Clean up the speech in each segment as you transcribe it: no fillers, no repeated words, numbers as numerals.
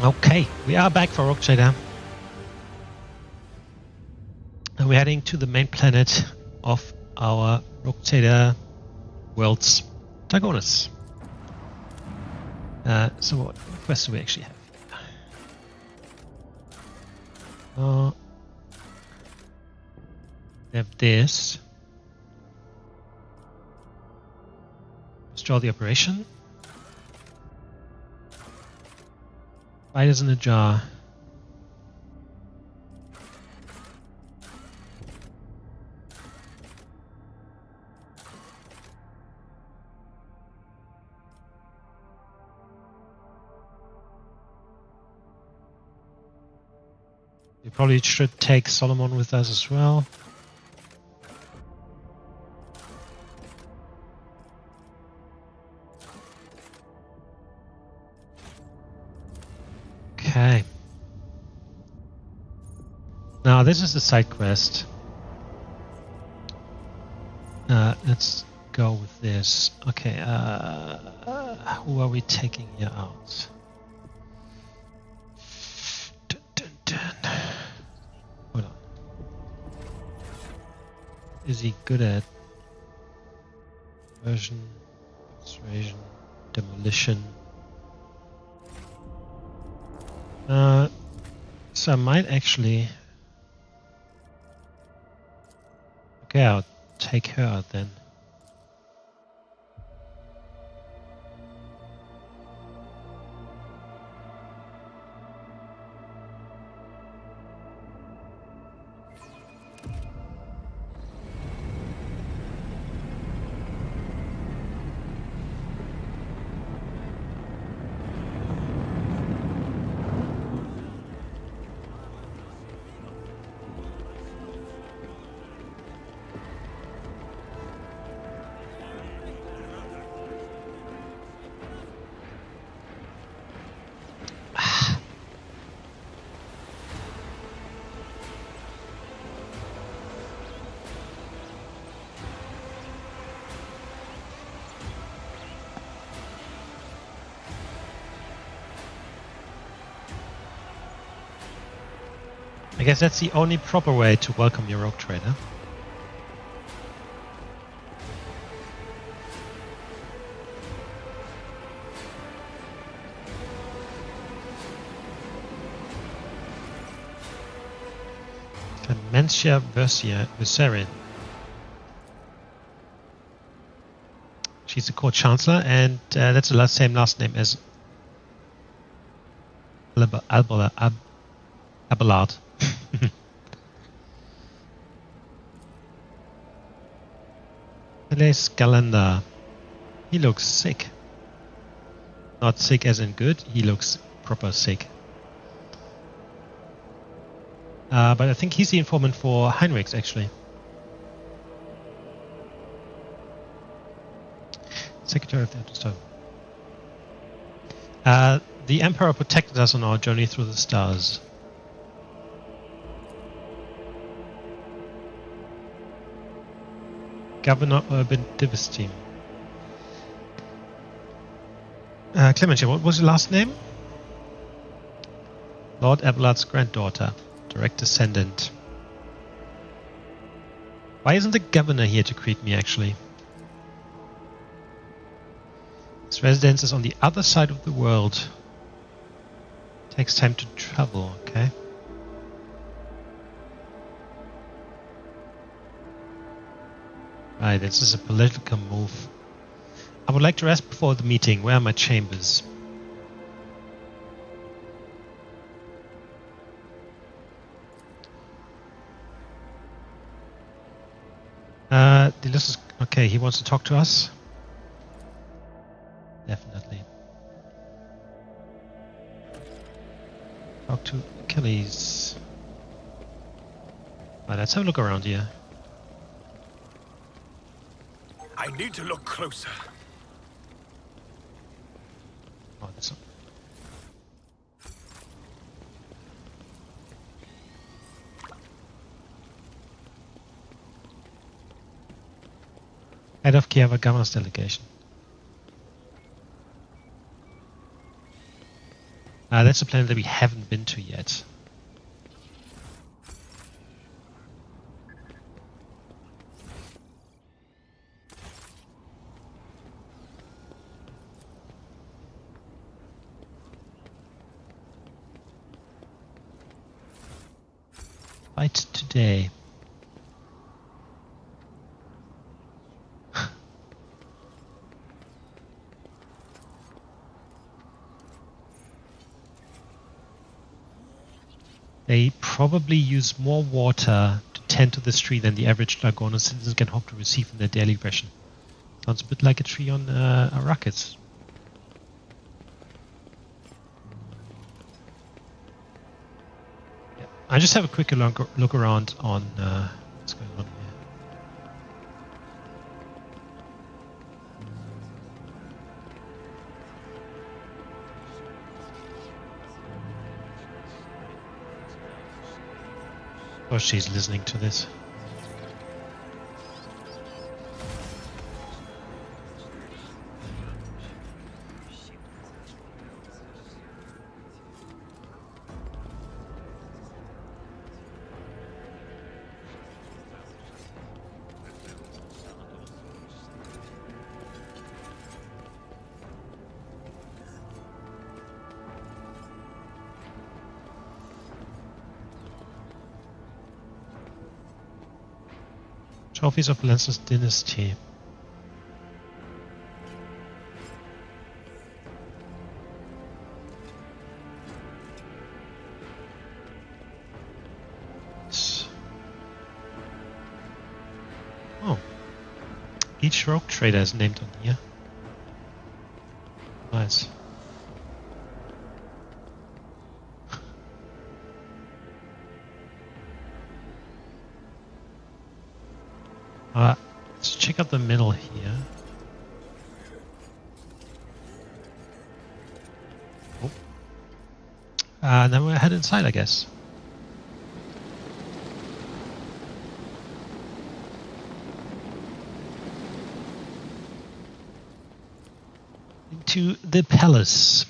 Okay, we are back for Rogue Trader. And we're heading to the main planet of our Rogue Trader world's Dragonis. So what quests do we actually have? We have this. Restore the operation. Spiders in a jar. We probably should take Solomon with us as well. Okay. Now this is the side quest. Let's go with this. Okay. Who are we taking here out? Dun, dun, dun. Hold on. Is he good at version, persuasion, demolition? So I might actually. Okay, I'll take her out then. I guess that's the only proper way to welcome your Rogue Trader. Clementia Versarian. She's the court chancellor, and that's the same last name as Abelard. Today's calendar. He looks sick. Not sick as in good, he looks proper sick. But I think he's the informant for Heinrichs, actually. Secretary of the Outer the Emperor protected us on our journey through the stars. Governor Urban Divestim. Clementia, what was your last name? Lord Abelard's granddaughter. Direct descendant. Why isn't the governor here to greet me, actually? His residence is on the other side of the world. Takes time to travel, okay? Right, this is a political move. I would like to rest before the meeting. Where are my chambers? This is okay. He wants to talk to us. Definitely. Talk to Achilles. Right, let's have a look around here. I need to look closer. Oh, that's not... Head of Kiev Governor's delegation. That's a planet that we haven't been to yet. Fight today. They probably use more water to tend to this tree than the average Dragonus citizen can hope to receive in their daily ration. Sounds a bit like a tree on Arrakis. Yeah. I just have a quick look around on what's going on here. Oh, she's listening to this. Trophies of Lancer's dynasty. Oh. Each rogue trader is named on here. Nice. Let's check out the middle here. Oh. Then we'll head inside, I guess. Into the palace.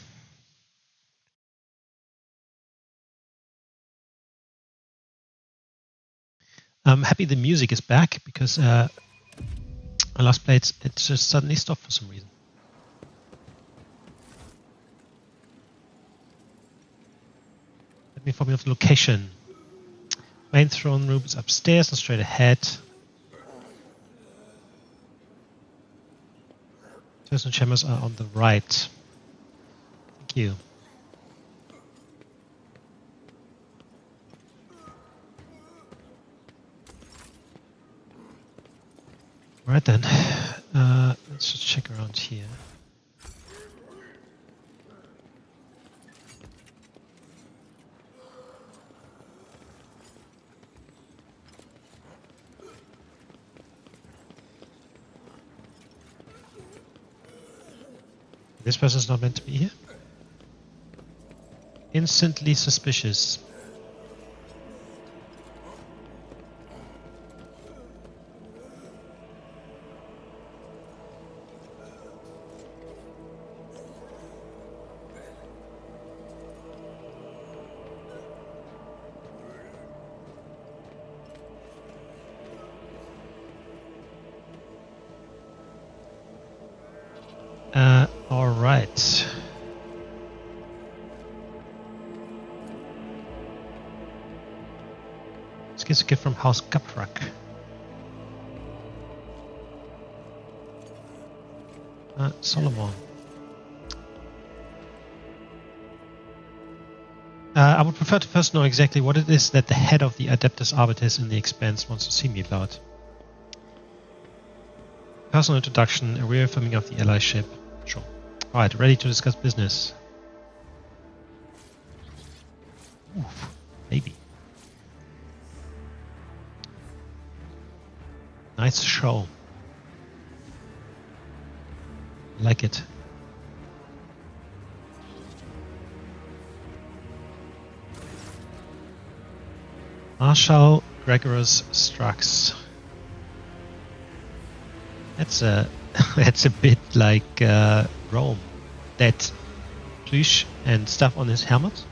I'm happy the music is back because I last played it just suddenly stopped for some reason. Let me inform you of the location. Main throne room is upstairs and straight ahead. Personal chambers are on the right. Thank you. Right then, let's just check around here. This person's not meant to be here. Instantly suspicious. All right. This gets a gift from House Gaprak. Solomon. I would prefer to first know exactly what it is that the head of the Adeptus Arbites in the Expanse wants to see me about. Personal introduction, a reaffirming of the allyship. Sure. Alright, ready to discuss business. Oof, maybe. Nice show. Like it. Marshal Gregorus Strax. That's a bit like Rome. That Plüsch and stuff on his helmet.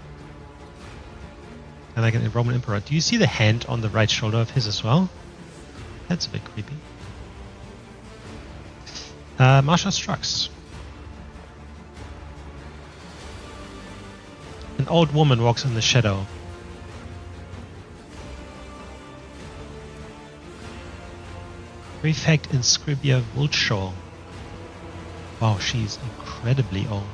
And like a Roman Emperor. Do you see the hand on the right shoulder of his as well? That's a bit creepy. Marshal Strux. An old woman walks in the shadow. Prefect Inscribia Wiltshaw. Wow, she's incredibly old.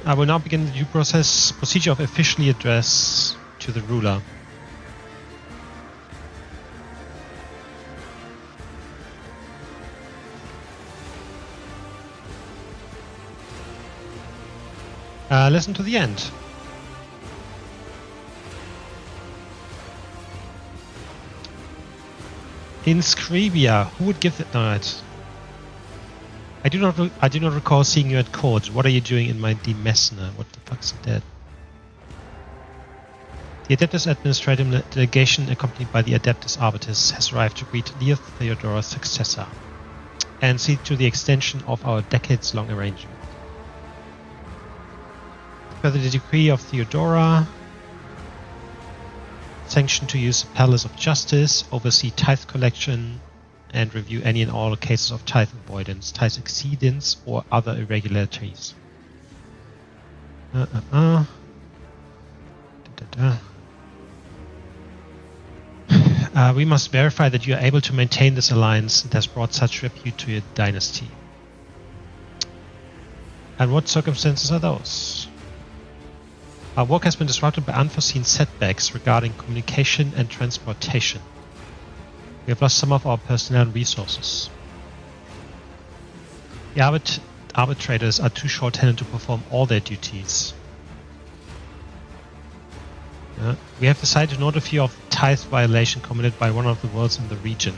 I will now begin the due procedure of officially address to the ruler. Listen to the end. Inscribia, who would give it? Alright. I do not recall seeing you at court. What are you doing in my demesner? What the fuck's that? The Adeptus Administratum delegation, accompanied by the Adeptus Arbitus, has arrived to greet Leo Theodora's successor and see to the extension of our decades-long arrangement. Further, the decree of Theodora, sanctioned to use the Palace of Justice, oversee tithe collection, and review any and all cases of tithe avoidance, tithe exceedance, or other irregularities. We must verify that you are able to maintain this alliance that has brought such repute to your dynasty. And what circumstances are those? Our work has been disrupted by unforeseen setbacks regarding communication and transportation. We have lost some of our personnel and resources. The arbitrators are too short-handed to perform all their duties. We have decided to notify you of the tithe violation committed by one of the worlds in the region.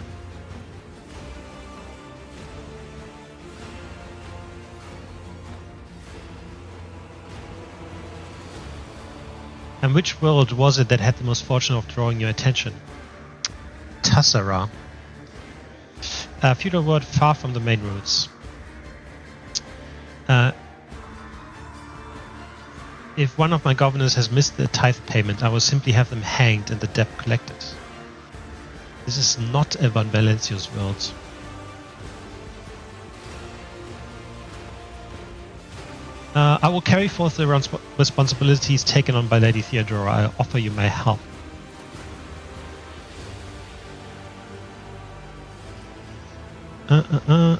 And which world was it that had the misfortune of drawing your attention? Tassara. A feudal world far from the main roads. If one of my governors has missed the tithe payment, I will simply have them hanged and the debt collected. This is not a Van Valencius world. I will carry forth the responsibilities taken on by Lady Theodora. I offer you my help. An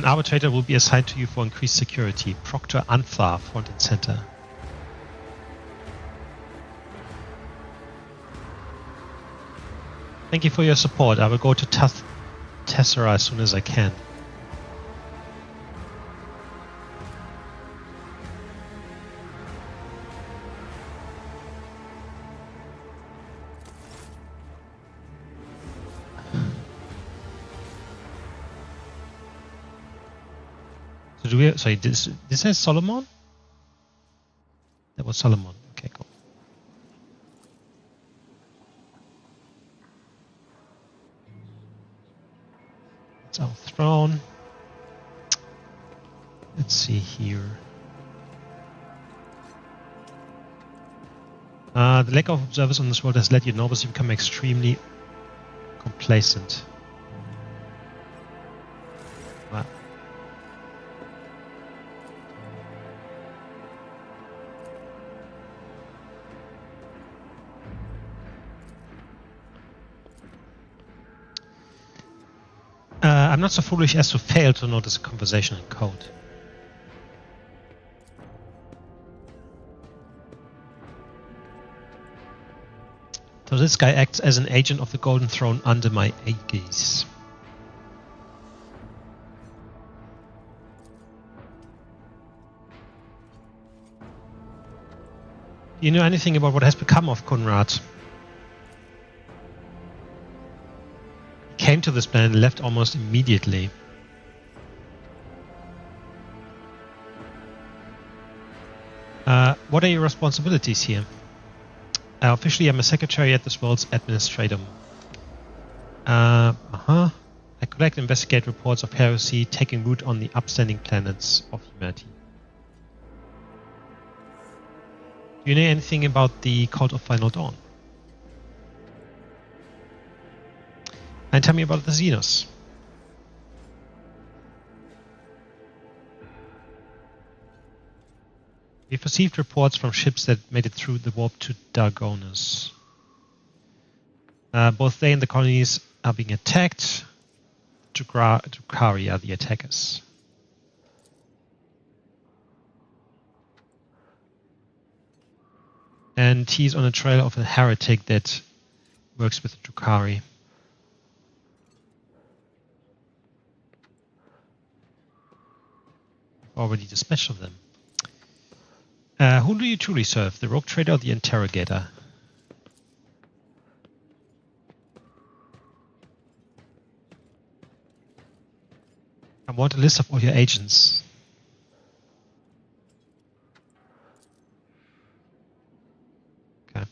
arbitrator will be assigned to you for increased security. Proctor Anthar, front and center. Thank you for your support. I will go to Tessera as soon as I can. So do we? Sorry, this is Solomon? That was Solomon. Okay, cool. Our throne. Let's see here. The lack of observers on this world has led your nobles to become extremely complacent. Wow. I'm not so foolish as to fail to notice a conversation in code. So this guy acts as an agent of the Golden Throne under my aegis. Do you know anything about what has become of Conrad? Came to this planet and left almost immediately. What are your responsibilities here? Officially, I'm a secretary at this world's administratum. I collect and investigate reports of heresy taking root on the upstanding planets of humanity. Do you know anything about the Cult of Final Dawn? And tell me about the Xenos. We've received reports from ships that made it through the warp to Dargonus. Both they and the colonies are being attacked. Drukhari are the attackers. And he's on a trail of a heretic that works with Drukhari. Already dispatched of them. Who do you truly serve? The rogue trader or the interrogator? I want a list of all your agents. Okay.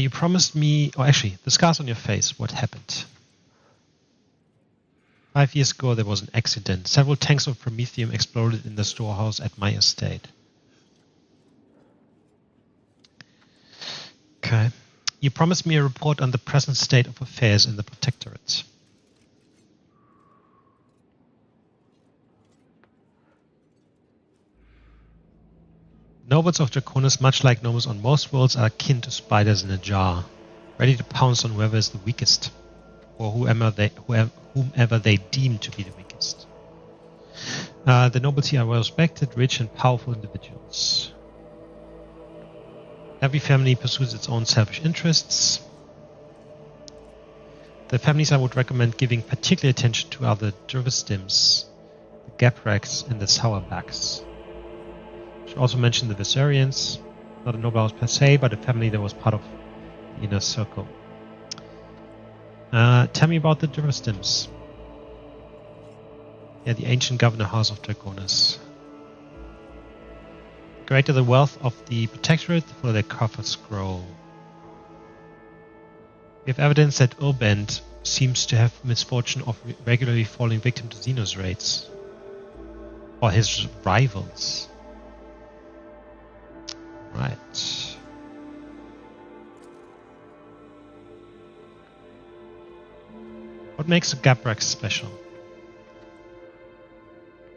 You promised me, or actually, the scars on your face, what happened? 5 years ago, there was an accident. Several tanks of promethium exploded in the storehouse at my estate. Okay. You promised me a report on the present state of affairs in the Protectorate. Nobles of Draconis, much like nobles on most worlds, are akin to spiders in a jar, ready to pounce on whoever is the weakest, or whomever they deem to be the weakest. The nobility are well-respected, rich and powerful individuals. Every family pursues its own selfish interests. The families I would recommend giving particular attention to are the Dravestims, the Gapraks, and the Sourbacks. I should also mention the Viserians, not a noble house per se, but a family that was part of the inner circle. Tell me about the Dravestims. Yeah, the ancient governor house of Draconis. The greater the wealth of the Protectorate, the fuller their coffers grow. We have evidence that Urband seems to have misfortune of regularly falling victim to Xenos raids. Or his rivals. Right. What makes the Gabraks special?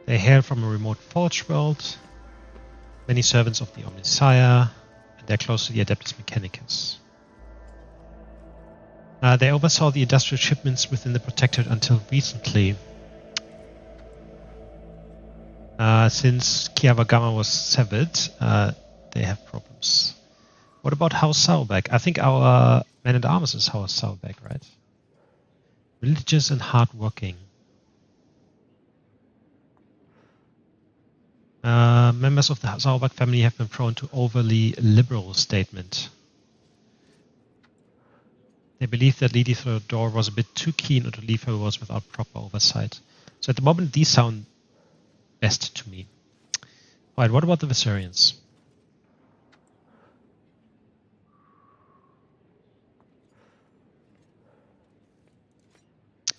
They hail from a remote forge world, many servants of the Omniscire, and they're close to the Adeptus Mechanicus. They oversaw the industrial shipments within the Protectorate until recently. Since Kiavagama was severed, they have problems. What about House Sourback? I think our man-at-arms is House Sourback, right? Religious and hard-working. Members of the Sourback family have been prone to overly liberal statement. They believe that Lady Theodore was a bit too keen to leave her walls without proper oversight. So at the moment, these sound best to me. Alright, what about the Viserians?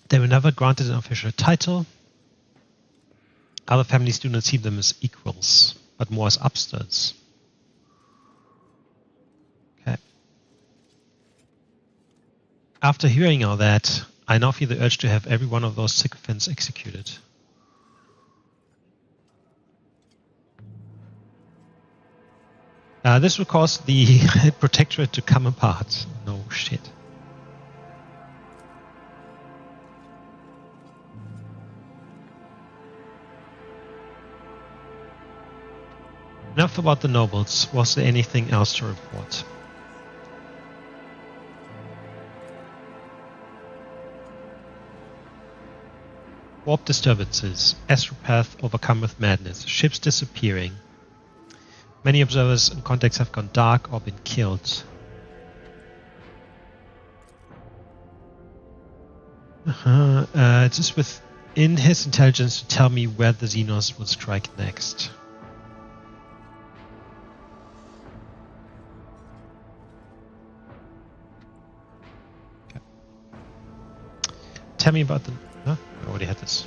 They were never granted an official title. Other families do not see them as equals, but more as upstarts. Okay. After hearing all that, I now feel the urge to have every one of those sycophants executed. This will cause the Protectorate to come apart. No shit. Enough about the nobles. Was there anything else to report? Warp disturbances. Astropath overcome with madness. Ships disappearing. Many observers and contacts have gone dark or been killed. It is within his intelligence to tell me where the Xenos will strike next. tell me about the... Huh? I already had this.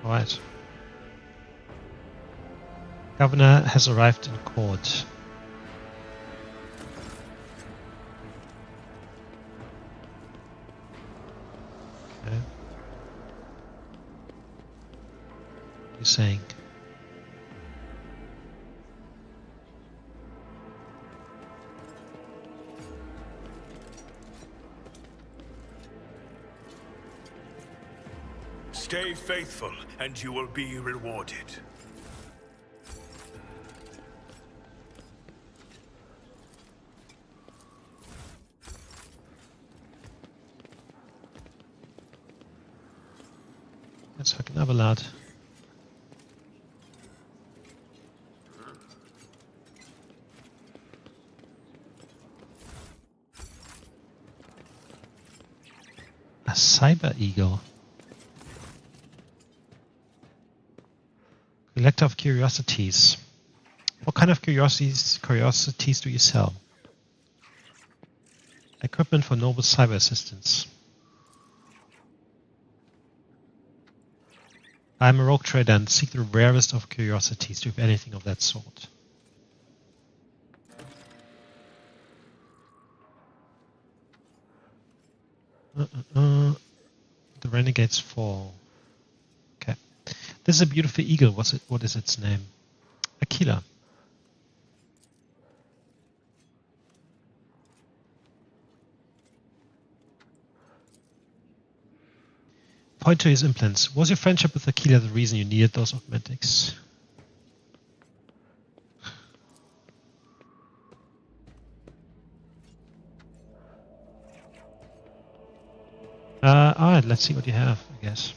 Alright. Governor has arrived in court. Okay. What are you saying? Stay faithful, and you will be rewarded. Let's fucking have a lad. A cyber eagle. Collector of curiosities. What kind of curiosities do you sell? Equipment for noble cyber assistance. I am a rogue trader and seek the rarest of curiosities. Do you have anything of that sort? The Renegade's Fall. Okay. This is a beautiful eagle. What is its name? Aquila. Point to his implants. Was your friendship with Aquila the reason you needed those augmentics? Alright, let's see what you have, I guess.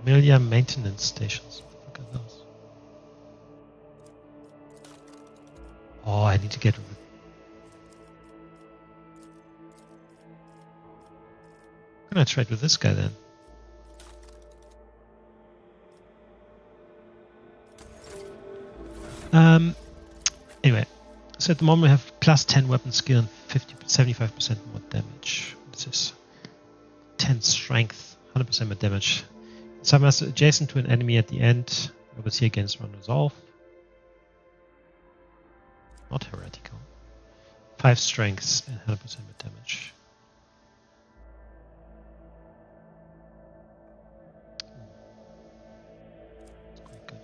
Familiar maintenance stations. What the fuck are those? Oh, I need to get... How can I trade with this guy then? Anyway, so at the moment we have plus 10 weapon skill and 75% more damage. This is 10 strength, 100% more damage. Summers adjacent to an enemy at the end. Obviously against one resolve. Not heretical. 5 strengths and 100% more damage. That's quite good.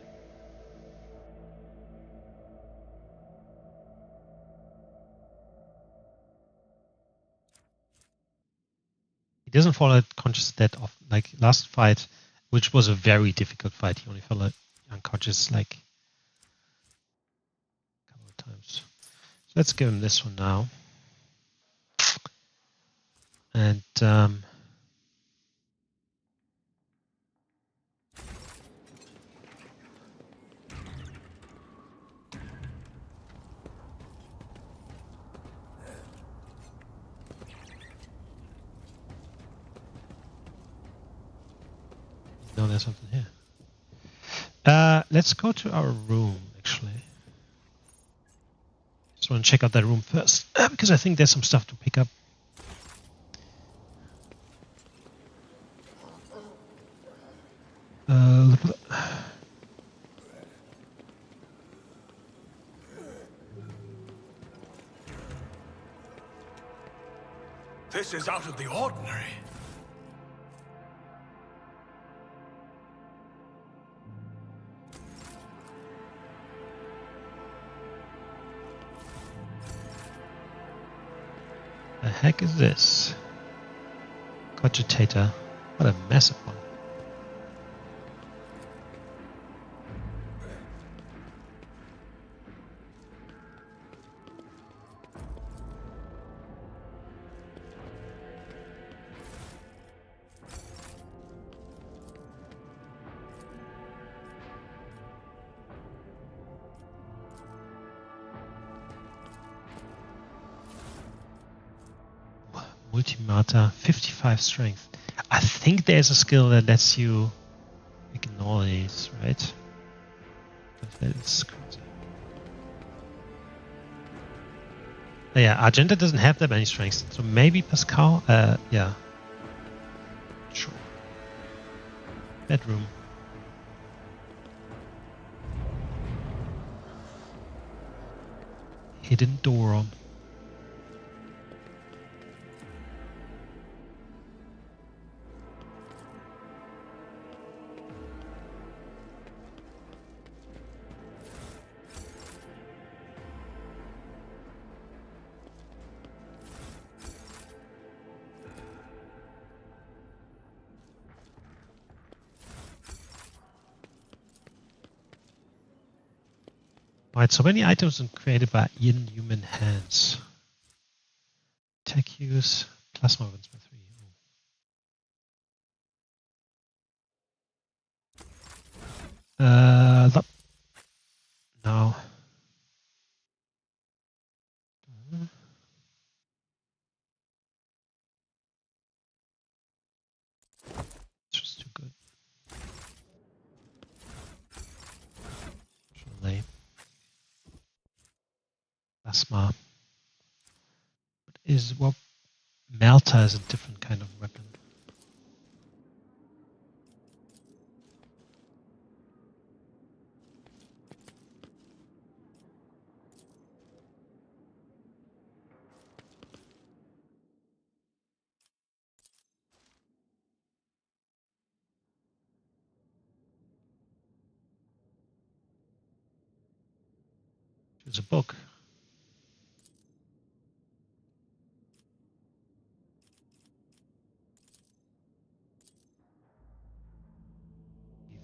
He doesn't fall unconscious that often. Like last fight, which was a very difficult fight. He only fell unconscious like a couple of times. So let's give him this one now. And no, there's something here. Let's go to our room, actually. Just want to check out that room first, because I think there's some stuff to pick up. This is out of the ordinary. The heck is this? Cogitator. What a massive one. Ultimata, 55 strength. I think there's a skill that lets you ignore these, right? But that is crazy. Yeah, Argenta doesn't have that many strengths, so maybe Pascal. Yeah. Sure. Bedroom. Hidden door. Right, so many items are created by inhuman hands. Tech use, plasma weapons by 3. No. It's just too good. Surely. Plasma. What Melta is a different kind of weapon. Choose a book.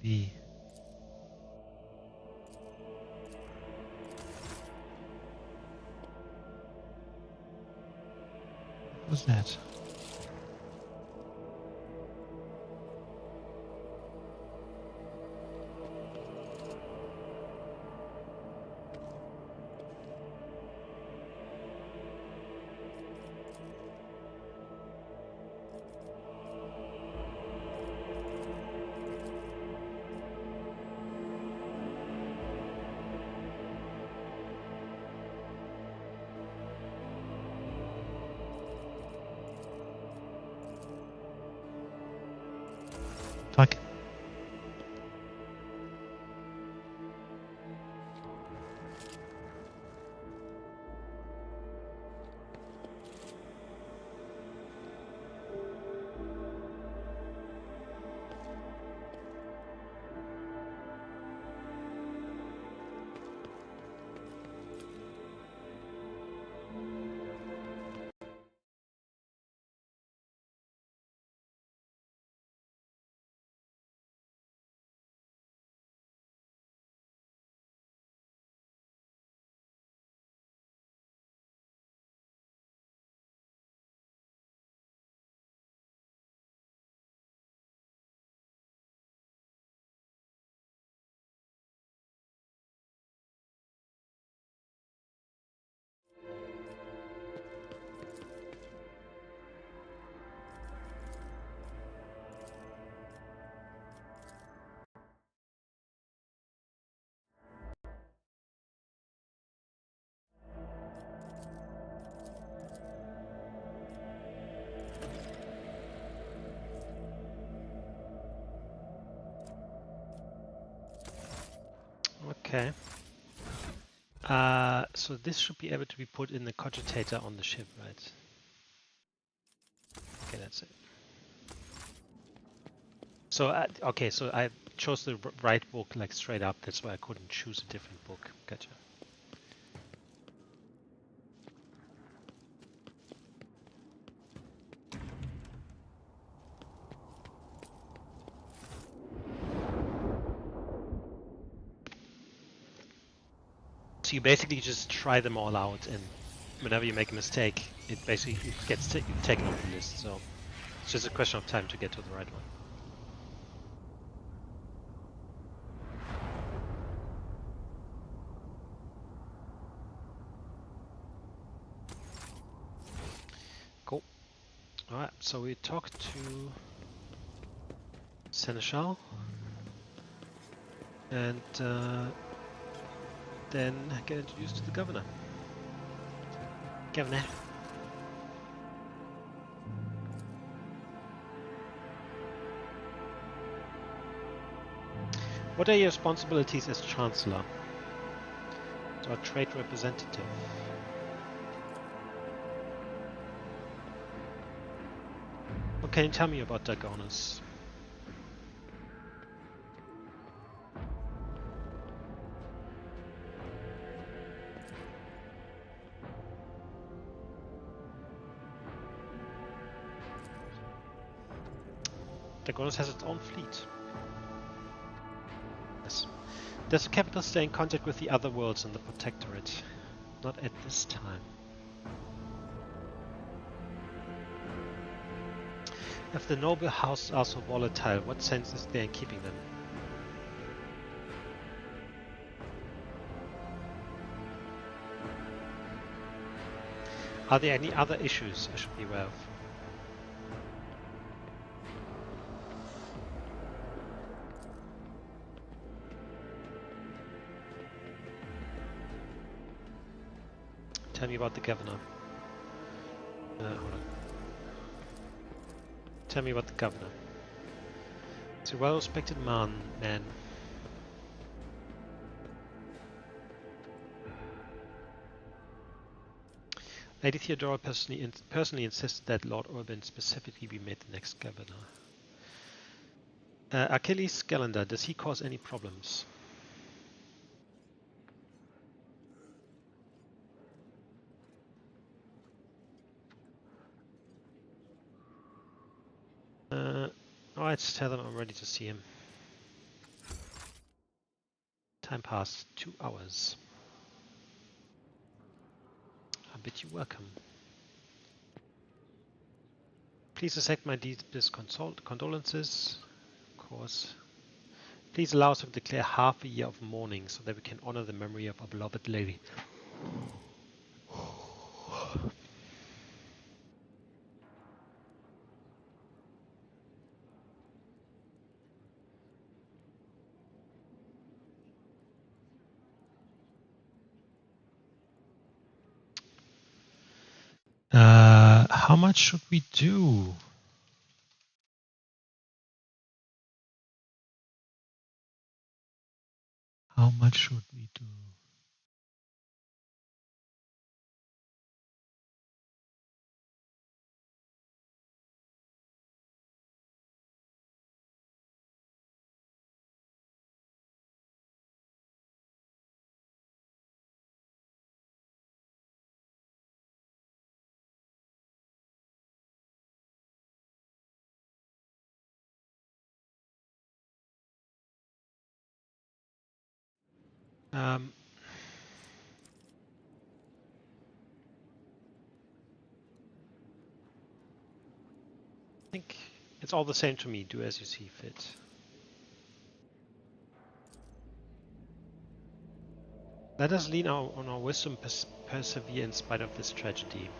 TV. What was that? Fuck. Okay. So this should be able to be put in the cogitator on the ship, right? Okay, that's it. So, okay, so I chose the right book like straight up. That's why I couldn't choose a different book. Gotcha. So you basically just try them all out, and whenever you make a mistake, it basically gets taken off the list. So it's just a question of time to get to the right one. Cool. so we talked to Seneschal and then get introduced to the governor. Governor. What are your responsibilities as Chancellor? Or trade representative? What can you tell me about Dagonis? Dagonis has its own fleet. Yes. Does the capital stay in contact with the other worlds in the Protectorate? Not at this time. If the noble houses are so volatile, what sense is there in keeping them? Are there any other issues I should be aware of? Tell me about the governor. Hold on. Tell me about the governor. He's a well-respected man. Lady Theodora personally insisted that Lord Urban specifically be made the next governor. Achilles Galander, does he cause any problems? Alright, tell them I'm ready to see him. Time passed 2 hours. I bid you welcome. Please accept my deepest condolences. Of course. Please allow us to declare half a year of mourning so that we can honor the memory of our beloved lady. How much should we do? How much should we do? I think it's all the same to me. Do as you see fit. Let us lean on our wisdom, persevere in spite of this tragedy.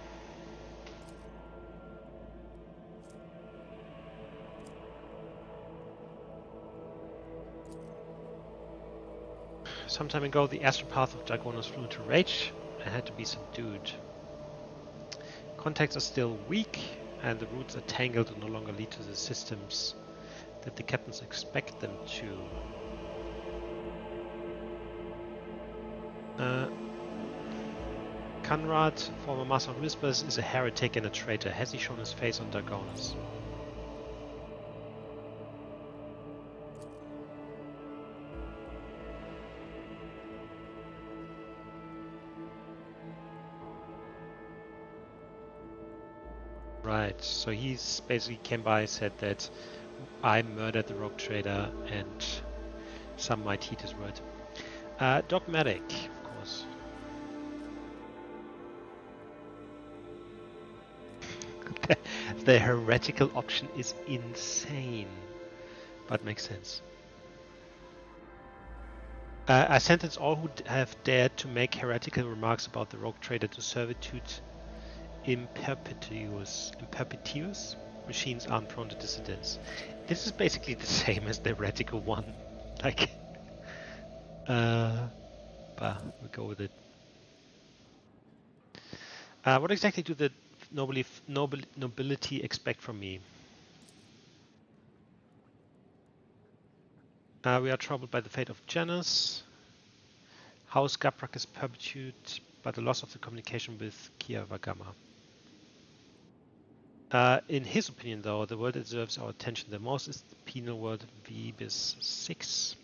Some time ago, the astropath of Dragonos flew into rage and had to be subdued. Contacts are still weak, and the roots are tangled and no longer lead to the systems that the captains expect them to. Conrad, former Master of Whispers, is a heretic and a traitor. Has he shown his face on Dragonos? Right, so he's basically came by and said that I murdered the rogue trader, and some might heed his word. Dogmatic, of course. The heretical option is insane, but makes sense. I sentence all who have dared to make heretical remarks about the rogue trader to servitude in perpetuus. machines aren't prone to dissidence. This is basically the same as the heretical one. Like, but we'll go with it. What exactly do the nobility expect from me? We are troubled by the fate of Janus. House Gaprak is perpetuated by the loss of the communication with Kiavagama. In his opinion, though, the world that deserves our attention the most is the penal world Vebis 6.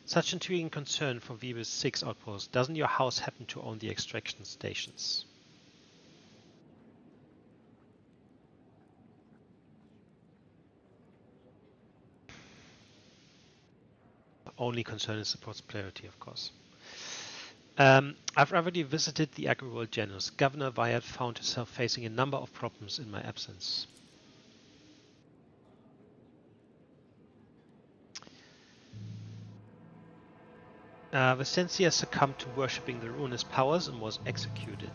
Such intriguing concern for Vebis 6 outpost. Doesn't your house happen to own the extraction stations? Only concern is the prosperity, of course. I've already visited the agri-world Janus. Governor Wyatt found herself facing a number of problems in my absence. Vicentia succumbed to worshipping the ruinous powers and was executed.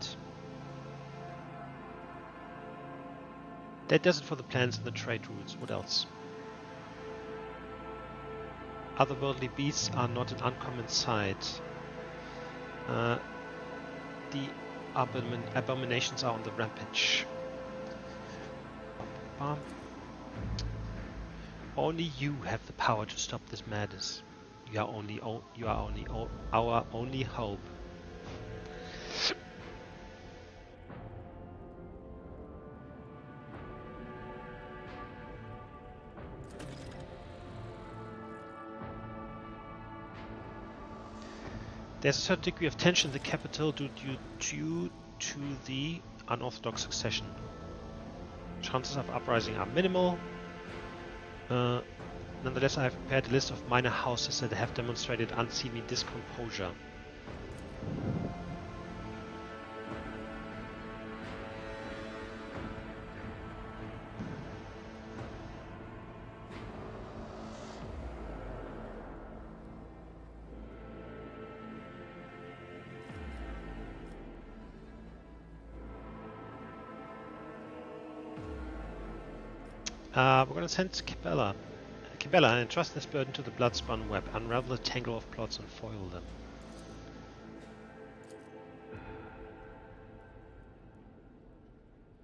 That does it for the plans and the trade routes. What else? Otherworldly beasts are not an uncommon sight. The abominations are on the rampage. Only you have the power to stop this madness. You are only our only hope. There's a certain degree of tension in the capital due to the unorthodox succession. Chances of uprising are minimal. Nonetheless, I have prepared a list of minor houses that have demonstrated unseemly discomposure. We're going to send Kibella and entrust this burden to the blood-spun web. Unravel the tangle of plots and foil them.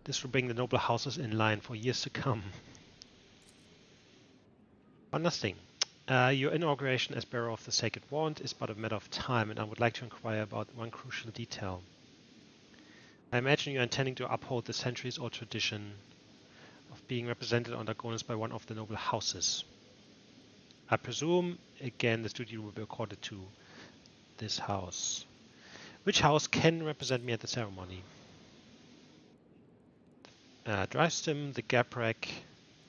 This will bring the noble houses in line for years to come. One last thing. Your inauguration as bearer of the Sacred Wand is but a matter of time, and I would like to inquire about one crucial detail. I imagine you are intending to uphold the centuries-old tradition of being represented on Dragonis by one of the noble houses. I presume, again, this duty will be accorded to this house. Which house can represent me at the ceremony? Drystim, the Gaprak,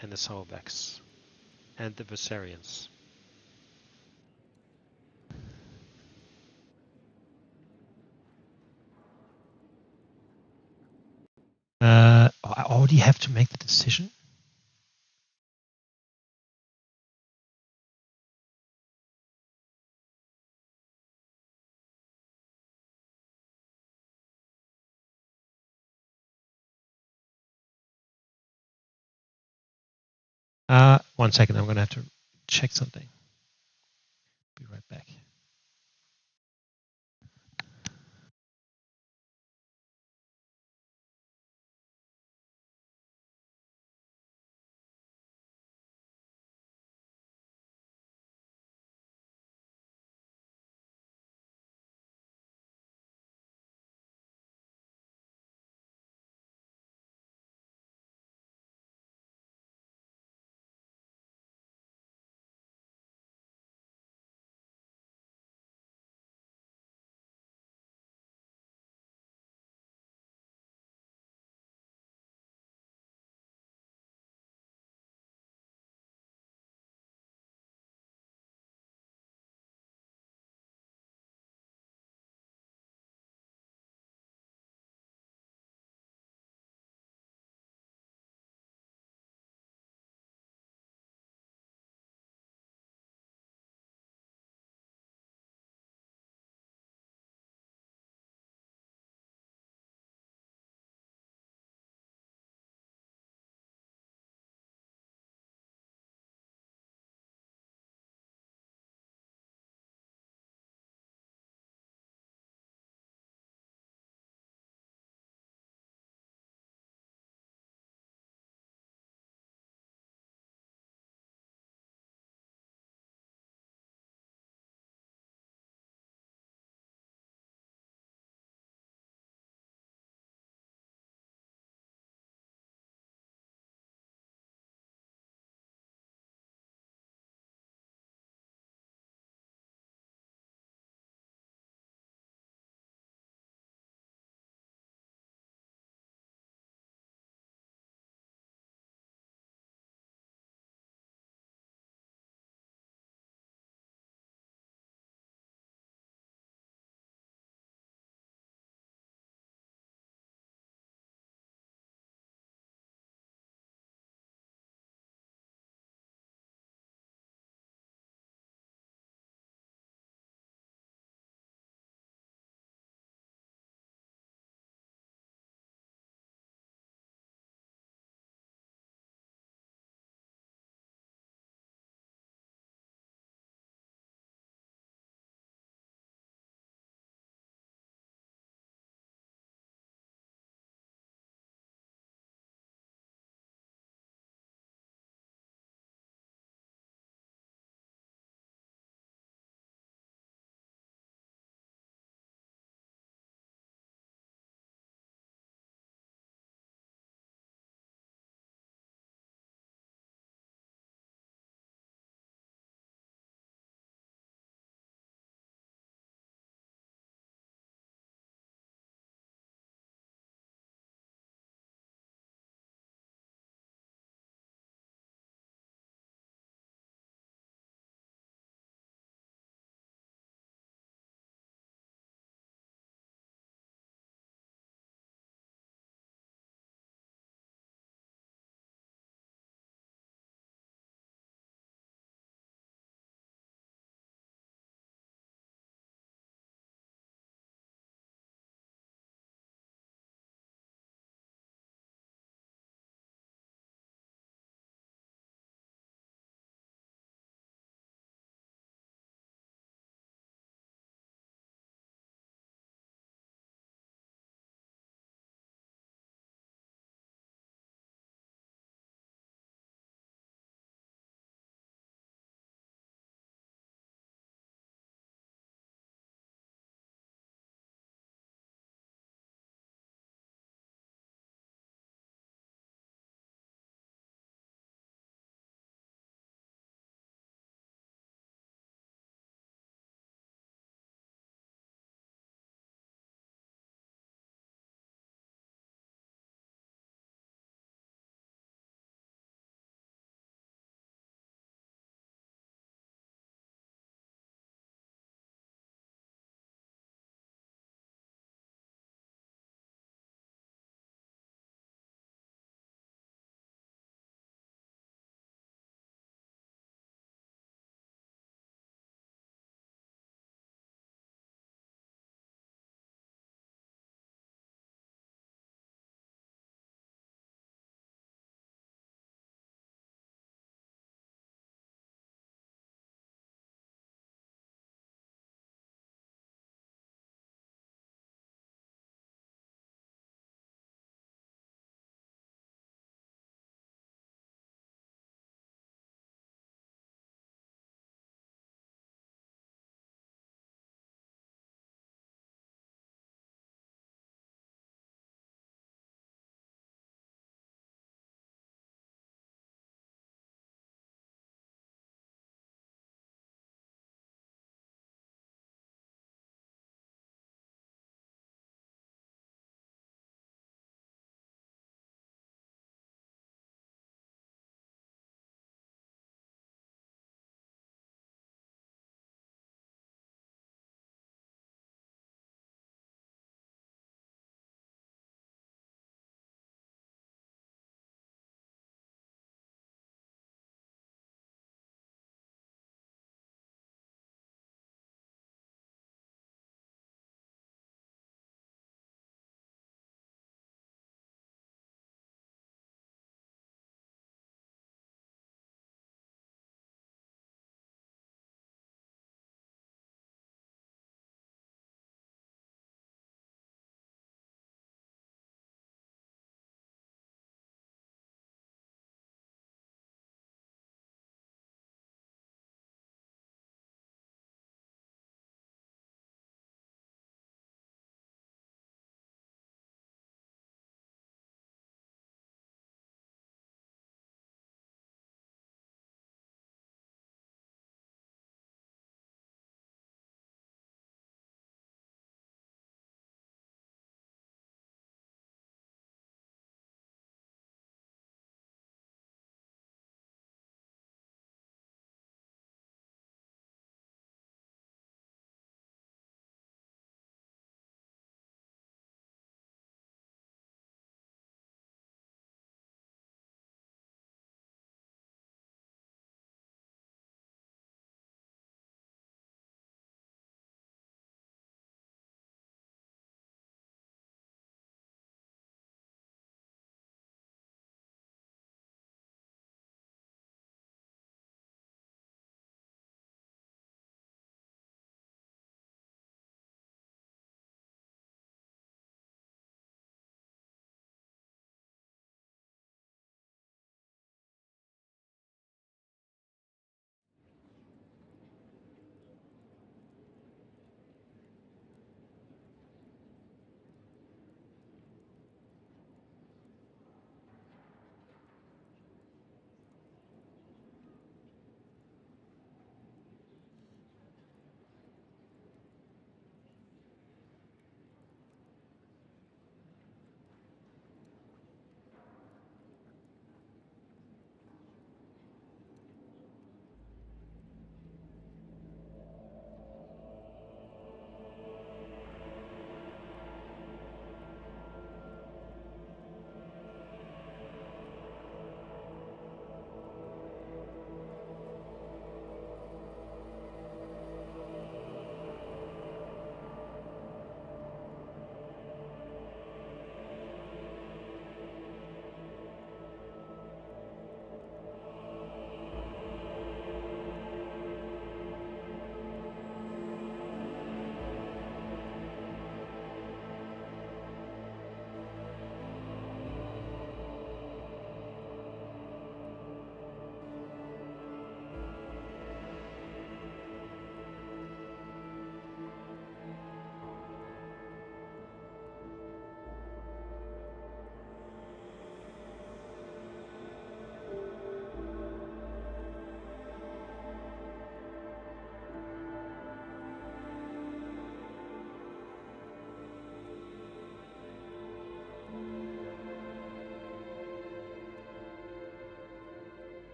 and the Sauerbachs, and the Versarians. I already have to make the decision? One second, I'm going to have to check something. Be right back.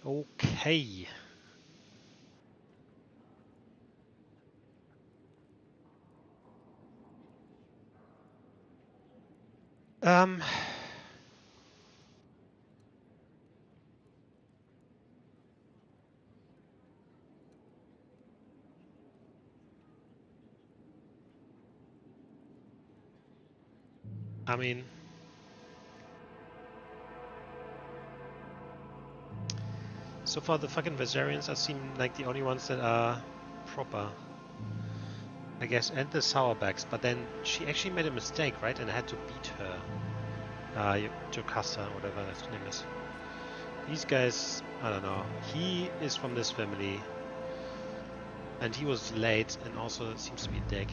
Okay. Um. I mean, so far the fucking Viserians seem like the only ones that are proper, I guess, and the Sourbacks. But then she actually made a mistake, right? And I had to beat her. Jocasta, whatever his name is. These guys, I don't know. He is from this family, and he was late, and also seems to be a dick.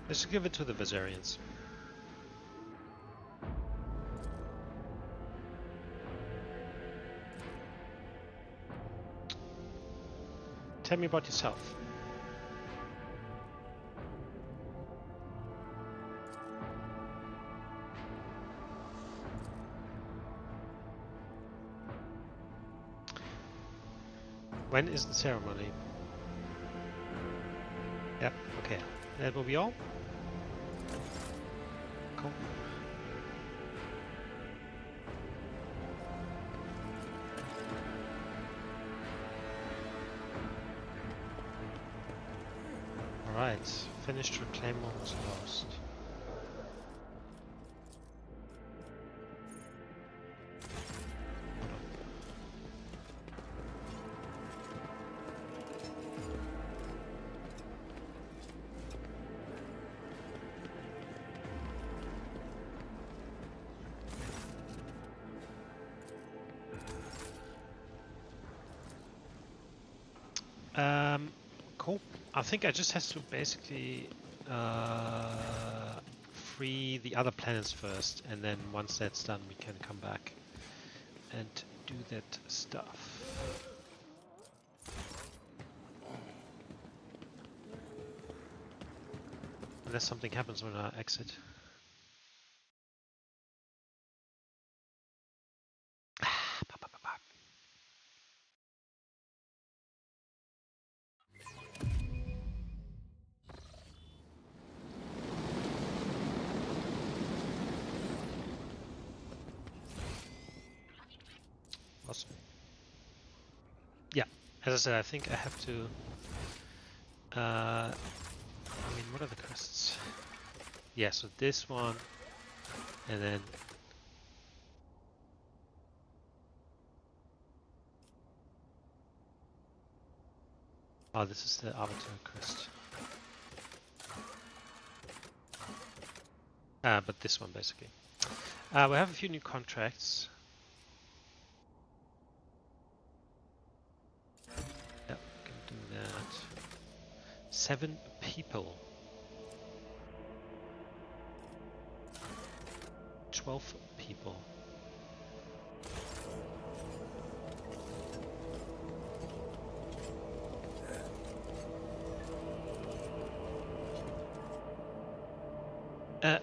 Let's give it to the Viserians. Tell me about yourself. When is the ceremony? Yep, okay. That will be all. Cool. Alright, finished reclaim almost lost. Cool. I think I just have to basically free the other planets first, and then once that's done we can come back and do that stuff. Unless something happens when I exit. Awesome. Yeah, as I said, I think I have to. I mean, what are the quests? Yeah, so this one, and then. Oh, this is the Arbiter quest. But this one basically. We have a few new contracts. Yep, we can do that. 7 people. 12 people.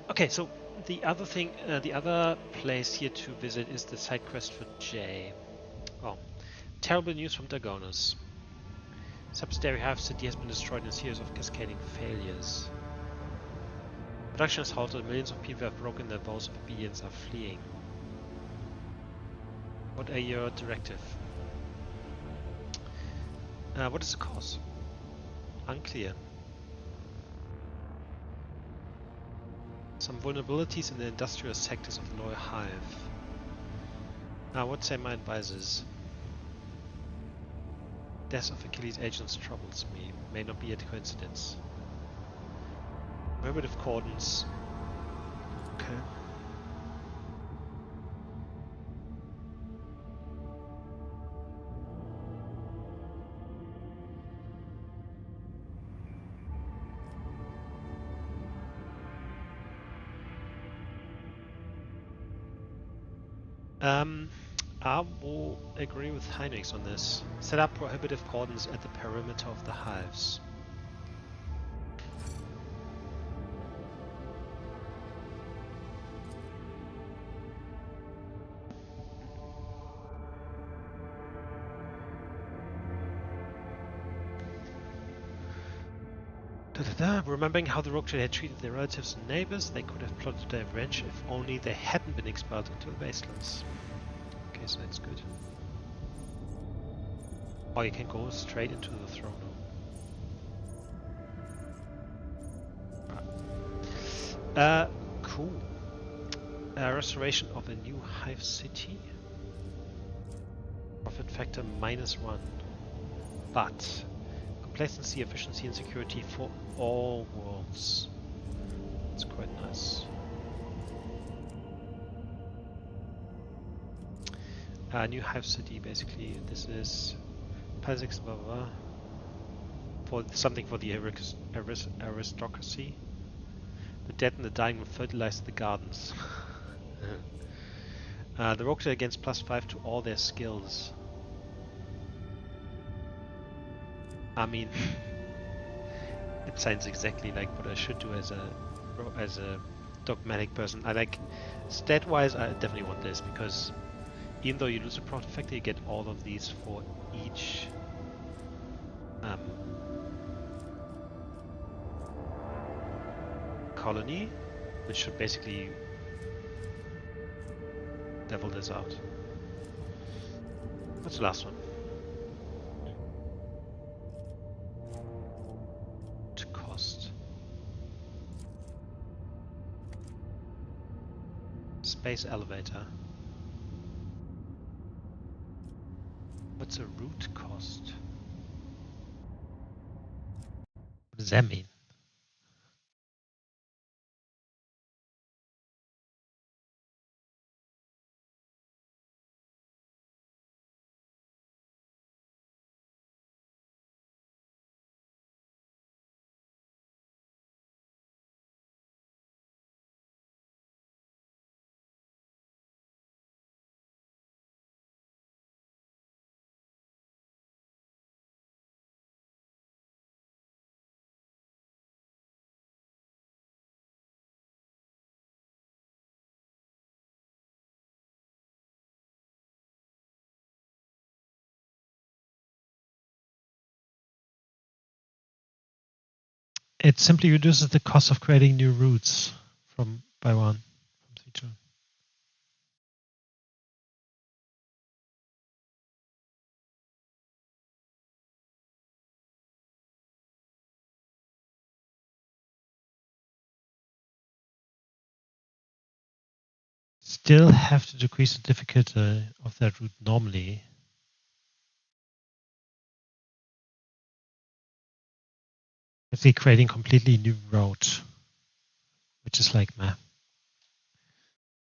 Okay, so the other thing, the other place here to visit is the side quest for Jay. Oh, terrible news from Dagonis. Subsidiary Hive City has been destroyed in a series of cascading failures. Production has halted, millions of people have broken their vows of obedience are fleeing. What are your directive? What is the cause? Unclear. Some vulnerabilities in the industrial sectors of the Loyal Hive. What say my advisors? Death of Achilles' agents troubles me. May not be a coincidence. Primitive cordons. Okay. I will agree with Heinrichs on this. Set up prohibitive cordons at the perimeter of the hives. Remembering how the Rogue had treated their relatives and neighbors, they could have plotted their revenge if only they hadn't been expelled into the wastelands. Okay, so that's good. Or you can go straight into the throne room. Cool. Restoration of a new hive city. Profit factor -1. But complacency, efficiency, and security for all worlds. That's quite nice. New hive city, basically. This is physics, blah, blah, blah. For something for the aristocracy. The dead and the dying will fertilize the gardens. The Rogues are against +5 to all their skills. I mean, it sounds exactly like what I should do as a dogmatic person. I like, stat-wise, I definitely want this, because even though you lose a profit factor, you get all of these for each colony, which should basically level this out. What's the last one? To cost. Space elevator. What's a route cost? What does that mean? It simply reduces the cost of creating new routes by 1 from 3 to. Still have to decrease the difficulty of that route normally. Basically creating completely new route, which is like meh.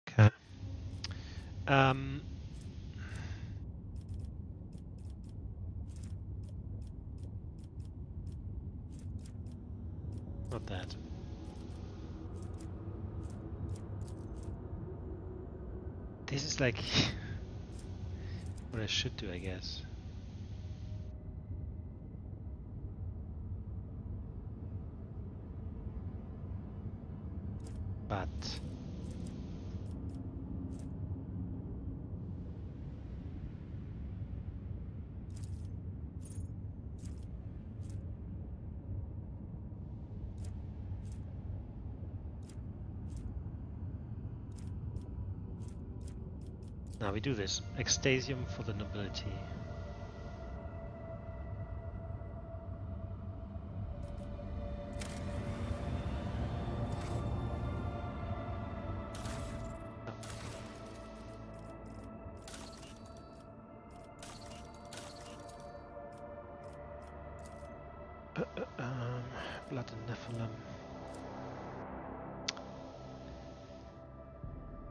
Okay. Not that. This is like what I should do, I guess. But now we do this. Extasium for the nobility. Blood and Nephilim.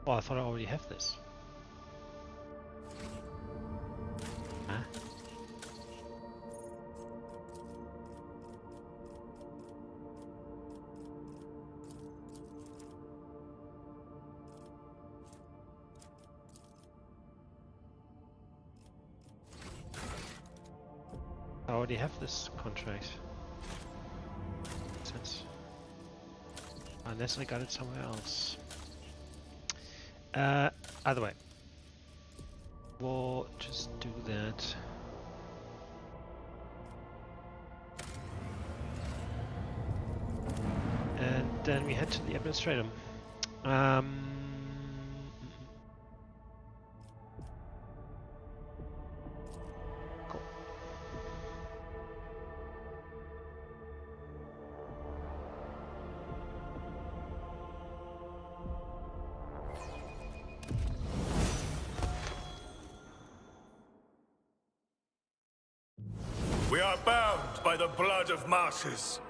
Oh, I thought I already have this. Huh? I already have this contract. Makes sense. Unless I got it somewhere else. Either way. We'll just do that. then we head to the administratum. Cool. We are bound by the blood of martyrs.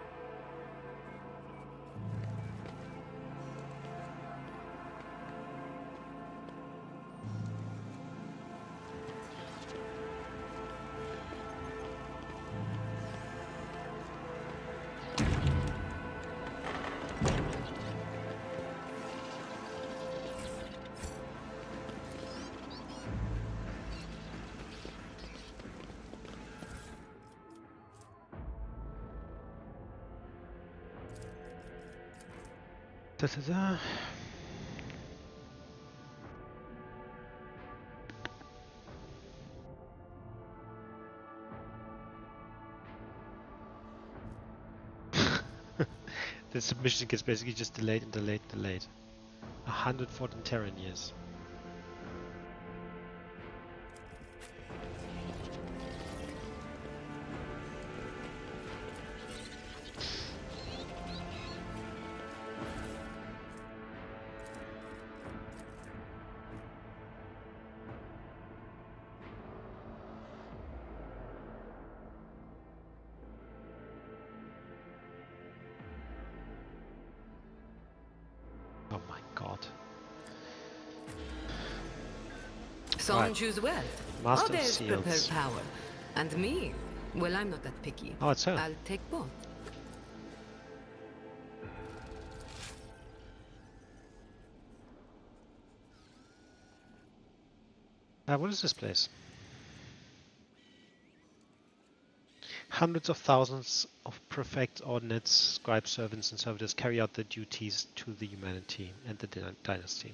Da-da-da. The submission gets basically just delayed and delayed and delayed. 114 Terran years. Oh my god. Some Right. choose wealth, Master of others prefer Seals. power. And me, well, I'm not that picky. Oh, it's her. I'll take both. What is this place? Hundreds of thousands of prefects, ordinates, scribes, servants, and servitors carry out their duties to the humanity and the dynasty.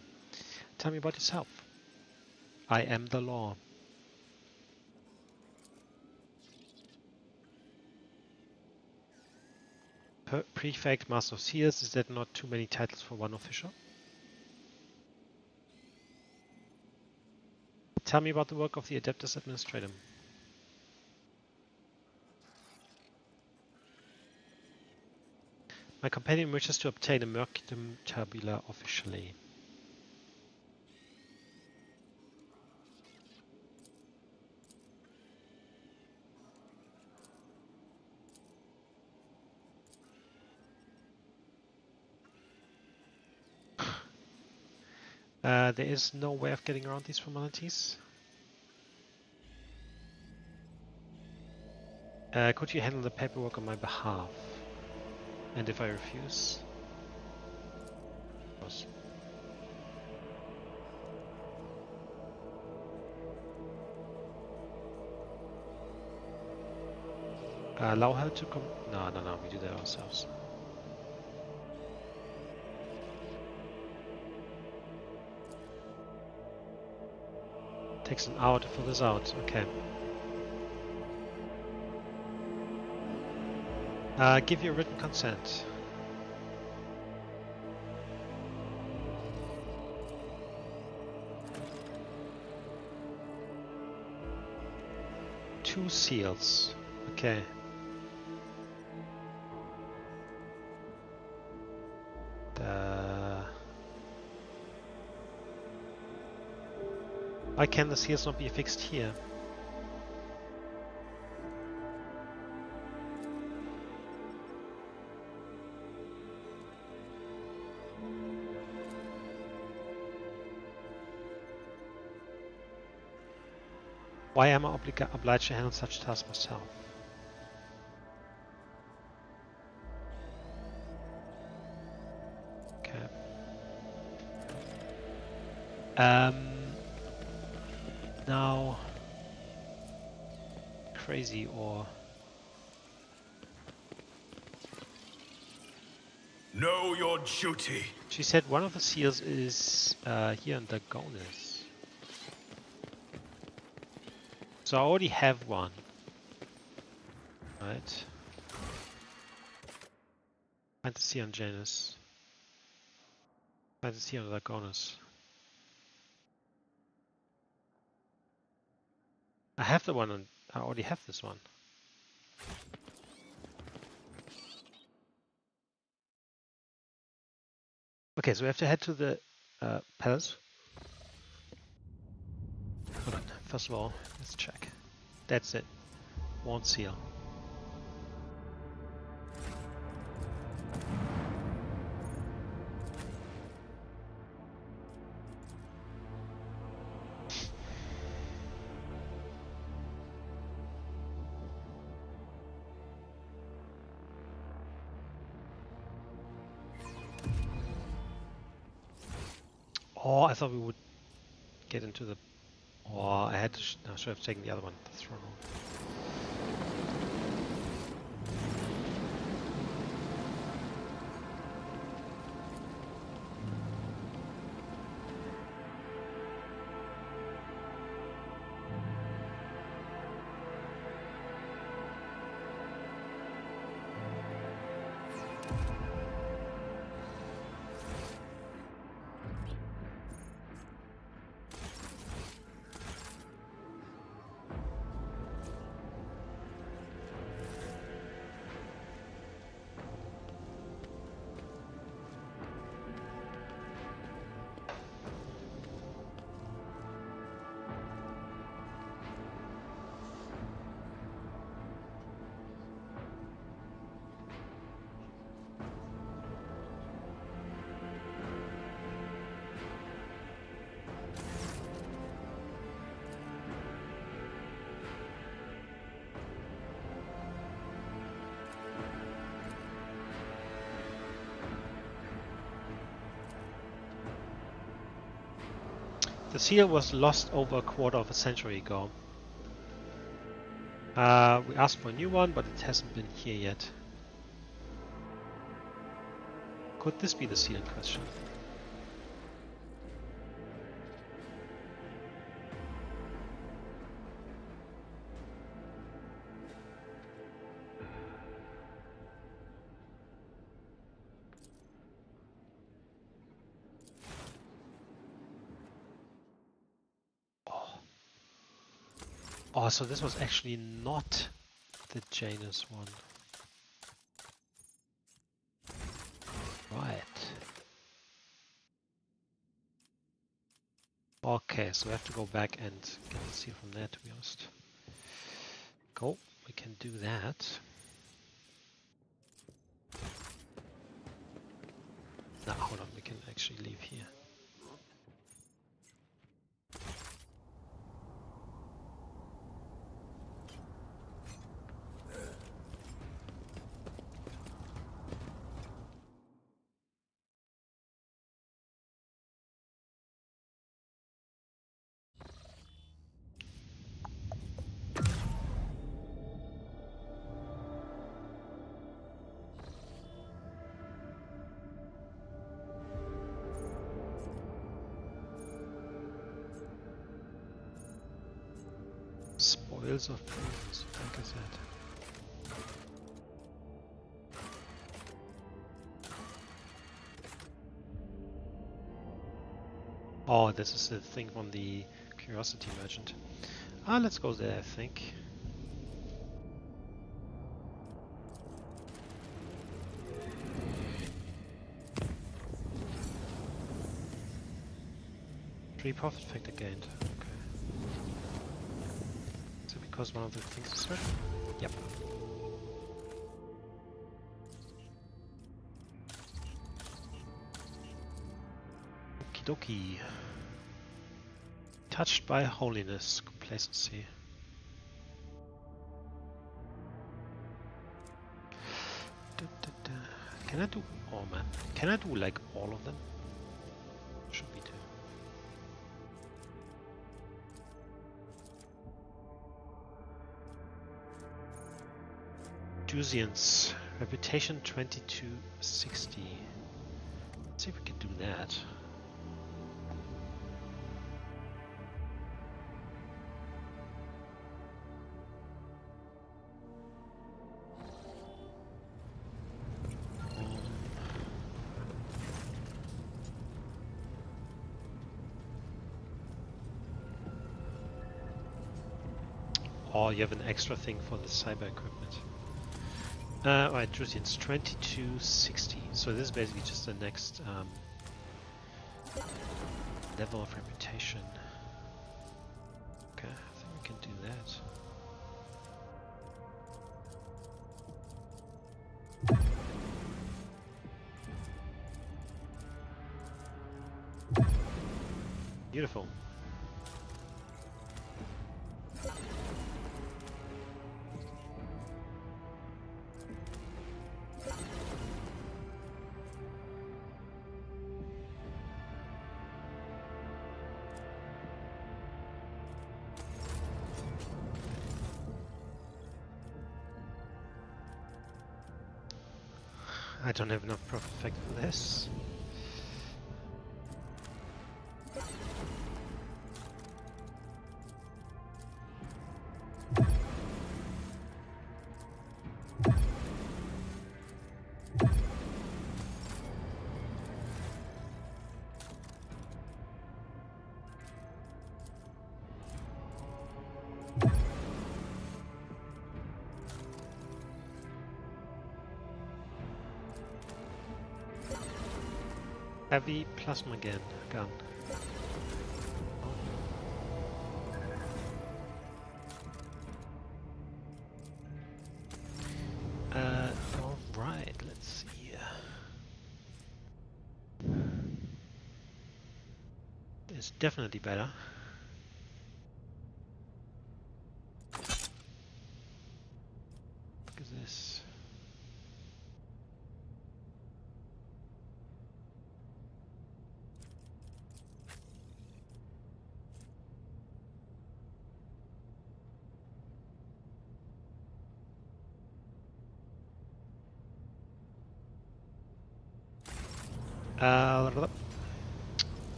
Tell me about yourself. I am the law. Prefect, Master of Seals, is that not too many titles for one official? Tell me about the work of the Adeptus Administratum. My companion wishes to obtain a Mercedem Tabula officially. There is no way of getting around these formalities. Could you handle the paperwork on my behalf? And if I refuse? Of course. Allow her to come. No, we do that ourselves. Takes an hour to fill this out. Okay. Give your written consent. Two seals. Okay. Why can the seals not be affixed here? Why am I obliged to handle such tasks myself? Okay. Now, crazy or Know your duty. she said one of the seals is here in the Gonus. So I already have one. Right. Find the sea on Janus. I just see another Gonus. I have the one, and I already have this one. Okay, so we have to head to the palace. Hold on. First of all, let's check. That's it. Wand seal. Oh, I thought we would get into the... Oh, I had to... I should have taken the other one. The throne room. The seal was lost over a quarter of a century ago. We asked for a new one, but it hasn't been here yet. Could this be the seal in question? Oh, so this was actually not the Janus one. Right. Okay, so we have to go back and get the seal from there, to be honest. Cool, we can do that. Now, hold on, we can actually leave here. Spoils of Prudence, like I said. Oh, this is the thing from the Curiosity Merchant. Ah, let's go there, I think. Three profit factor gained. Okay. Is it because one of the things is red? Yep. Okie dokie. Touched by holiness, complacency. Can I do... Oh man. Can I do like all of them? Should we do? Dusians. Reputation 2260. Let's see if we can do that. Or you have an extra thing for the cyber equipment. Alright, Drusians, 2260. So this is basically just the next level of reputation. Okay, I think we can do that. Beautiful. I don't have enough profit effect for this. Heavy plasma gun. Alright, let's see. It's definitely better. Look at this.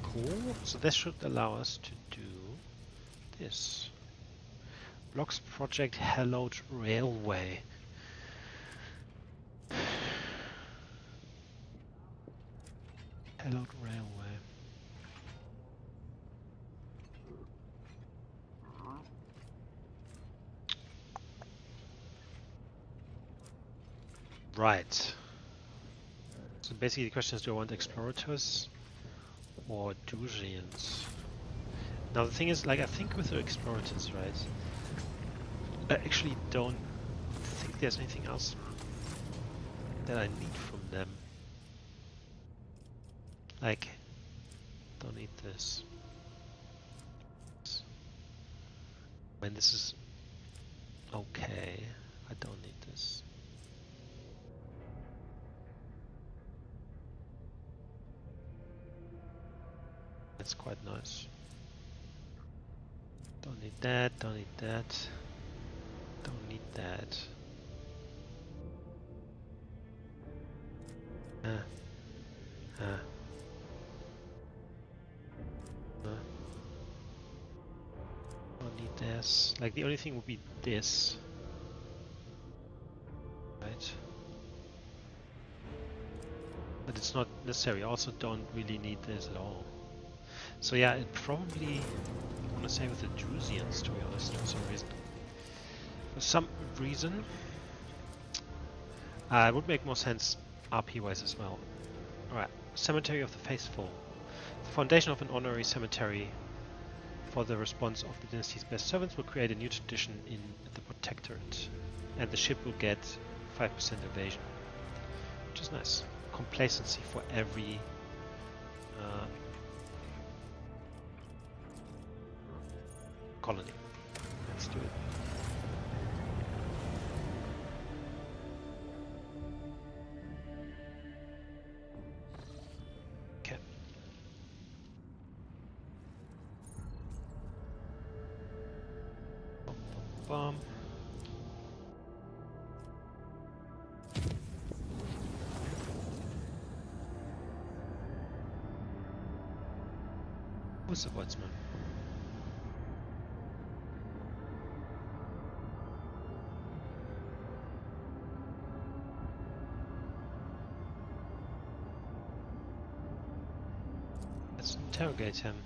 Cool. So this should allow us to do this. Blocks Project Hallowed Railway. Hallowed Railway. Right. So basically the question is, do I want explorators or Dusians? Now the thing is, like, I think with the explorators, right, I actually don't think there's anything else that I need from them. Like, don't need this. When this is okay, I don't need this. That's quite nice. Don't need that, don't need that, don't need that. Don't need this. Like, the only thing would be this. Right? But it's not necessary. I also don't really need this at all. So yeah, it probably, I want to say with the Drusians, to be honest, for some reason. For some reason, it would make more sense RP-wise as well. Alright, Cemetery of the Faithful. The foundation of an honorary cemetery for the response of the dynasty's best servants will create a new tradition in the Protectorate. And the ship will get 5% evasion. Which is nice. Complacency for every colony. Let's do it. Okay. Bomb. Who's the Boltzmann? Let's interrogate him.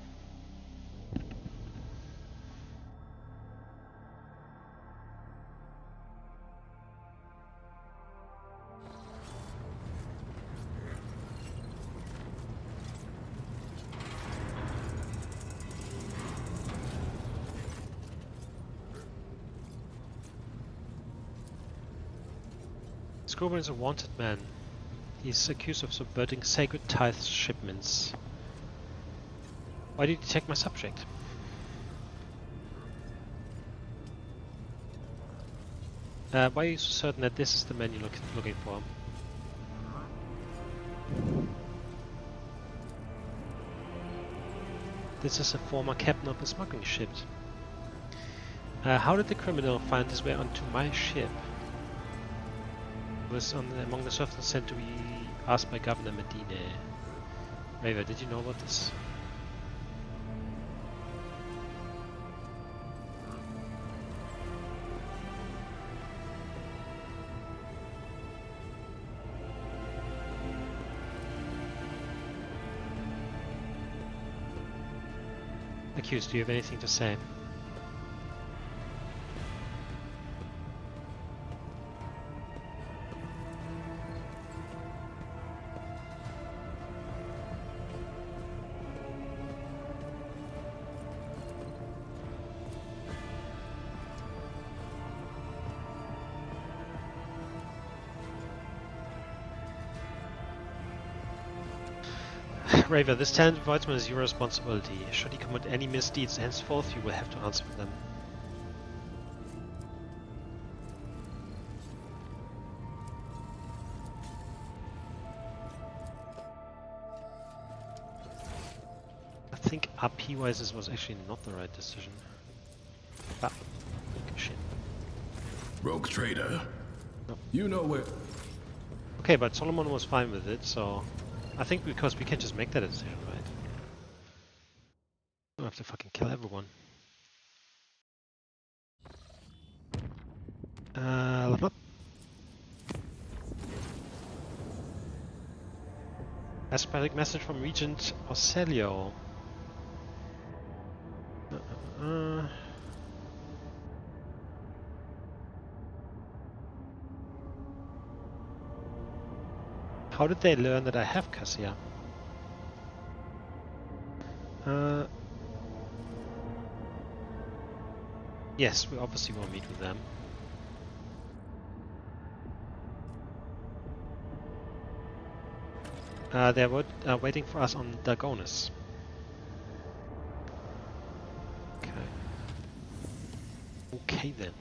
Screwman is a wanted man. He's accused of subverting sacred tithe shipments. Why did you take my subject? Why are you so certain that this is the man you're looking for? This is a former captain of a smuggling ship. How did the criminal find his way onto my ship? It was among the servants sent to be asked by Governor Medina. Raver, did you know about this? Accused, do you have anything to say? Raver, this talented avoidsman is your responsibility. Should he commit any misdeeds henceforth, you will have to answer for them. I think RP-wise this was actually not the right decision. Ah, shit. Rogue trader. No. You know where... Okay, but Solomon was fine with it, so... I think because we can just make that a decision, right? We don't have to fucking kill everyone. Level up. Aspiratic message from Regent Orselio. How did they learn that I have Cassia? Yes, we obviously will meet with them. They're waiting for us on Dagonis. Okay. Okay then.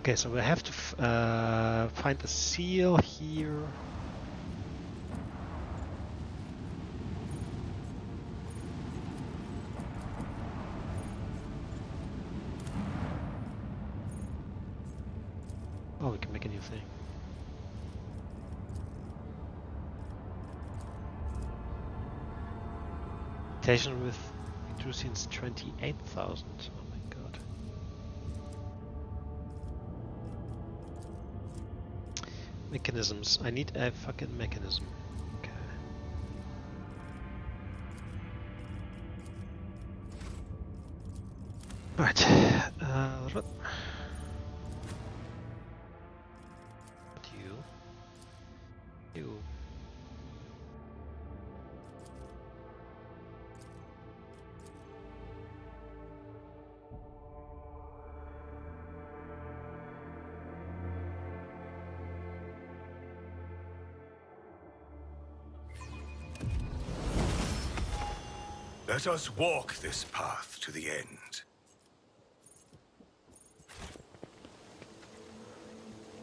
Okay, so we have to find the seal here. Oh, we can make a new thing. Station with Drusians 28,000. Oh my god. Mechanisms. I need a fucking mechanism. Okay. Right. You. Let us walk this path to the end.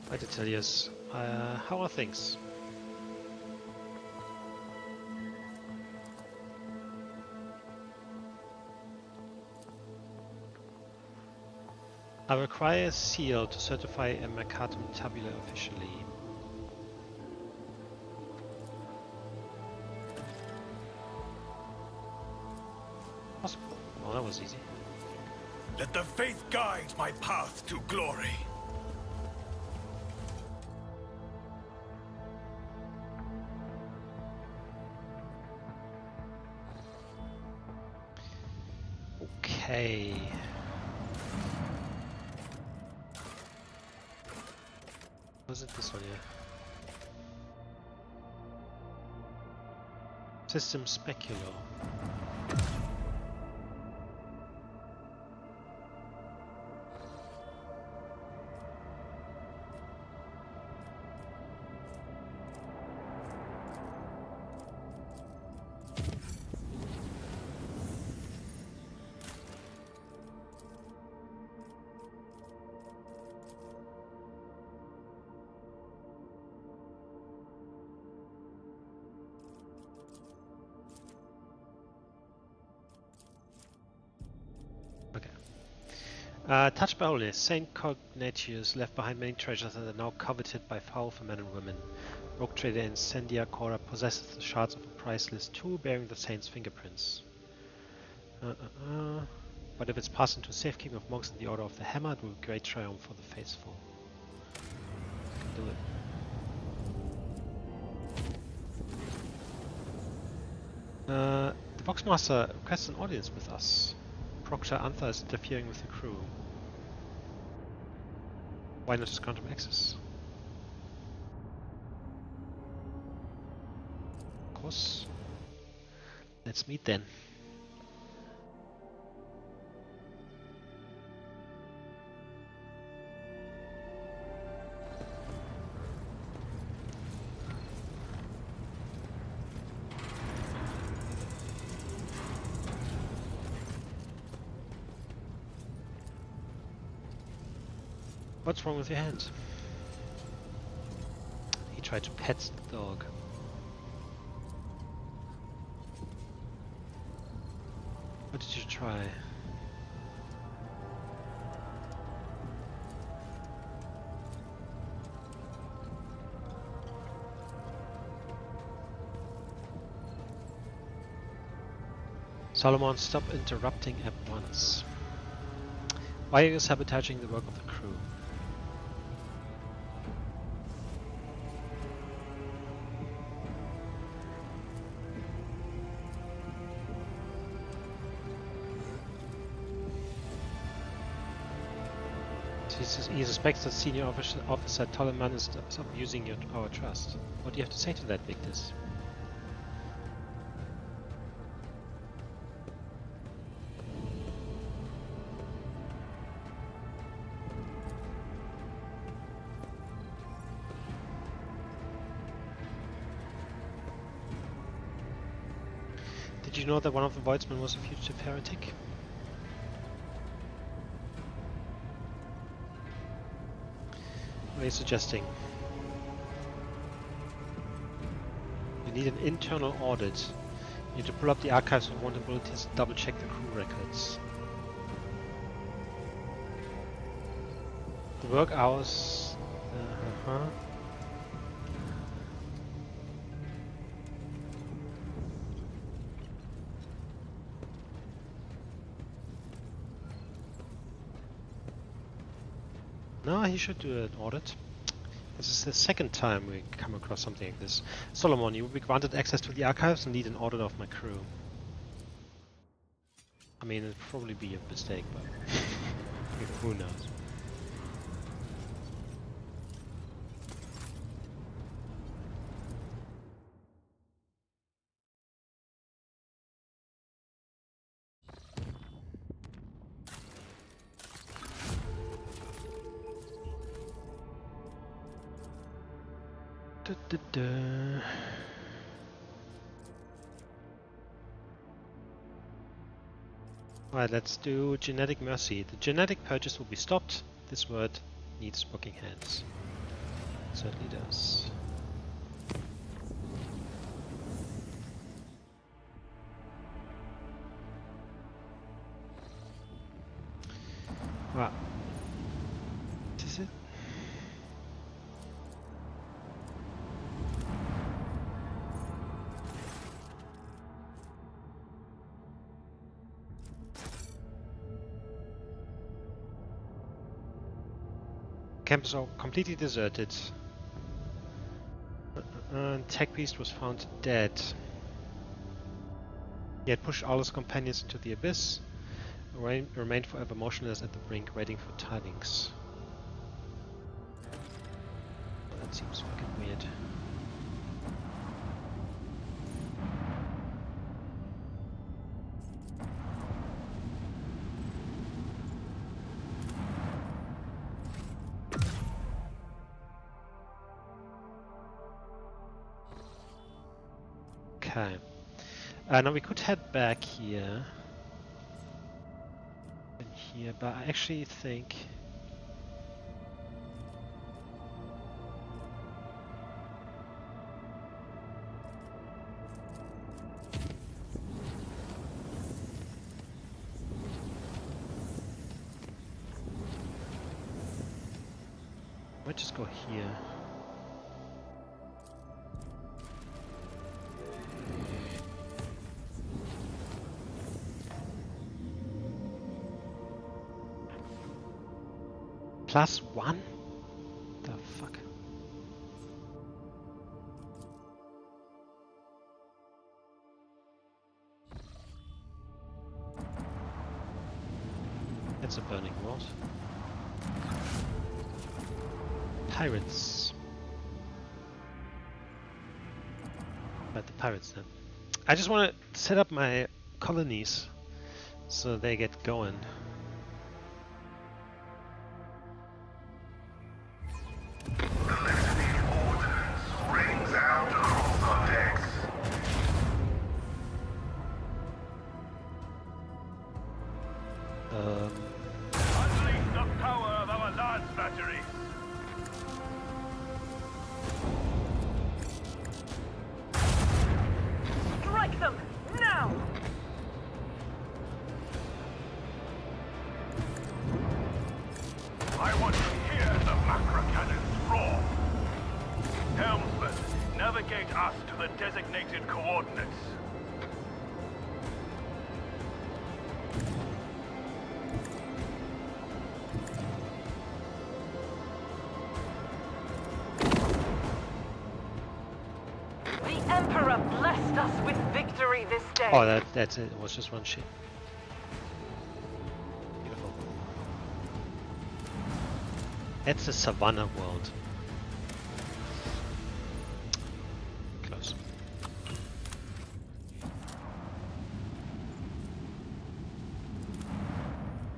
Right, Atelius. How are things? I require a seal to certify a Mercatum Tabula officially. Possible. Oh, that was easy. Let the faith guide my path to glory. Okay. was it this one, yeah? System Specular. Touched by holiness, Saint Cognatius left behind many treasures that are now coveted by powerful men and women. Rogue trader Incendia Cora possesses the shards of a priceless tool bearing the saint's fingerprints. But if it's passed into safekeeping of monks in the Order of the Hammer, it will be a great triumph for the faithful. Do it. The Boxmaster requests an audience with us. Proctor Antha is interfering with the crew. Why not just grant him access? Of course. Let's meet then. What's wrong with your hand? He tried to pet the dog. What did you try? Solomon, stop interrupting at once. Why are you sabotaging the work of the crew? He suspects that senior officer Toleman is abusing our trust. What do you have to say to that, Victus? Did you know that one of the Voidsmen was a fugitive heretic? What are you suggesting? You need an internal audit. You need to pull up the archives with vulnerabilities and double check the crew records. The work hours... No, he should do an audit. This is the second time we come across something like this. Solomon, you will be granted access to the archives and lead an audit of my crew. I mean, it'd probably be a mistake, but who knows? Alright, let's do genetic mercy. The genetic purchase will be stopped. This word needs working hands. It certainly does. Wow. Is it? Campus are completely deserted. Tech Beast was found dead. He had pushed all his companions into the abyss, remained forever motionless at the brink, waiting for tidings. That seems fucking weird. Okay. Now we could head back here. And here, but I actually think... might just go here. +1? The fuck? That's a burning world. Pirates. But the pirates then. I just want to set up my colonies so they get going. Unleash the power of our lance batteries. Strike them now! I want to hear the macro cannons roar. Helmsman, navigate us to the designated coordinates. The Emperor blessed us with victory this day. Oh, that's it. It was just one ship. Beautiful. It's a savannah world. Close.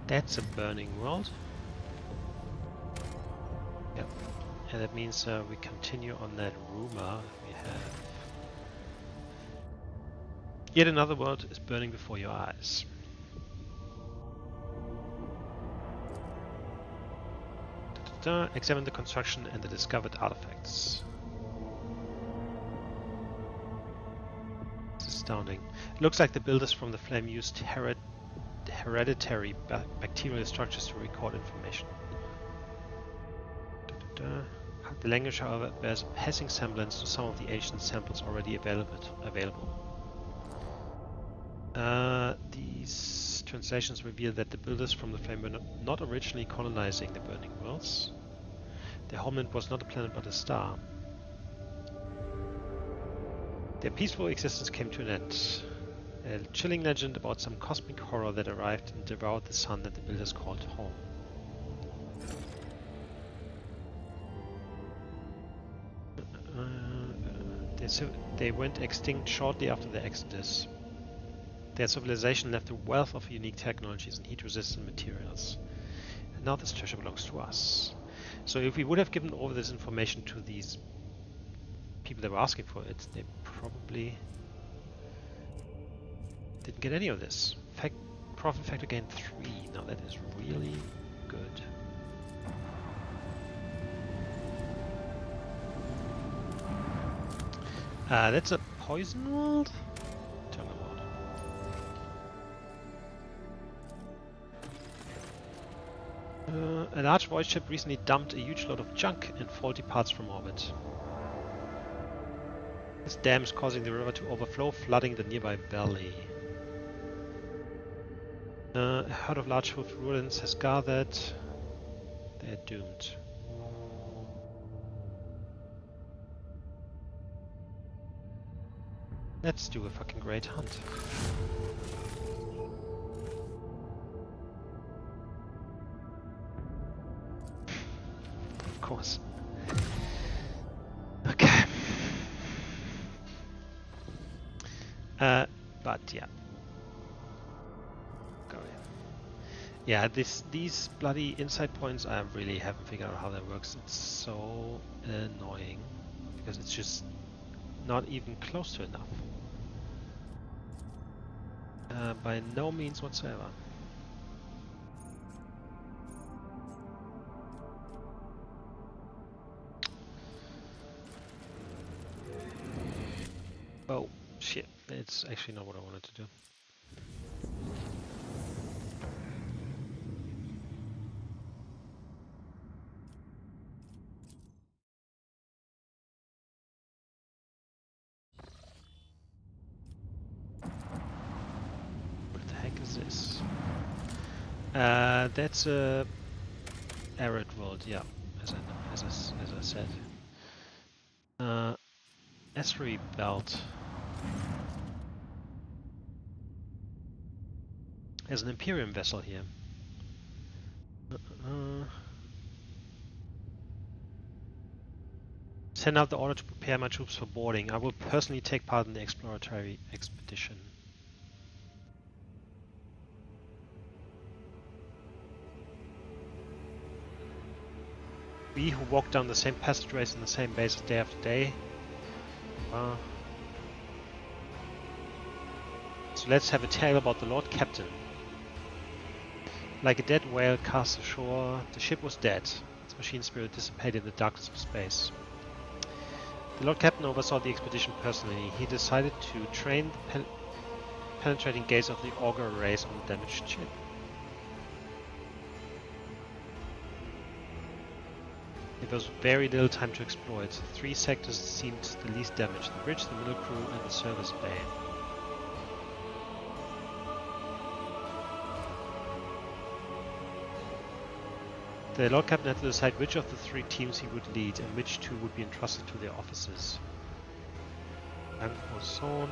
That's a burning world. Yep. And that means we continue on that rumor we have. Yet another world is burning before your eyes. Examine the construction and the discovered artifacts. It's astounding. It looks like the builders from the flame used hereditary bacterial structures to record information. The language, however, bears a passing semblance to some of the ancient samples already available. These translations reveal that the builders from the flame were not originally colonizing the burning worlds. Their homeland was not a planet but a star. Their peaceful existence came to an end. A chilling legend about some cosmic horror that arrived and devoured the sun that the builders called home. They went extinct shortly after their exodus. Their civilization left a wealth of unique technologies and heat-resistant materials. And now this treasure belongs to us. So if we would have given over this information to these people that were asking for it, they probably didn't get any of this. Profit factor gain 3. Now that is really good. That's a poison world? Tell me about it. A large void ship recently dumped a huge load of junk and faulty parts from orbit. This dam is causing the river to overflow, flooding the nearby valley. A herd of large hoofed rodents has gathered. They're doomed. Let's do a fucking great hunt. Of course. But yeah. Go ahead. Yeah, these bloody insight points, I really haven't figured out how that works. It's so annoying because it's just not even close to enough. By no means whatsoever. Oh, shit. It's actually not what I wanted to do. What the heck is this? That's a arid world, yeah, as I said. Esri belt. There's an Imperium vessel here. Send out the order to prepare my troops for boarding. I will personally take part in the exploratory expedition. We who walk down the same passageways in the same bases day after day. So let's have a tale about the Lord Captain. Like a dead whale cast ashore, the ship was dead. Its machine spirit dissipated in the darkness of space. The Lord Captain oversaw the expedition personally. He decided to train the penetrating gaze of the auger rays on the damaged ship. There was very little time to explore it. 3 sectors seemed the least damaged: the bridge, the middle crew, and the service bay. The Lord Captain had to decide which of the 3 teams he would lead and which 2 would be entrusted to their officers. Son.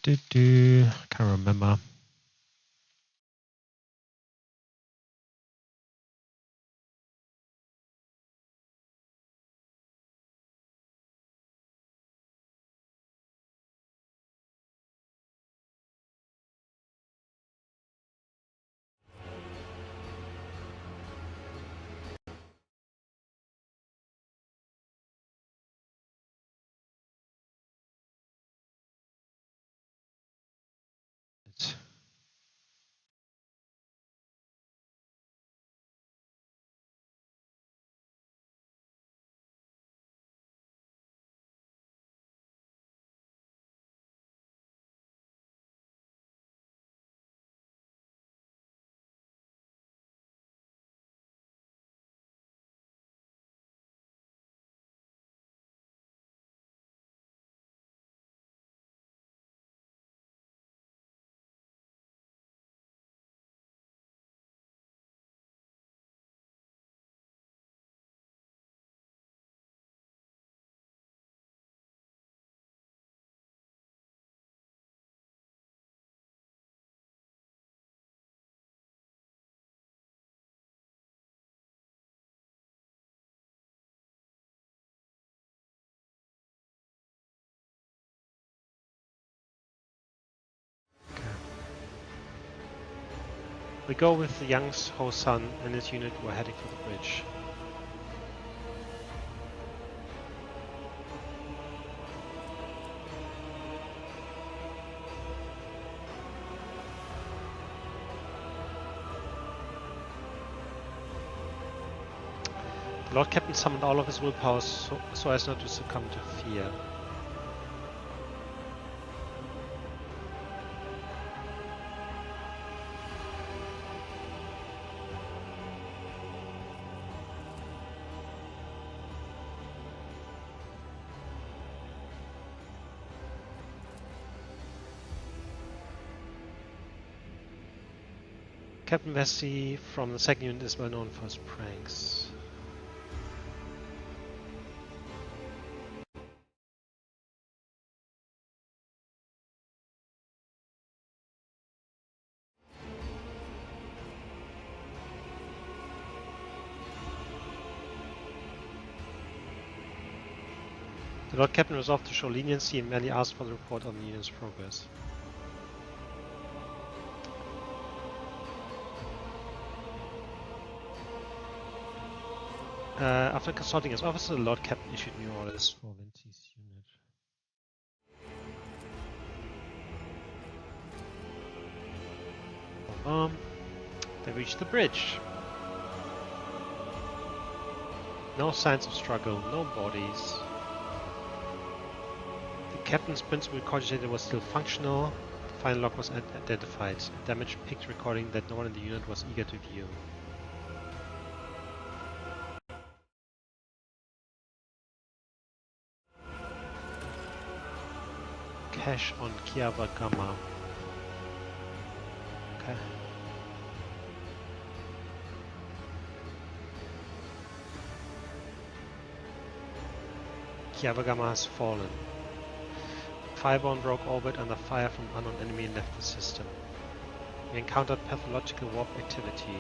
Can't remember. We go with the young Ho-san and his unit who are heading for the bridge. The Lord Captain summoned all of his willpower so as not to succumb to fear. Captain Vesey from the 2nd unit is well known for his pranks. The Lord Captain resolved to show leniency and merely asked for the report on the Union's progress. After consulting his officer, the Lord Captain issued new orders for Venti's unit. They reached the bridge. No signs of struggle, no bodies. The captain's principal cogitator was still functional. The final log was identified. A damaged picked recording that no one in the unit was eager to view. Cache on Kiavagama. Okay. Kiavagama has fallen. Fireborne broke orbit under fire from unknown enemy and left the system. We encountered pathological warp activity.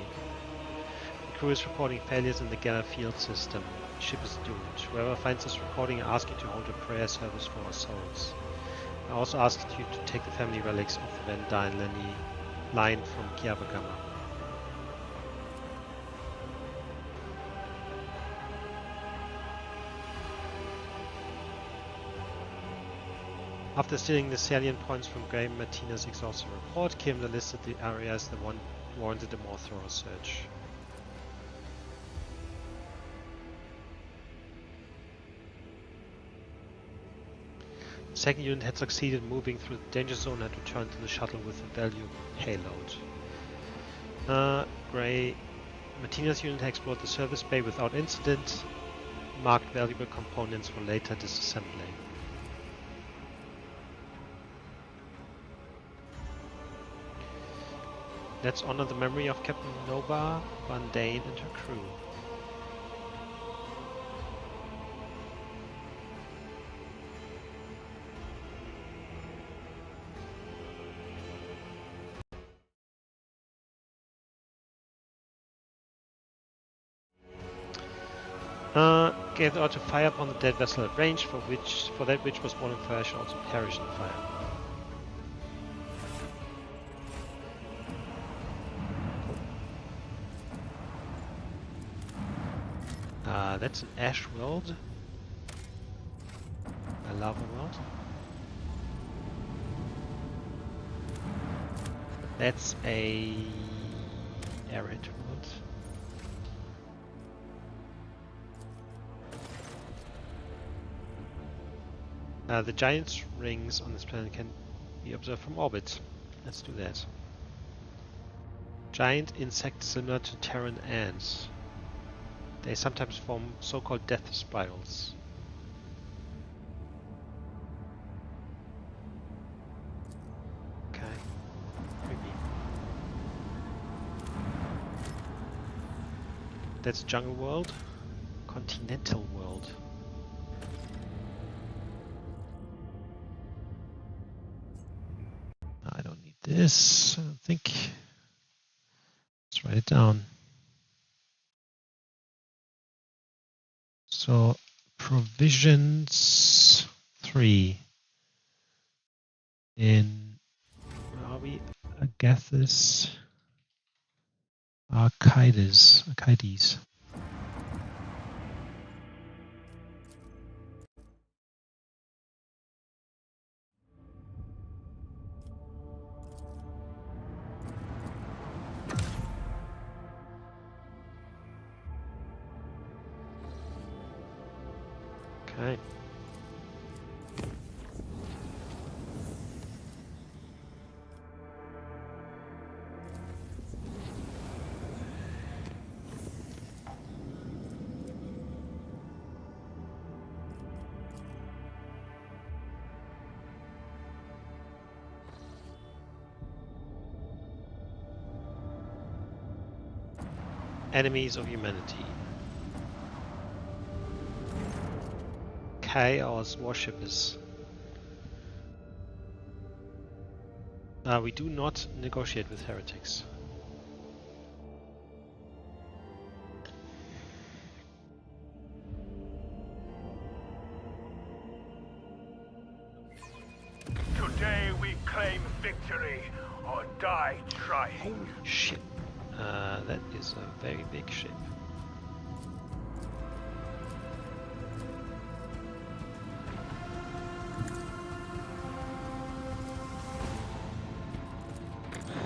The crew is reporting failures in the Geller field system. The ship is doomed. Whoever finds this recording, I ask you to hold a prayer service for our souls. I also asked you to take the family relics of the Van Dyne line from Kiavagama. After stealing the salient points from Graham Martinez's exhaustive report, Kirimdor listed the areas that warranted a more thorough search. The second unit had succeeded moving through the danger zone and had returned to the shuttle with a valuable payload. Gray Martinez's unit had explored the service bay without incident, marked valuable components for later disassembly. Let's honor the memory of Captain Nova Van Dyne and her crew. Gave the order to fire upon the dead vessel at range, for that which was born in fire should also perish in fire. That's an ash world. A lava world. That's a arid world. The giant rings on this planet can be observed from orbit. Let's do that. Giant insects similar to Terran ants. They sometimes form so-called death spirals. Okay. Creepy. That's Jungle World. Continental World. I don't need this, I don't think. Let's write it down. So provisions 3 in, where are we? Agathis Archides. Okay. Enemies of humanity. Chaos worshippers. We do not negotiate with heretics. victory or die trying. Holy shit. That is a very big ship.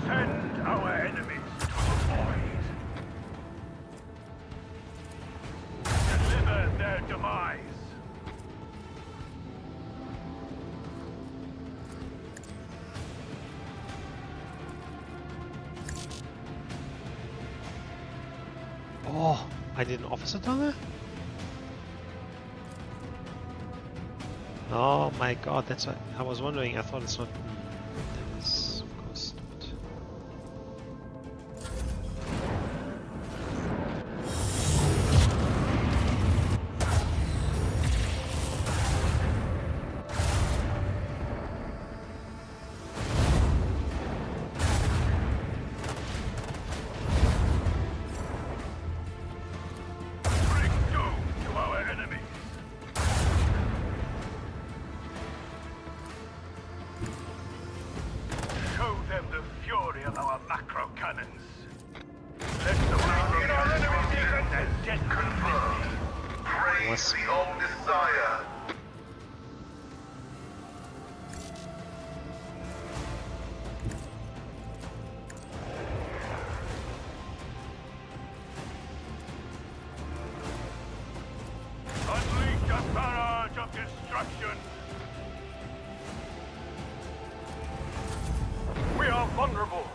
Send our enemies to the void. Deliver their demise. Oh, I did an officer down there? Oh my god, that's what I was wondering. I thought it's not. That is, of course, not. Bring doom to our enemies. Show them the fury of our macro cannons. Let the macro cannons and dead confirmed. Was- Beyond desire. Unleash a barrage of destruction. We are vulnerable.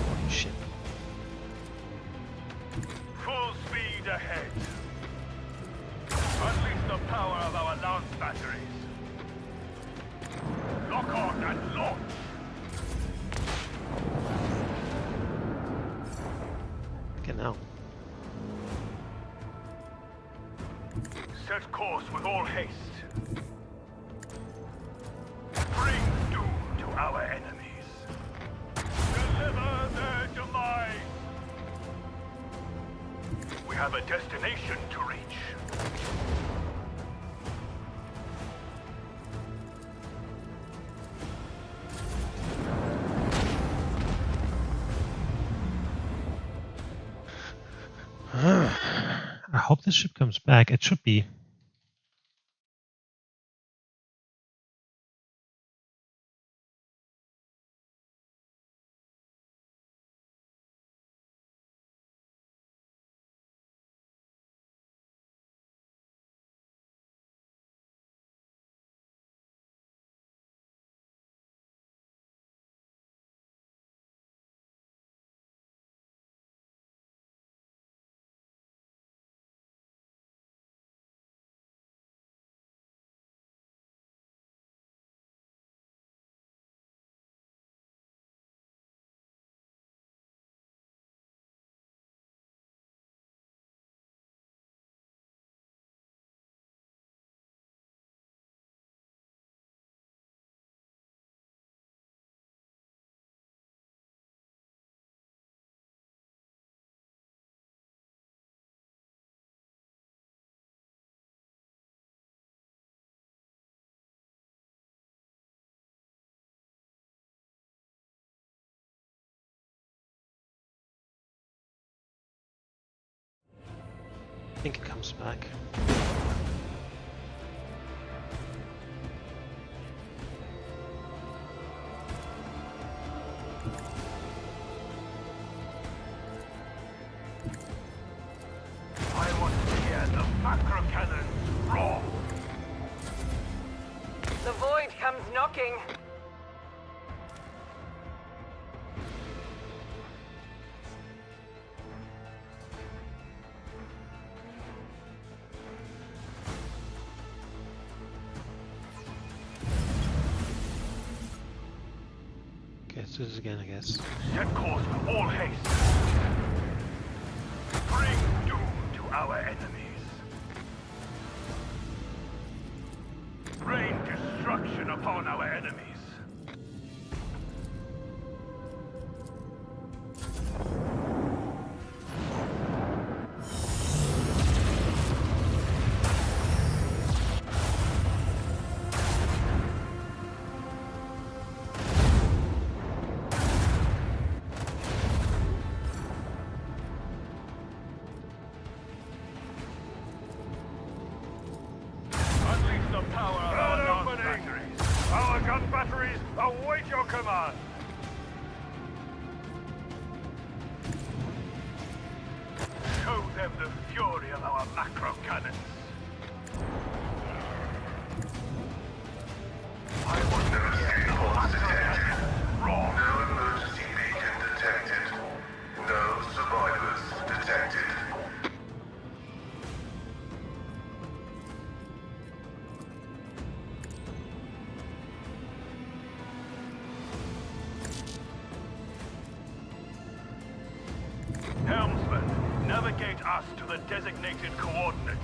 Holy shit. Full speed ahead. Unleash the power of our lance batteries. Lock on and launch. Genau. Set course with all haste. Bring doom to our enemies. Deliver their demise. We have a destination to reach. I hope this ship comes back. It should be. I think it comes back. I want to hear the macro cannons roar. The void comes knocking. Okay, let's do this again, I guess. Set course with all haste. Bring doom to our enemies. Rain destruction upon our enemies. our macro cannons. I want to hear our macro cannons roar. No emergency beacon detected. No survivors detected. Helmsman, navigate us to the designated coordinates.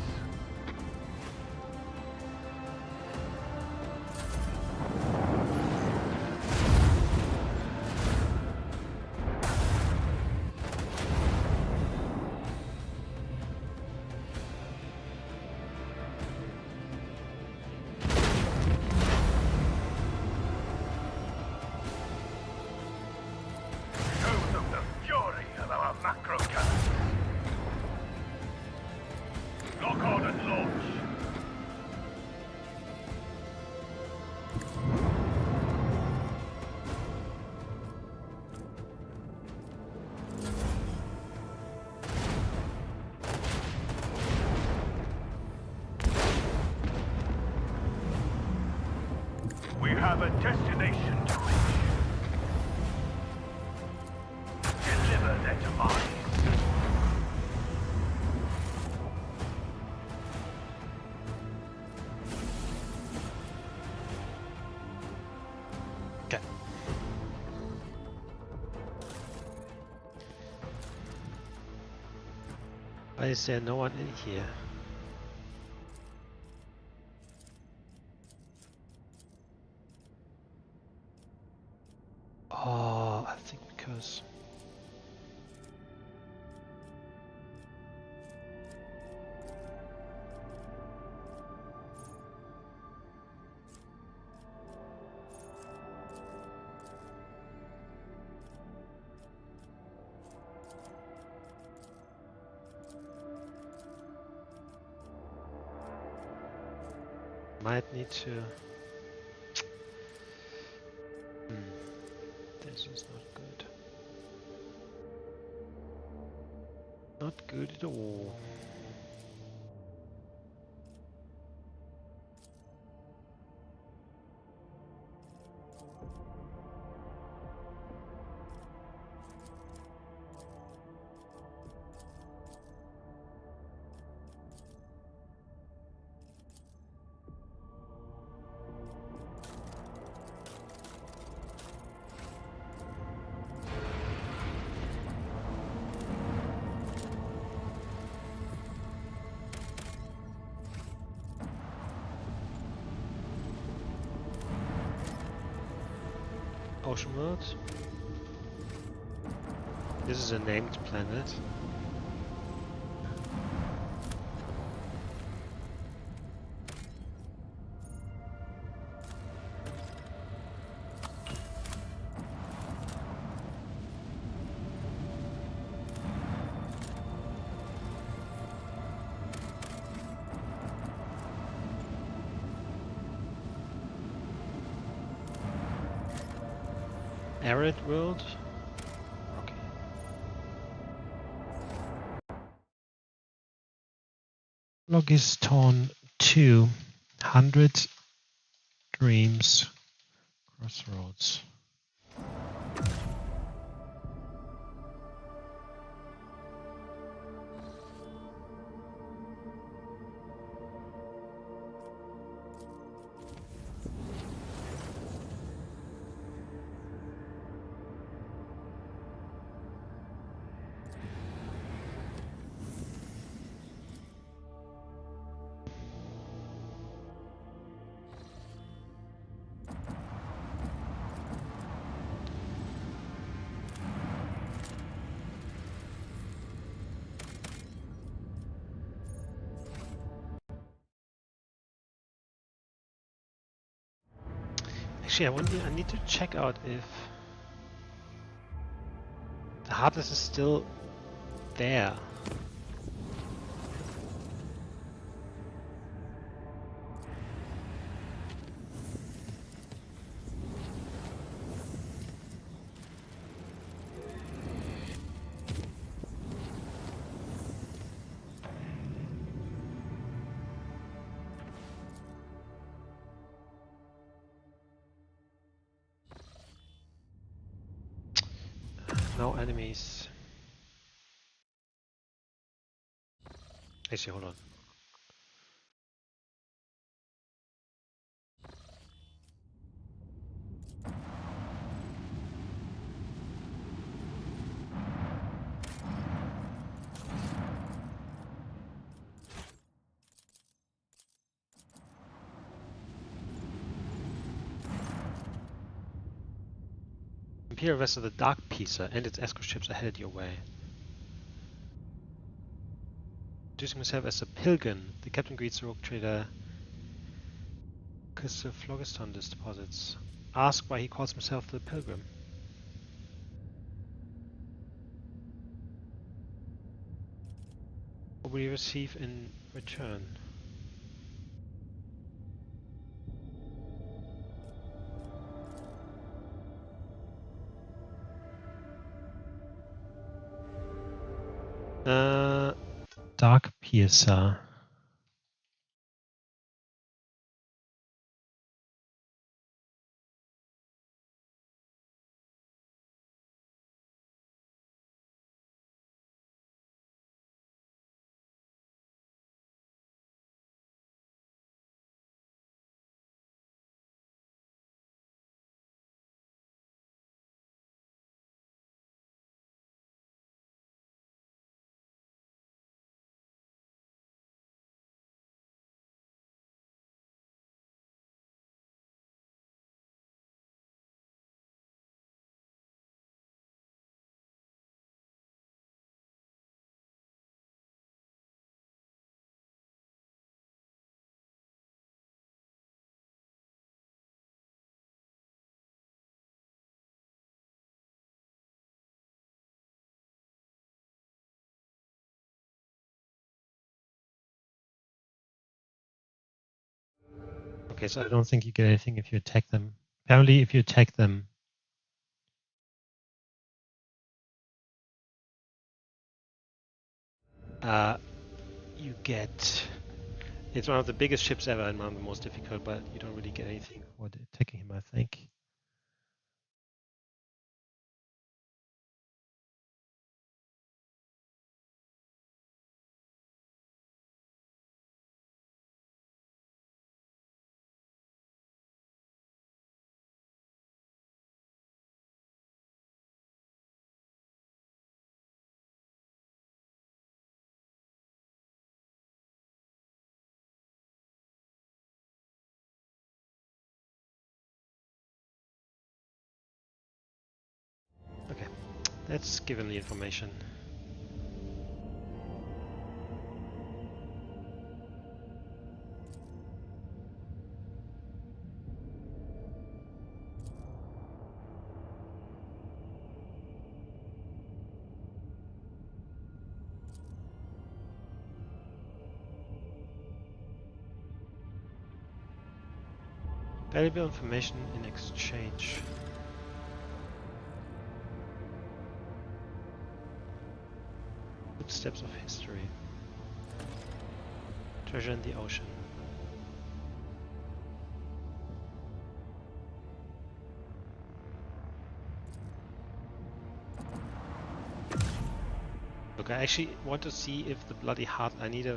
Show them the fury of our macro cannons. Lock on and launch. We have a destination to reach. Deliver their demise. Okay. Why is there no one in here? Oh, I think because might need to. This is not good. Not good at all. Ocean World. This is a named planet. Arid world? Okay. Logiston 2, 100 Dreams Crossroads. Actually, I need to check out if the hardness is still there. more enemies. Actually, hold on. Imperial vessel the Dark Pisa and its escort ships are headed your way. Introducing himself as a pilgrim, the captain greets the rogue trader because the Phlogiston deposits. Ask why he calls himself the pilgrim. What will you receive in return? Dark Piercer. Okay, so I don't think you get anything if you attack them. Apparently, if you attack them, you get... It's one of the biggest ships ever and one of the most difficult, but you don't really get anything for attacking him, I think. Okay, let's give him the information. Valuable information in exchange. Footsteps of history. Treasure in the ocean. Look, I actually want to see if the bloody heart. I need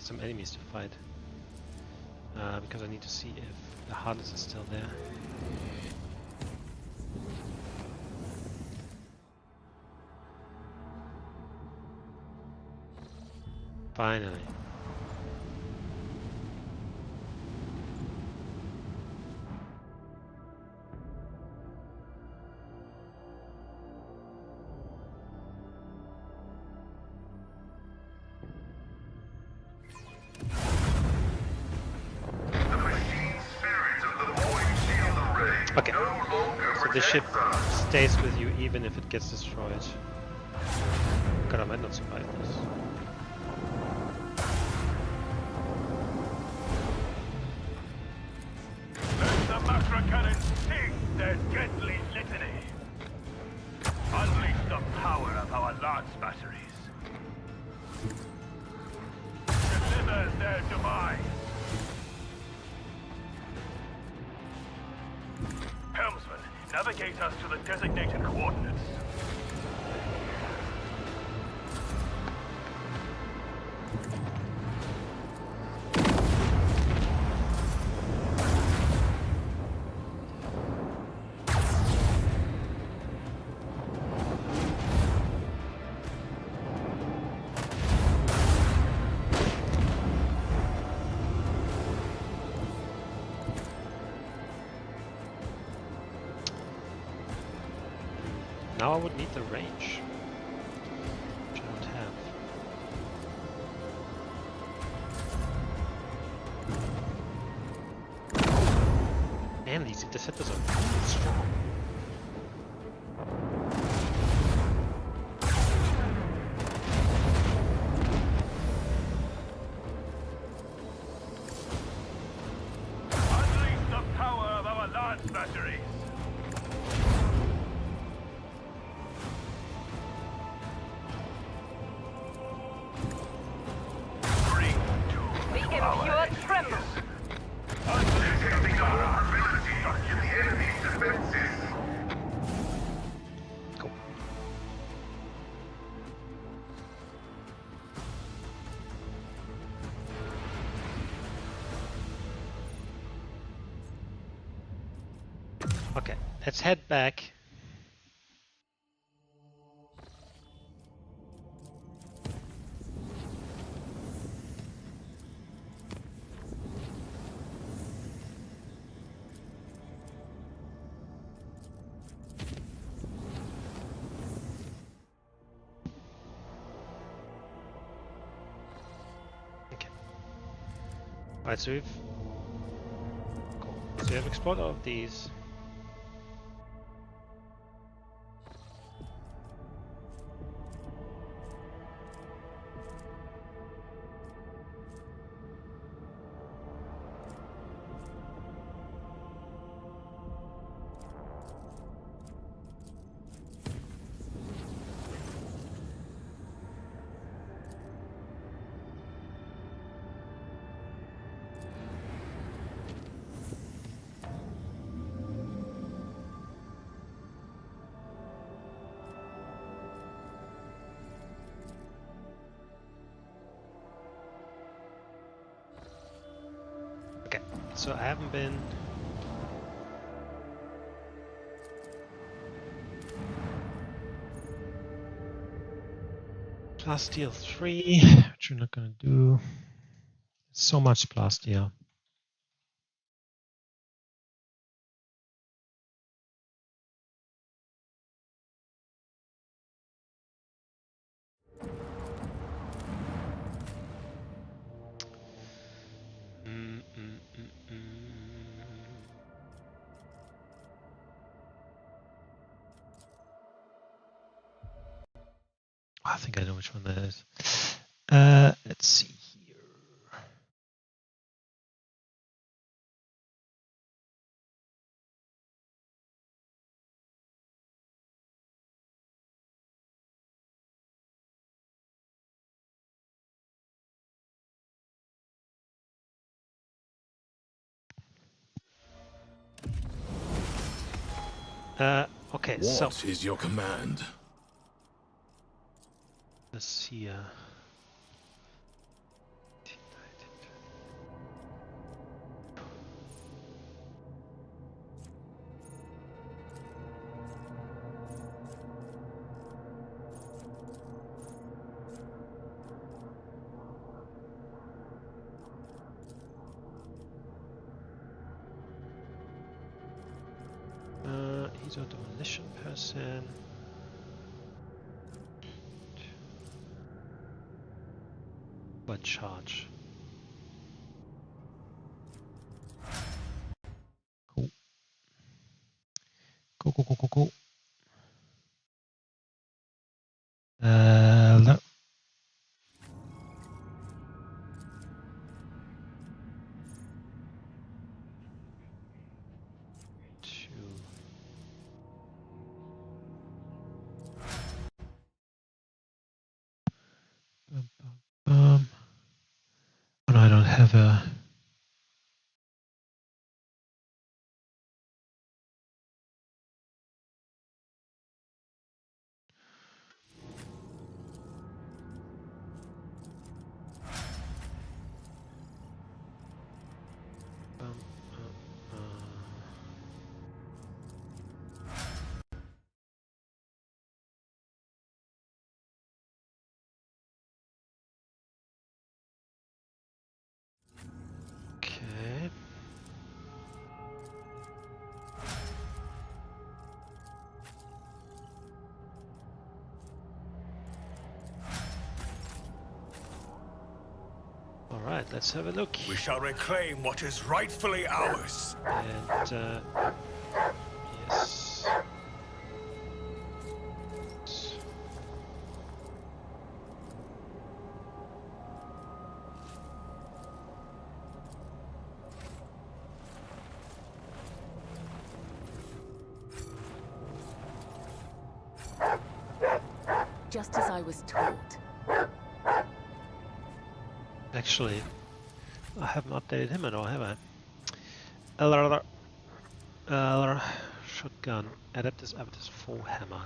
some enemies to fight. Because I need to see if the hardness is still there. Finally. Okay, so the ship stays with you even if it gets destroyed. God, I might not survive this. Let the macro cannons sing their deadly litany. Unleash the power of our lance batteries. Deliver their demise. Helmsman, navigate us to the designated coordinates. now I would need the range, which I don't have. Man, these interceptors are strong. Unleash the power of our lance batteries. Bring to The impure tremble. Detecting a vulnerability in the enemy's defenses. Cool. Okay, let's head back. Okay. Alright, so we've cool. So we have explored all of these. Okay, so I haven't been. Blast Steel 3, which we're not gonna do. So much Blast Steel. I think I know which one that is. Let's see here. Okay, so What is your command? let's see. He's a demolition person. But charge. Cool. Go. No. Two. Oh no, I don't have a. Alright, let's have a look. We shall reclaim what is rightfully ours. And, yes. Just as I was taught. Actually, I haven't updated him at all, have I? LR shotgun. Adapters, full hammer.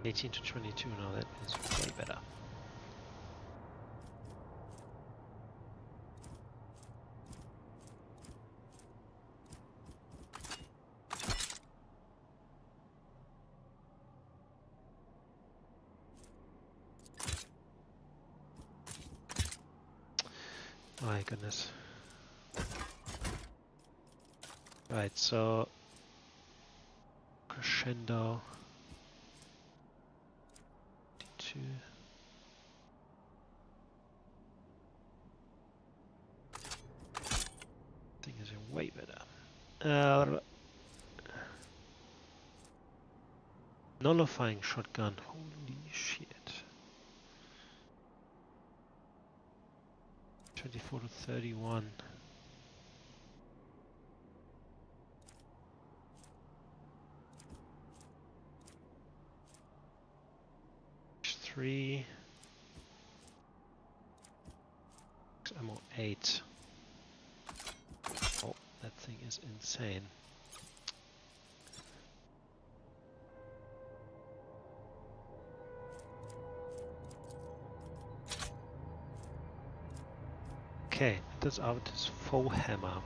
18 to 22 now, that is way better. My goodness. Right, so crescendo 2. Thing is way better. Nullifying shotgun. Holy shit. 24 to 31. Three. Ammo 8. Oh, that thing is insane. Okay, that's out his full hammer.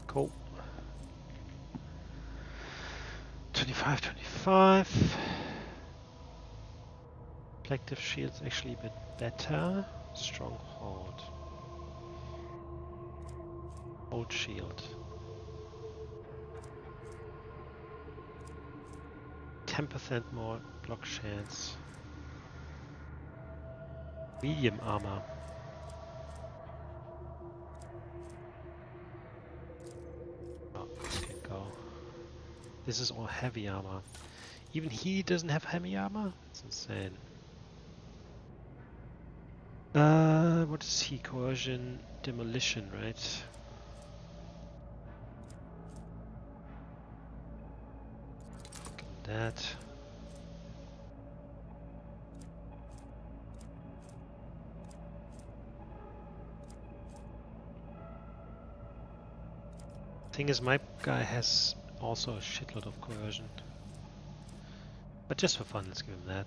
Cool. 25, 25. Reflective shield's actually a bit better. Stronghold. Old shield. 10% more block chance. Medium armor. Oh, this can go. This is all heavy armor. Even he doesn't have heavy armor? It's insane. What is he? Coercion, demolition, right? That. Thing is, my guy has also a shitload of coercion. But just for fun, let's give him that.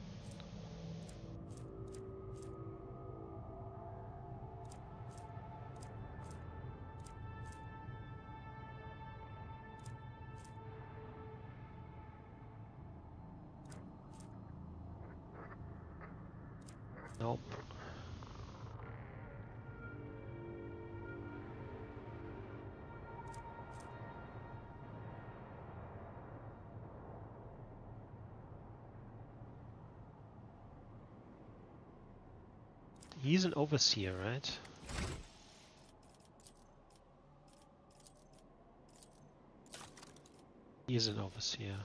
Nope. He's an overseer, right? He is an overseer.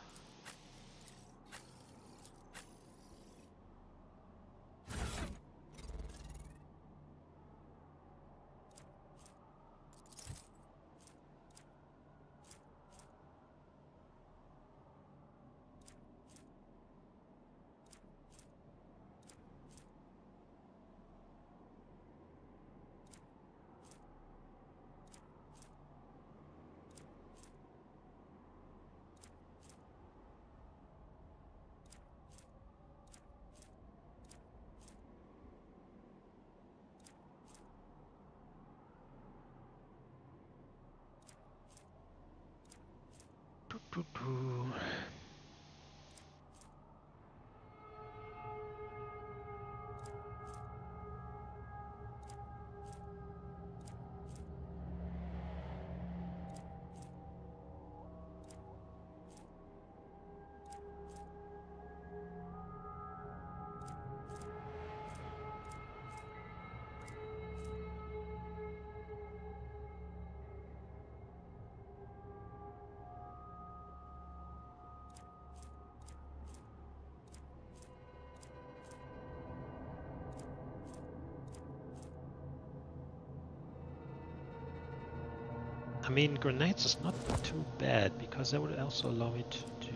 I mean, grenades is not too bad because that would also allow me to do.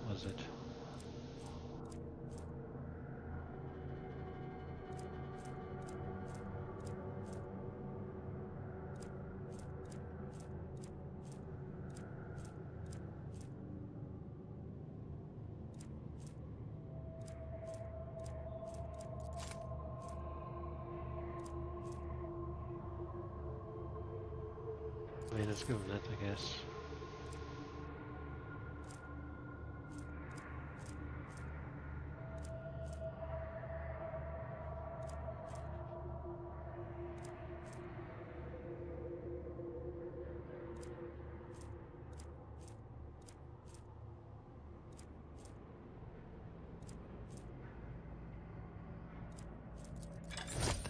What was it? I mean, let's go with that, I guess.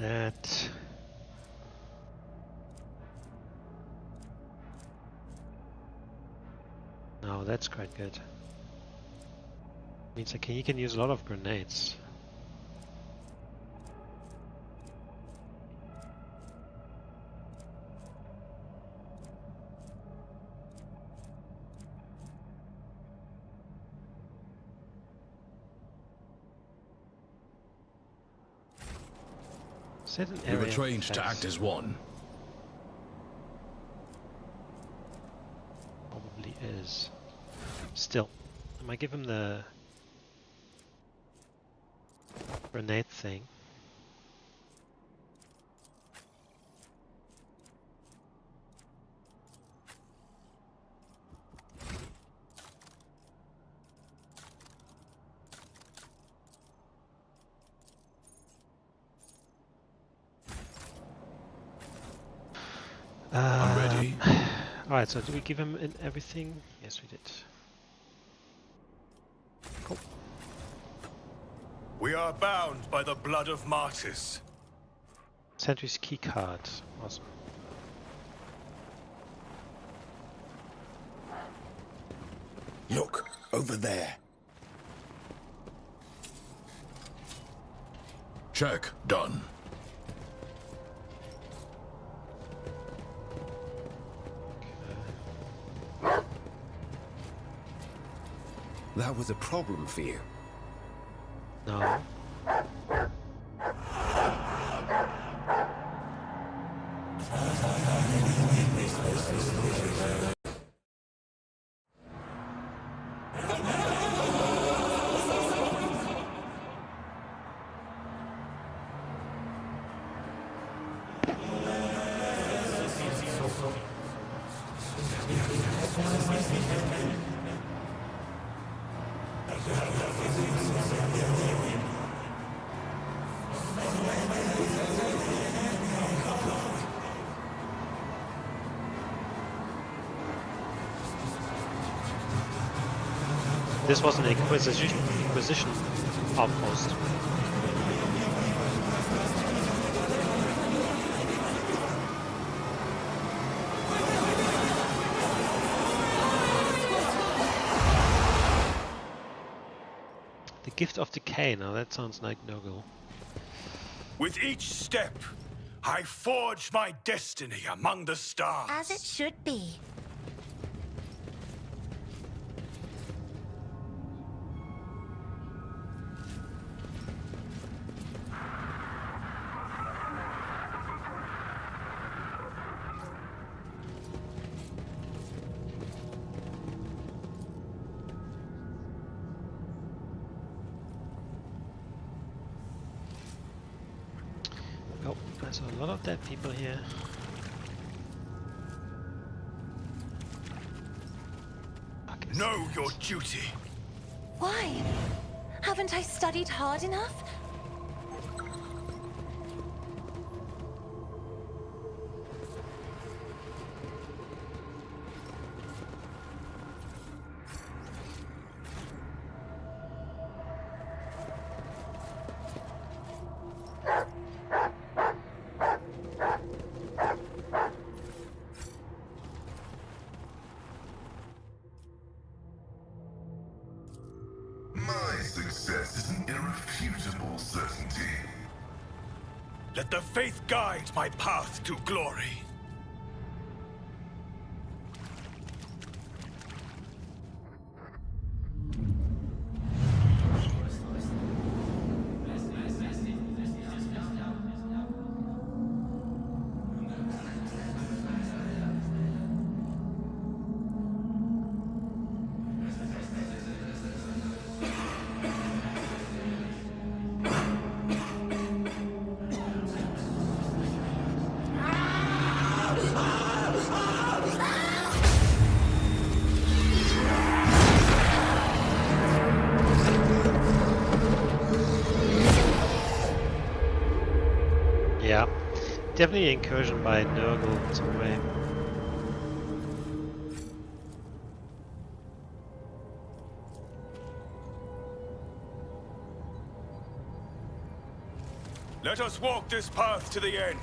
That. No, that's quite good. Means he can use a lot of grenades. Set an We area were of trained to effects. act as one. Probably is. Still, I might give him the grenade thing. I'm ready. Alright, so do we give him everything? Yes, we did. Cool. We are bound by the blood of martyrs. Sentry's key card. Awesome. Look, over there. Check. Done. That was a problem for you. No. This was an Inquisition outpost. The Gift of Decay, now that sounds like no-go. With each step, I forge my destiny among the stars. As it should be. Oh, there's a lot of dead people here. Know your duty. Why? Haven't I studied hard enough? My success is an irrefutable certainty. Let the faith guide my path to glory. Yeah, definitely an incursion by Nurgle in some way. Let us walk this path to the end.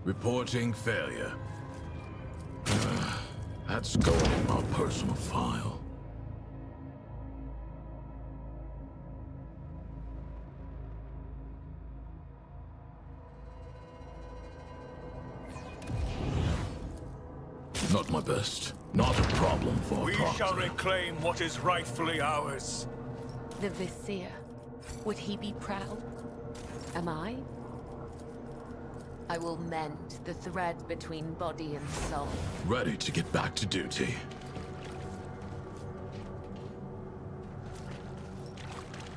Reporting failure. That's going in my personal file. Not my best. Not a problem for We Proctor. shall reclaim what is rightfully ours. The Vizier. Would he be proud? Am I? I will mend the thread between body and soul. Ready to get back to duty.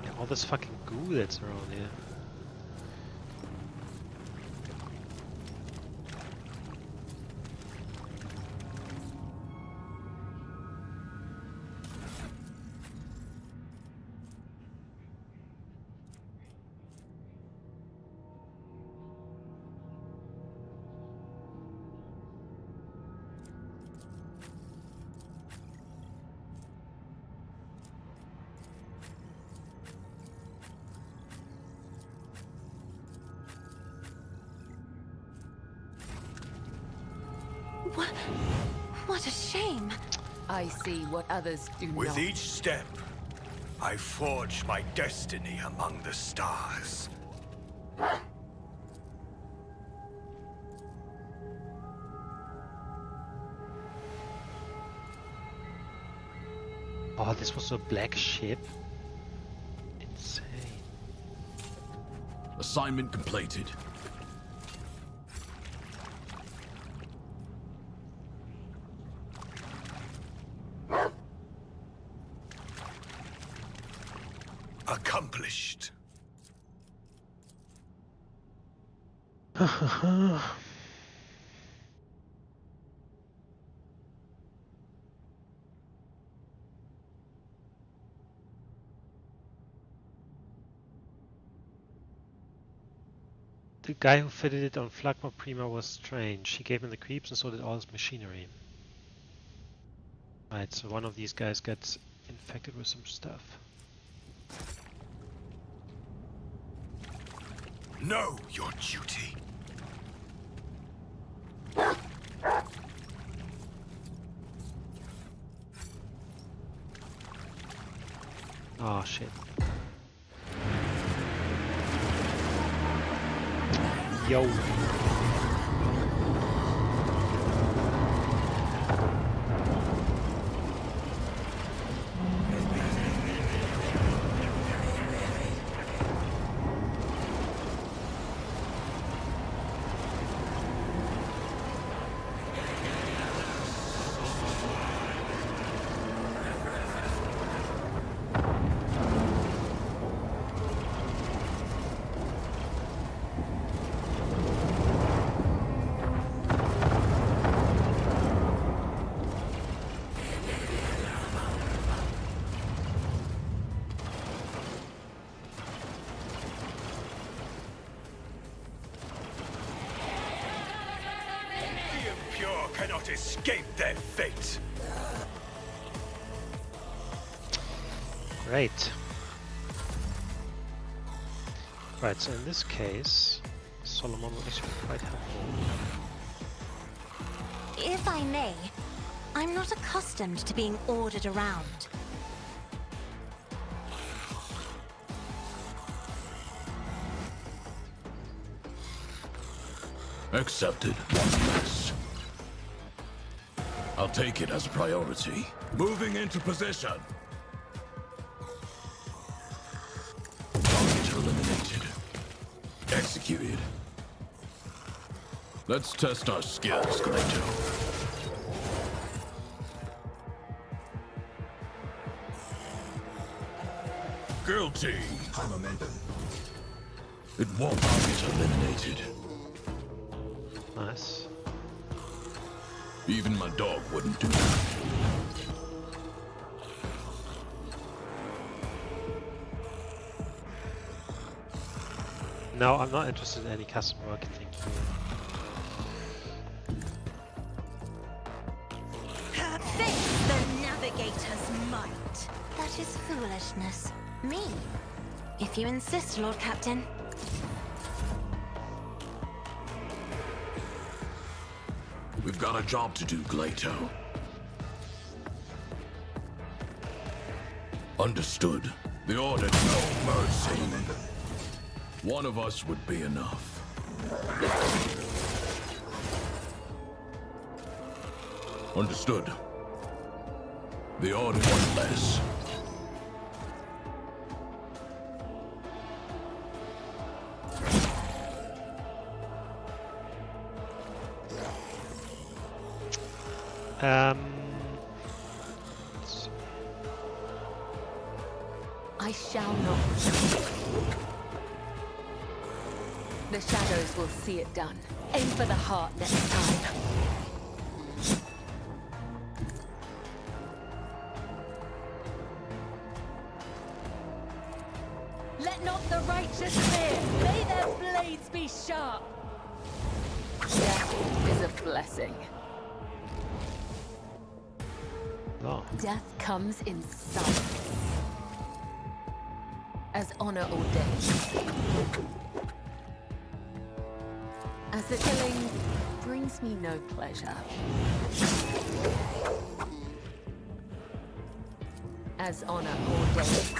Yeah, all this fucking goo that's around here. What a shame. I see what others do With not. each step, I forge my destiny among the stars. Oh, this was a black ship. Insane. Assignment completed. Accomplished. The guy who fitted it on Flagma Prima was strange. He gave him the creeps and so did all his machinery. Right, so one of these guys gets infected with some stuff. Know your duty. Oh shit. Yo. Cannot escape their fate. Great. Right, so in this case, Solomon will actually be quite helpful. If I may, I'm not accustomed to being ordered around. Accepted. One less. I'll take it as a priority. Moving into position. Target eliminated. Executed. Let's test our skills, Gleito. Guilty. High momentum. It won't. Target eliminated. Nice. Even my dog wouldn't do that. No, I'm not interested in any custom work, thank you. Fix the navigator's might. That is foolishness. Me? If you insist, Lord Captain. We've got a job to do, Gleito. Understood. The order, no mercy. One of us would be enough. Understood. The order, one less. I shall not. The shadows will see it done. Aim for the heart next time. Let not the righteous fear. May their blades be sharp. Death is a blessing. Oh. Death comes in silence. As honor ordains. As the killing brings me no pleasure. As honor ordains.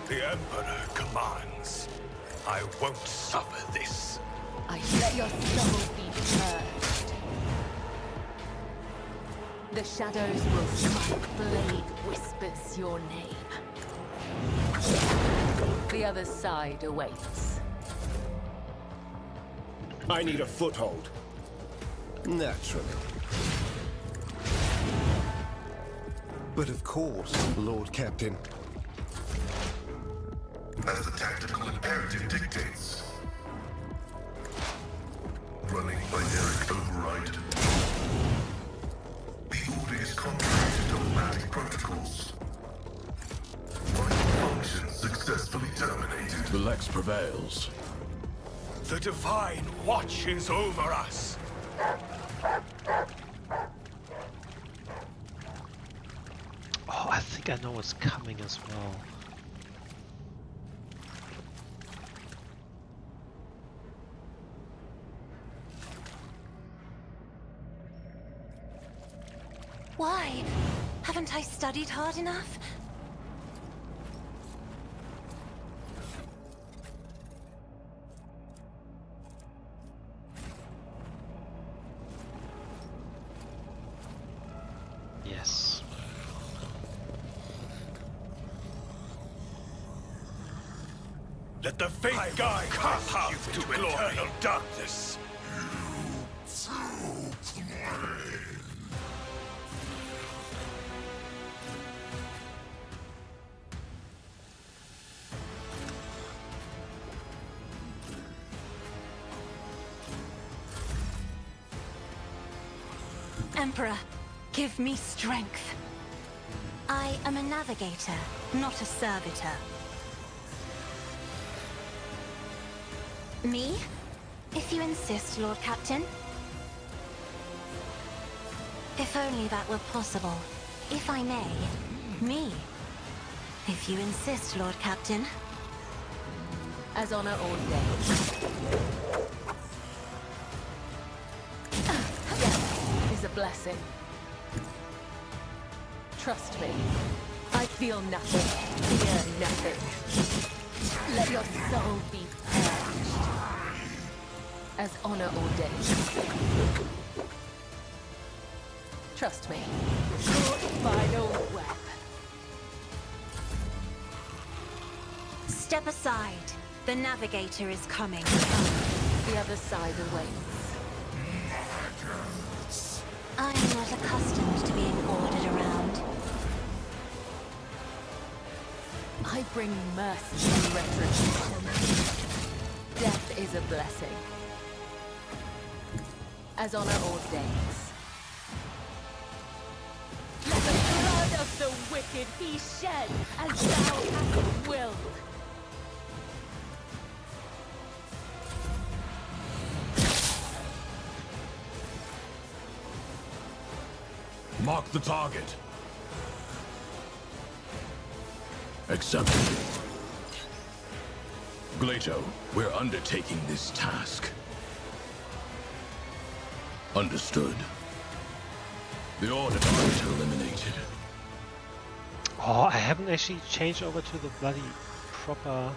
The Emperor commands. I won't suffer this. I let your soul be purged. The shadows will smite. Blade whispers your name. The other side awaits. I need a foothold. Naturally. But of course, Lord Captain. As the tactical imperative dictates. Running binary override. The order is contrary to dogmatic protocols. Vital function successfully terminated. The Lex prevails. The Divine watches over us. Oh, I think I know what's coming as well. Why? Haven't I studied hard enough? Yes. Let the fate guide us to eternal darkness. Emperor, give me strength. I am a navigator, not a servitor. Me? If you insist, Lord Captain. If only that were possible. If I may. Me. If you insist, Lord Captain. As honor ordains. Death is a blessing. Trust me, Feel nothing. Fear nothing. Let your soul be purged. As honor ordained. Trust me. Good final web. Step aside. The navigator is coming. The other side awaits. I'm not accustomed to being ordered around. I bring mercy and retribution. Death is a blessing. As honor ordains. Let the blood of the wicked be shed as thou hast willed. Mark the target. Accepted. Glato, we're undertaking this task. Understood. The Order target eliminated. Oh, I haven't actually changed over to the bloody proper...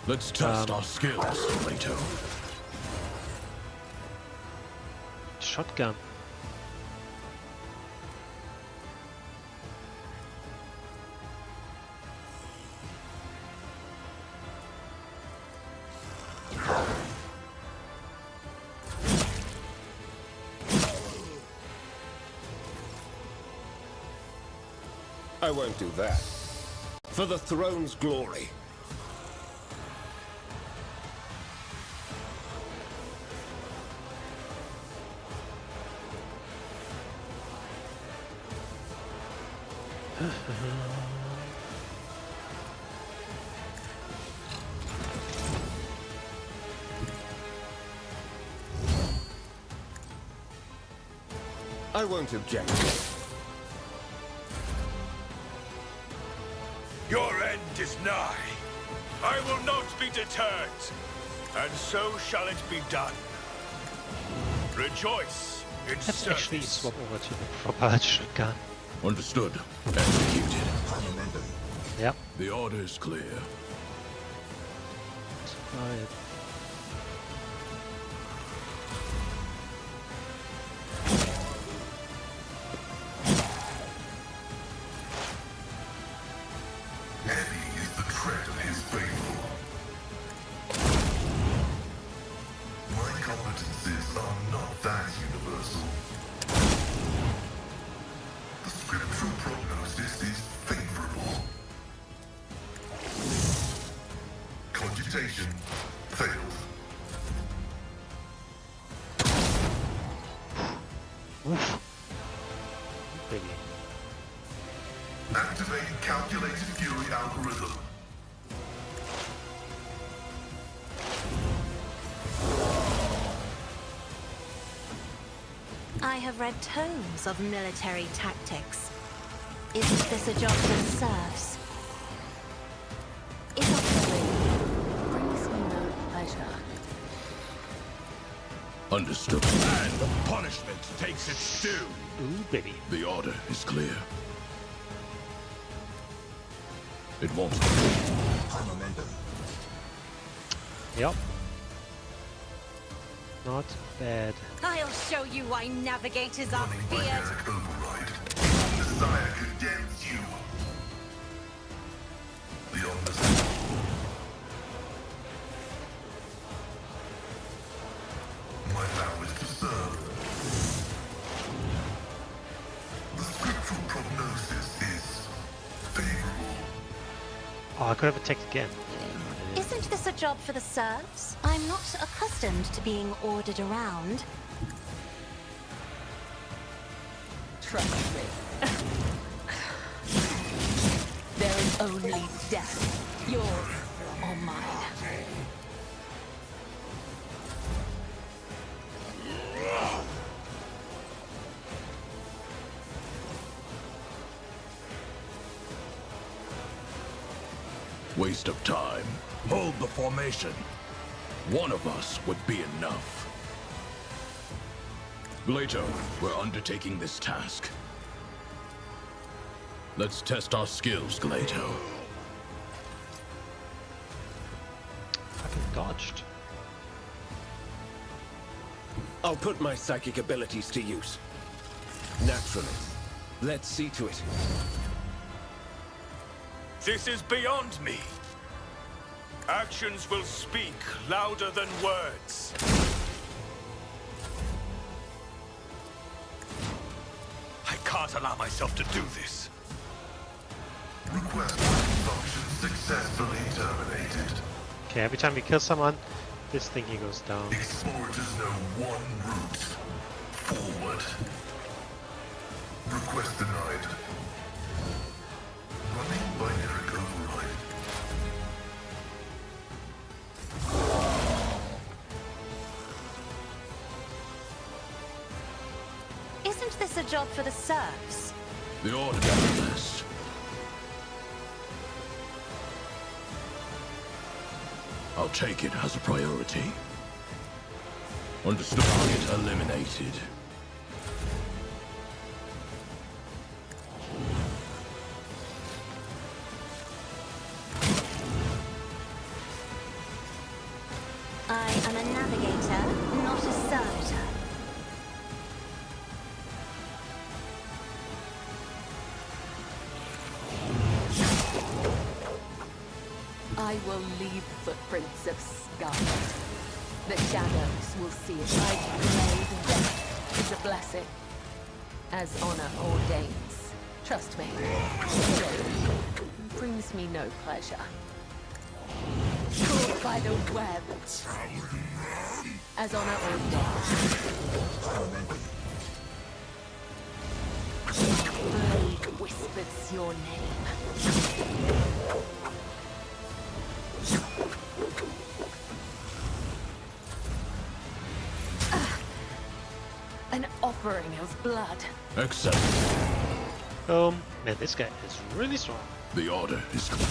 Let's test our skills, Glato. shotgun. I won't do that. For the throne's glory. I won't object. Your end is nigh. I will not be deterred, and so shall it be done. Rejoice in Let's actually service. swap over to the proper shotgun. Understood. Executed. Yep. The order is clear. Right. Heavy is the tread of his faithful. My competencies are not that universal. The scriptural prognosis is favorable. Cogitation failed. Oof. Baby. Activate calculated fury algorithm. I have read tomes of military tactics. Isn't this a job for the serfs? If not brings me no pleasure. Understood. And the punishment takes its due. Ooh, baby. The order is clear. It won't. Yep. Not bad. I'll show you why navigators are Running by feared. Eric Override. Messiah condemns you. Beyond the my vow is to serve. The scriptural prognosis is favorable. Oh, I could have attacked again. Isn't this a job for the serfs? I'm not accustomed to being ordered around. Trust me. There is only death, yours or mine. Waste of time. Hold the formation. One of us would be enough. Glato, we're undertaking this task. Let's test our skills, Glato. Fucking dodged. I'll put my psychic abilities to use. Naturally. Let's see to it. This is beyond me. Actions will speak louder than words. I can't allow myself to do this. Request function successfully terminated. Okay, every time we kill someone, this thingy goes down. Explorers know one route. Forward. Request denied. Running binary override. Isn't this a job for the serfs? The order got list. I'll take it as a priority. Understood. Target eliminated. I am a navigator, not a servitor. I will leave footprints of scar. The shadows will see it. I pray death is a blessing, as honor ordains. Trust me, killing brings me no pleasure. Caught by the web, as honor ordains. Blade whispers your name. An offering of blood. Accept. Man, this guy is really strong. The order is clear.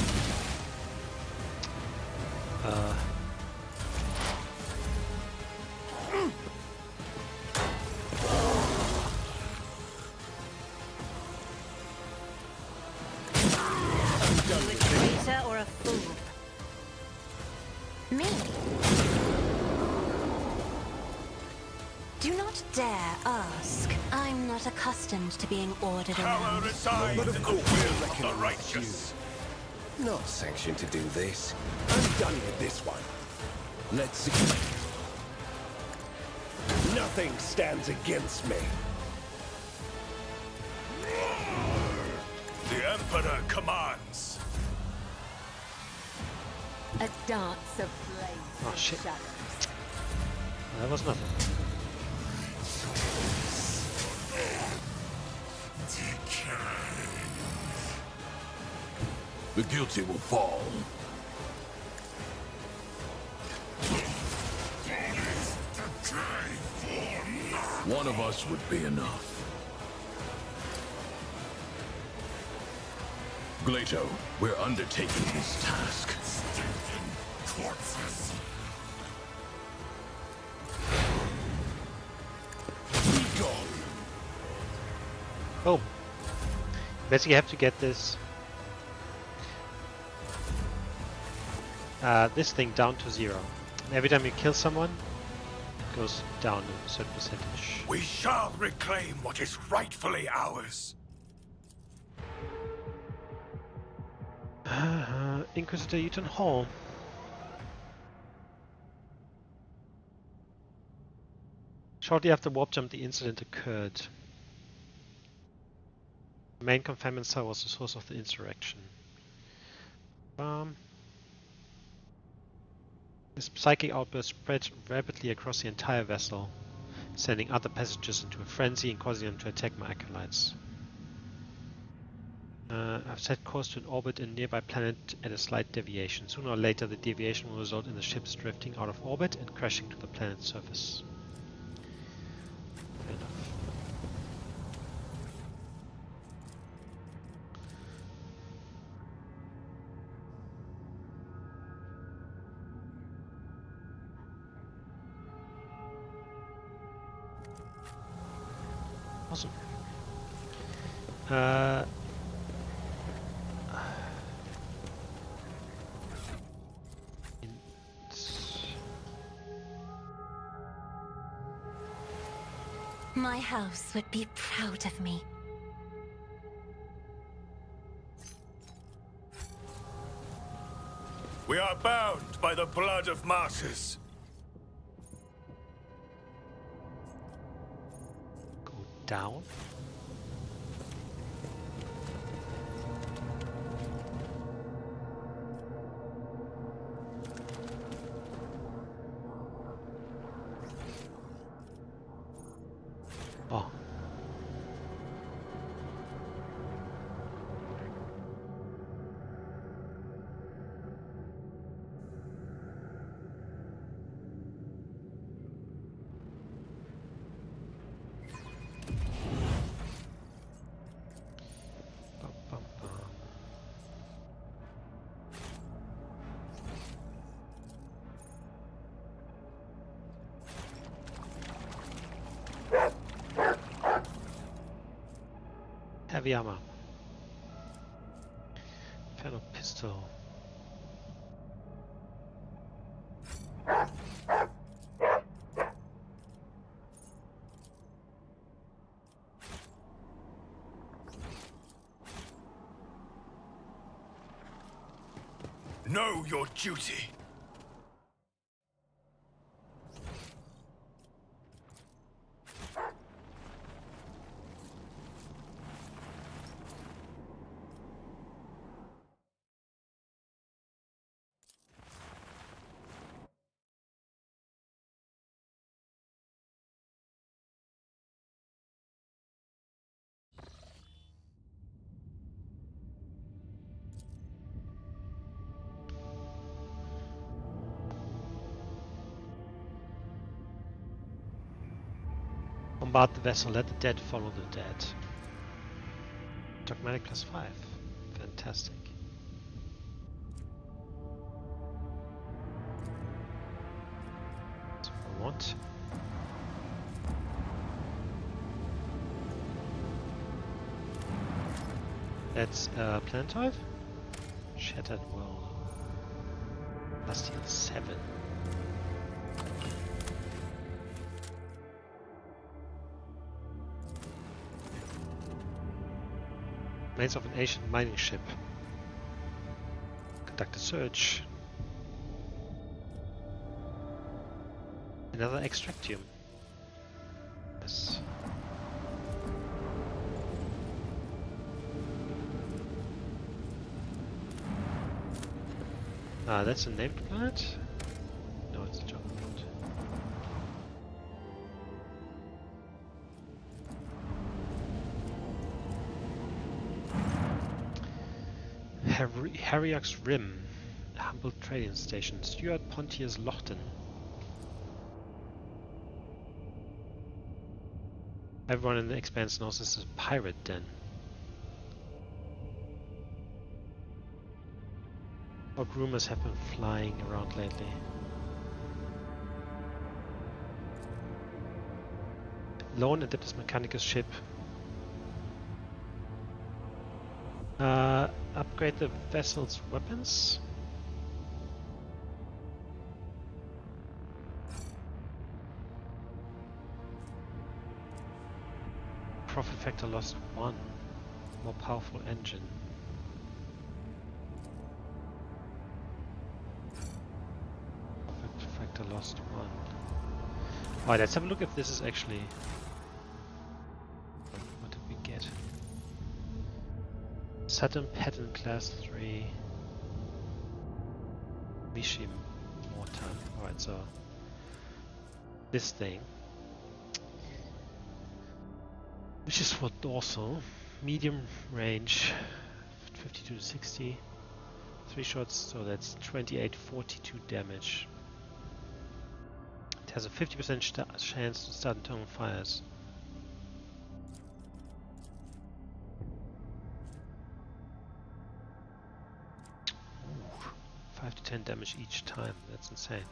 You a traitor or a fool? Me? Do not dare ask. I'm not accustomed to being ordered Power around. resides in the will of the righteous. Not sanctioned to do this. I'm done with this one. Let's see. Nothing stands against me. The Emperor commands. A dance of flames Oh, and shit. shadows. That was nothing. The guilty will fall. One of us would be enough. Glato, we're undertaking this task. Be gone. Oh. Basically, you have to get this this thing down to 0. And every time you kill someone, it goes down a certain percentage. We shall reclaim what is rightfully ours. Inquisitor Eaton Hall. Shortly after warp jump, the incident occurred. The main confinement cell was the source of the insurrection. This psychic outburst spread rapidly across the entire vessel, sending other passengers into a frenzy and causing them to attack my acolytes. I've set course to an orbit in a nearby planet at a slight deviation. Sooner or later, the deviation will result in the ships drifting out of orbit and crashing to the planet's surface. Fair enough. Awesome. My house would be proud of me. We are bound by the blood of martyrs. Go down. Oh. Bum, bum, bum. Heavy armor. Inferno pistol. Know your duty. Bombard the vessel, let the dead follow the dead. Dogmatic +5. Fantastic. That's what I want. That's Planetoid? Shattered World. Bastille 7. Remains of an ancient mining ship. Conduct a search. Another extractium. Yes. Ah, that's a named planet? No, it's a jungle planet. Harriock's Rim, Humble Trading Station, Stuart Pontius Lochten. Everyone in the Expanse knows this is a pirate den. What rumors have been flying around lately? Lone Adeptus Mechanicus ship. Upgrade the vessel's weapons. Profit factor lost 1. More powerful engine. Profit factor lost 1. Alright, let's have a look if this is actually... What did we get? Saturn Pattern Class 3 Mishi Mortar. Alright, so this thing, which is for dorsal, medium range, 52 to 60, 3 shots, so that's 28, 42 damage. It has a 50% chance to start internal fires. 5 to 10 damage each time, that's insane.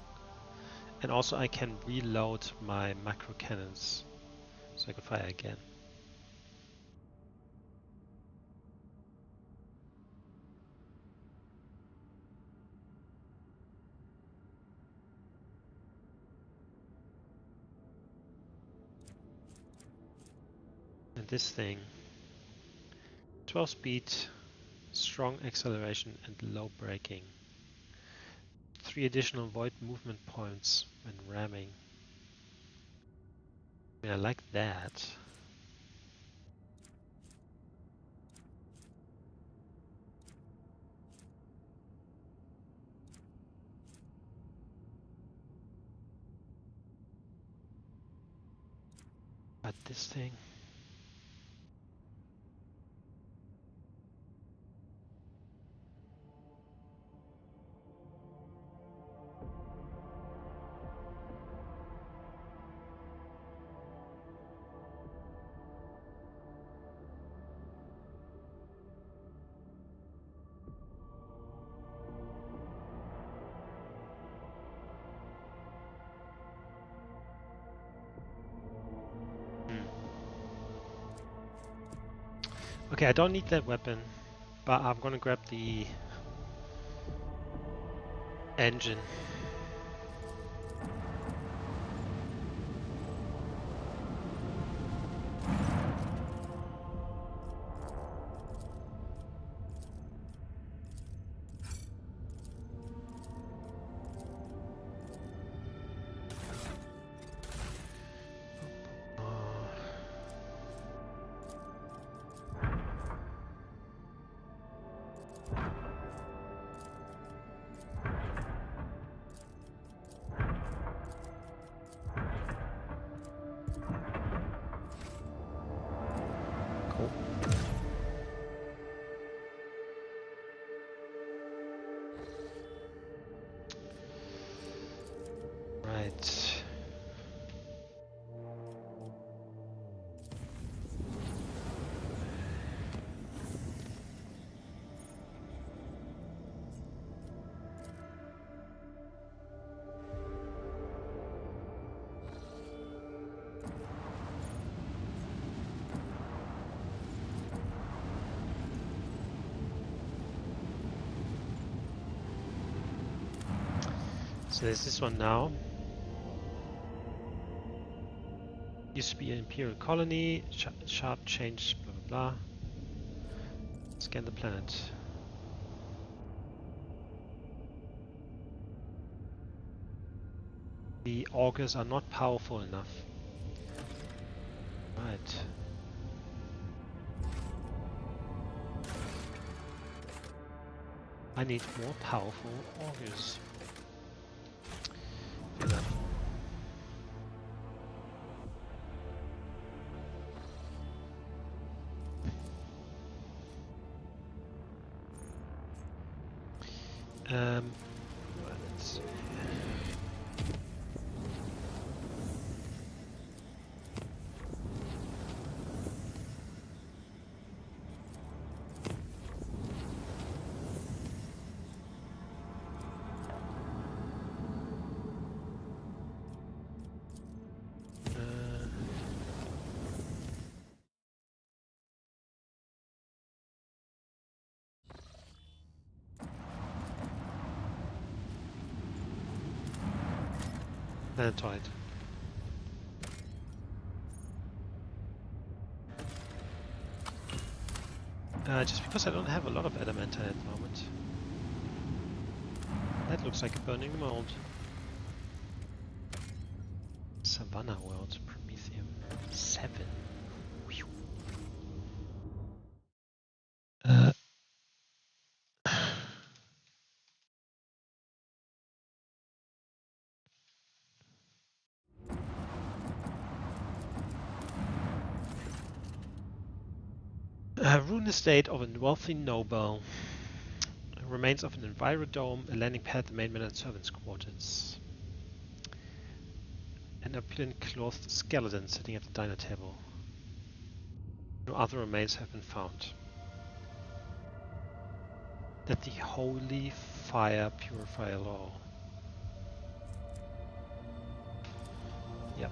And also I can reload my macro cannons, so I can fire again. And this thing. 12 speed, strong acceleration and low braking. 3 additional void movement points when ramming. I mean, I like that. But this thing. Okay, I don't need that weapon, but I'm gonna grab the engine. Cool. Right. So there's this one now. Used to be an Imperial colony, sharp change, blah blah blah. Scan the planet. The augers are not powerful enough. Right. I need more powerful augers. Fair enough. Right, let's see. Planetoid. Just because I don't have a lot of adamantine at the moment. That looks like a burning mold. Savannah World, Promethium 7. Whew. Rune estate of a wealthy noble. Remains of an envirodome, a landing pad, the main men and servants' quarters. An opulent clothed skeleton sitting at the dinner table. No other remains have been found. That the holy fire purify all. Yep.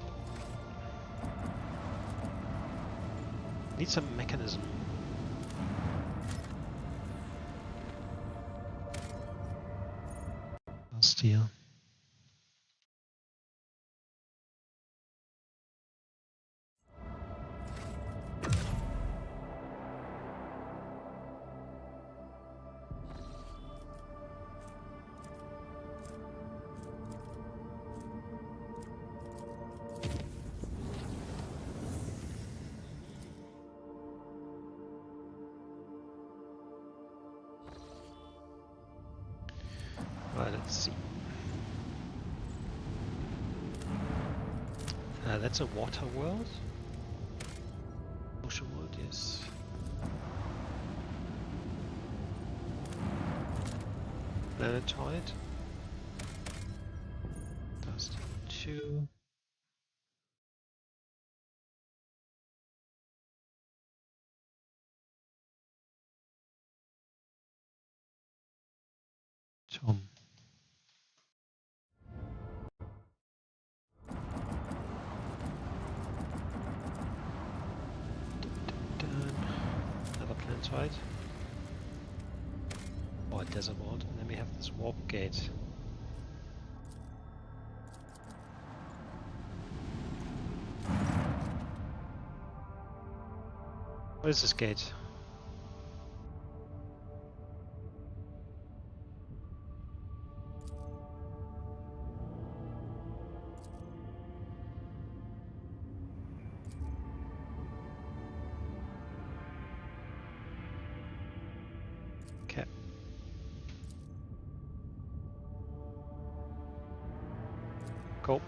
Need some mechanism. Steel. Let's see. That's a water world. Ocean world, yes. Planetoid. Dust 2. Tom. Another planetoid. Or a desert world. And then we have this warp gate. What is this gate? Okay. Cool.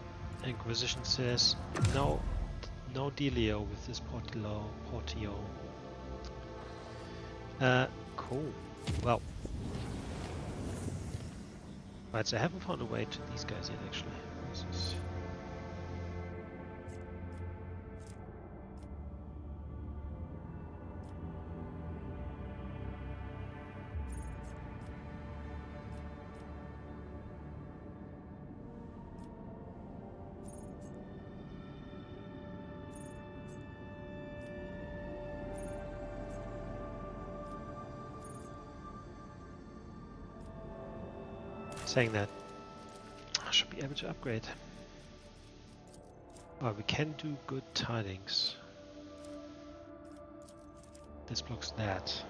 Inquisition says no dealio with this portio. Cool. Well. Right, so I haven't found a way to these guys yet, actually. This is... Saying that, I should be able to upgrade. Oh, we can do good tidings. This blocks that.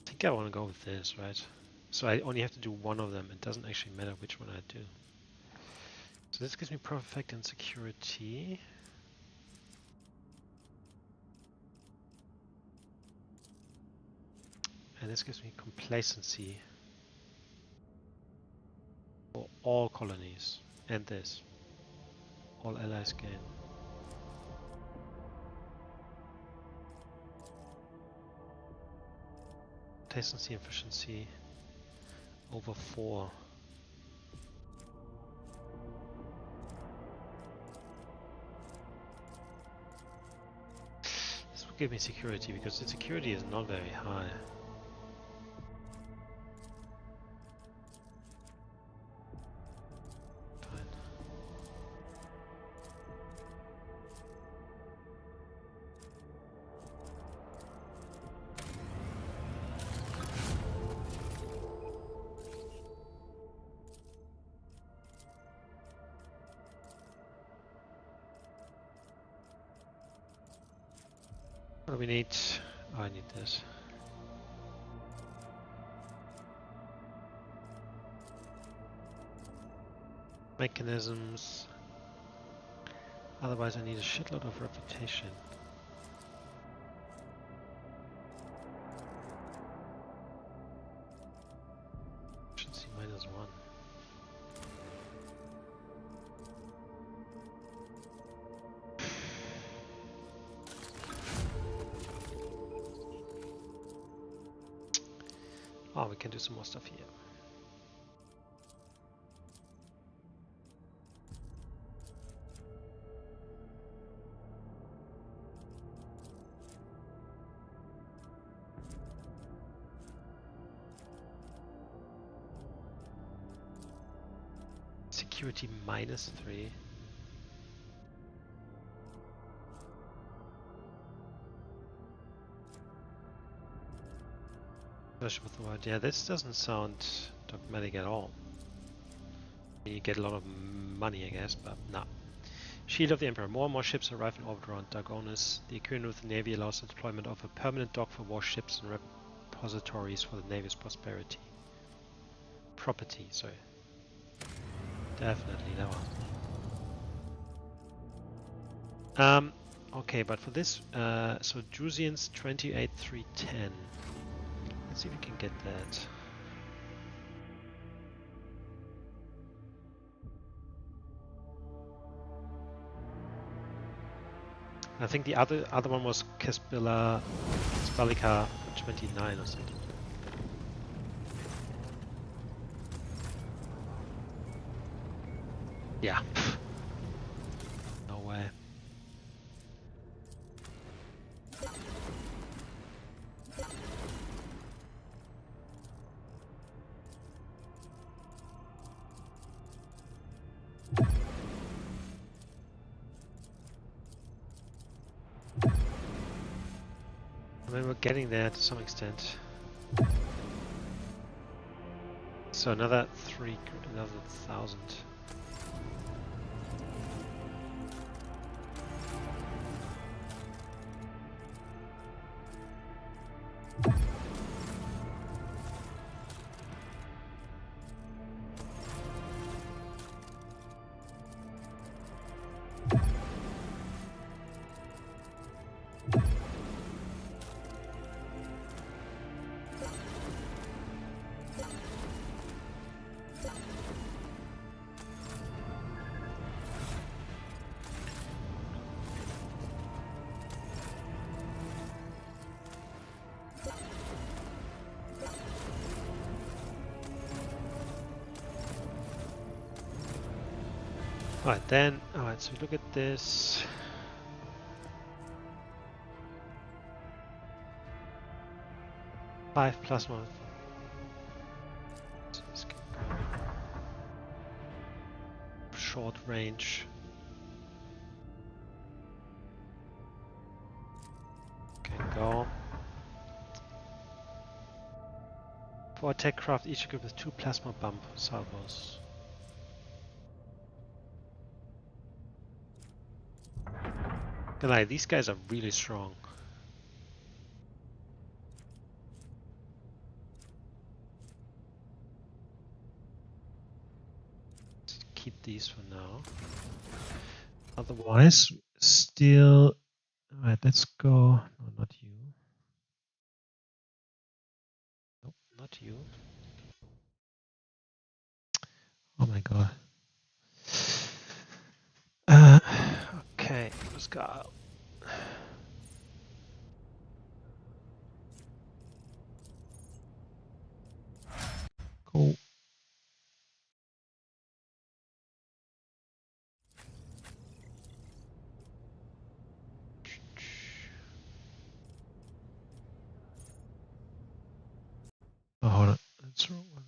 I think I want to go with this, right? So I only have to do one of them. It doesn't actually matter which one I do. So this gives me perfect and security. And this gives me complacency for all colonies. And this. All allies gain. Complacency efficiency over 4. This will give me security because the security is not very high. What do we need? Oh, I need this. Mechanisms. Otherwise I need a shitload of reputation. Efficiency -1. Oh, we can do some more stuff here. Security -3. Especially with the word, yeah, this doesn't sound dogmatic at all. You get a lot of money, I guess, but no. Shield of the Emperor. More and more ships arrive in orbit around Dagonis. The agreement with the Navy allows the deployment of a permanent dock for warships and repositories for the Navy's prosperity. Property, sorry. Definitely that one. Okay, but for this, so Drusians 28,310. Let's see if we can get that. I think the other one was Caspilica 29 or something. Yeah. No way. I mean, we're getting there to some extent. So another 1,000. Alright then, alright, so look at this. Five plasma. So this can go short range. Can go. For attack craft, each equipped with 2 plasma bump salvos. Good night, these guys are really strong. Let's keep these for now. Otherwise, still. Alright, let's go. No, not you. Nope, not you. Oh my god. Okay, let's go. Cool. Oh, hold on. That's the wrong one.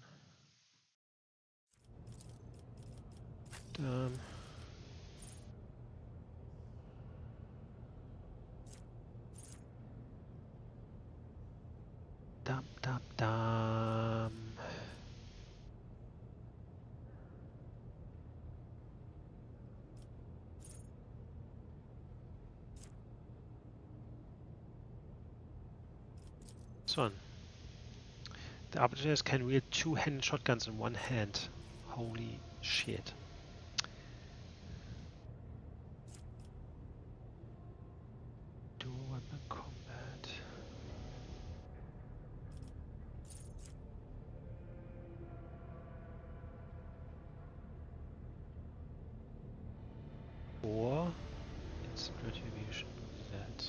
Dum. This one. The arbiters can wield 2 hand shotguns in one hand. Holy shit. Dual weapon combat. Or instant retribution of that.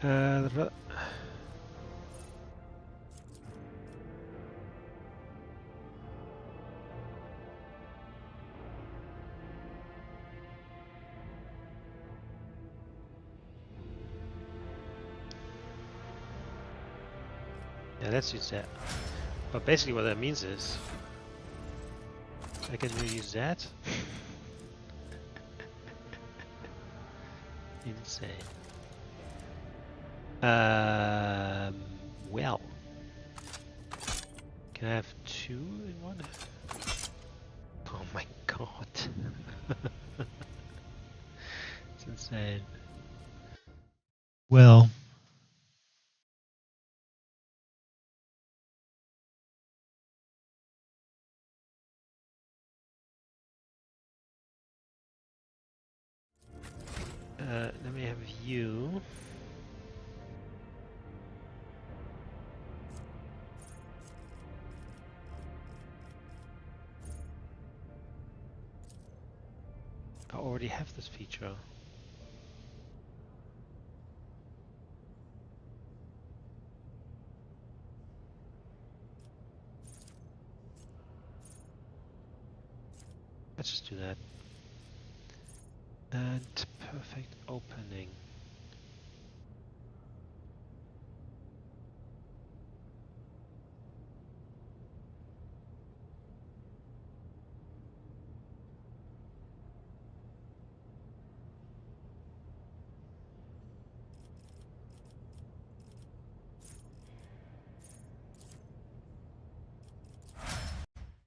Yeah, let's use that. But basically what that means is I can use that. Insane. Well. Can I have 2 in one? Oh my god. It's insane. Well. Let me have you. I already have this feature. Let's just do that. And perfect opening.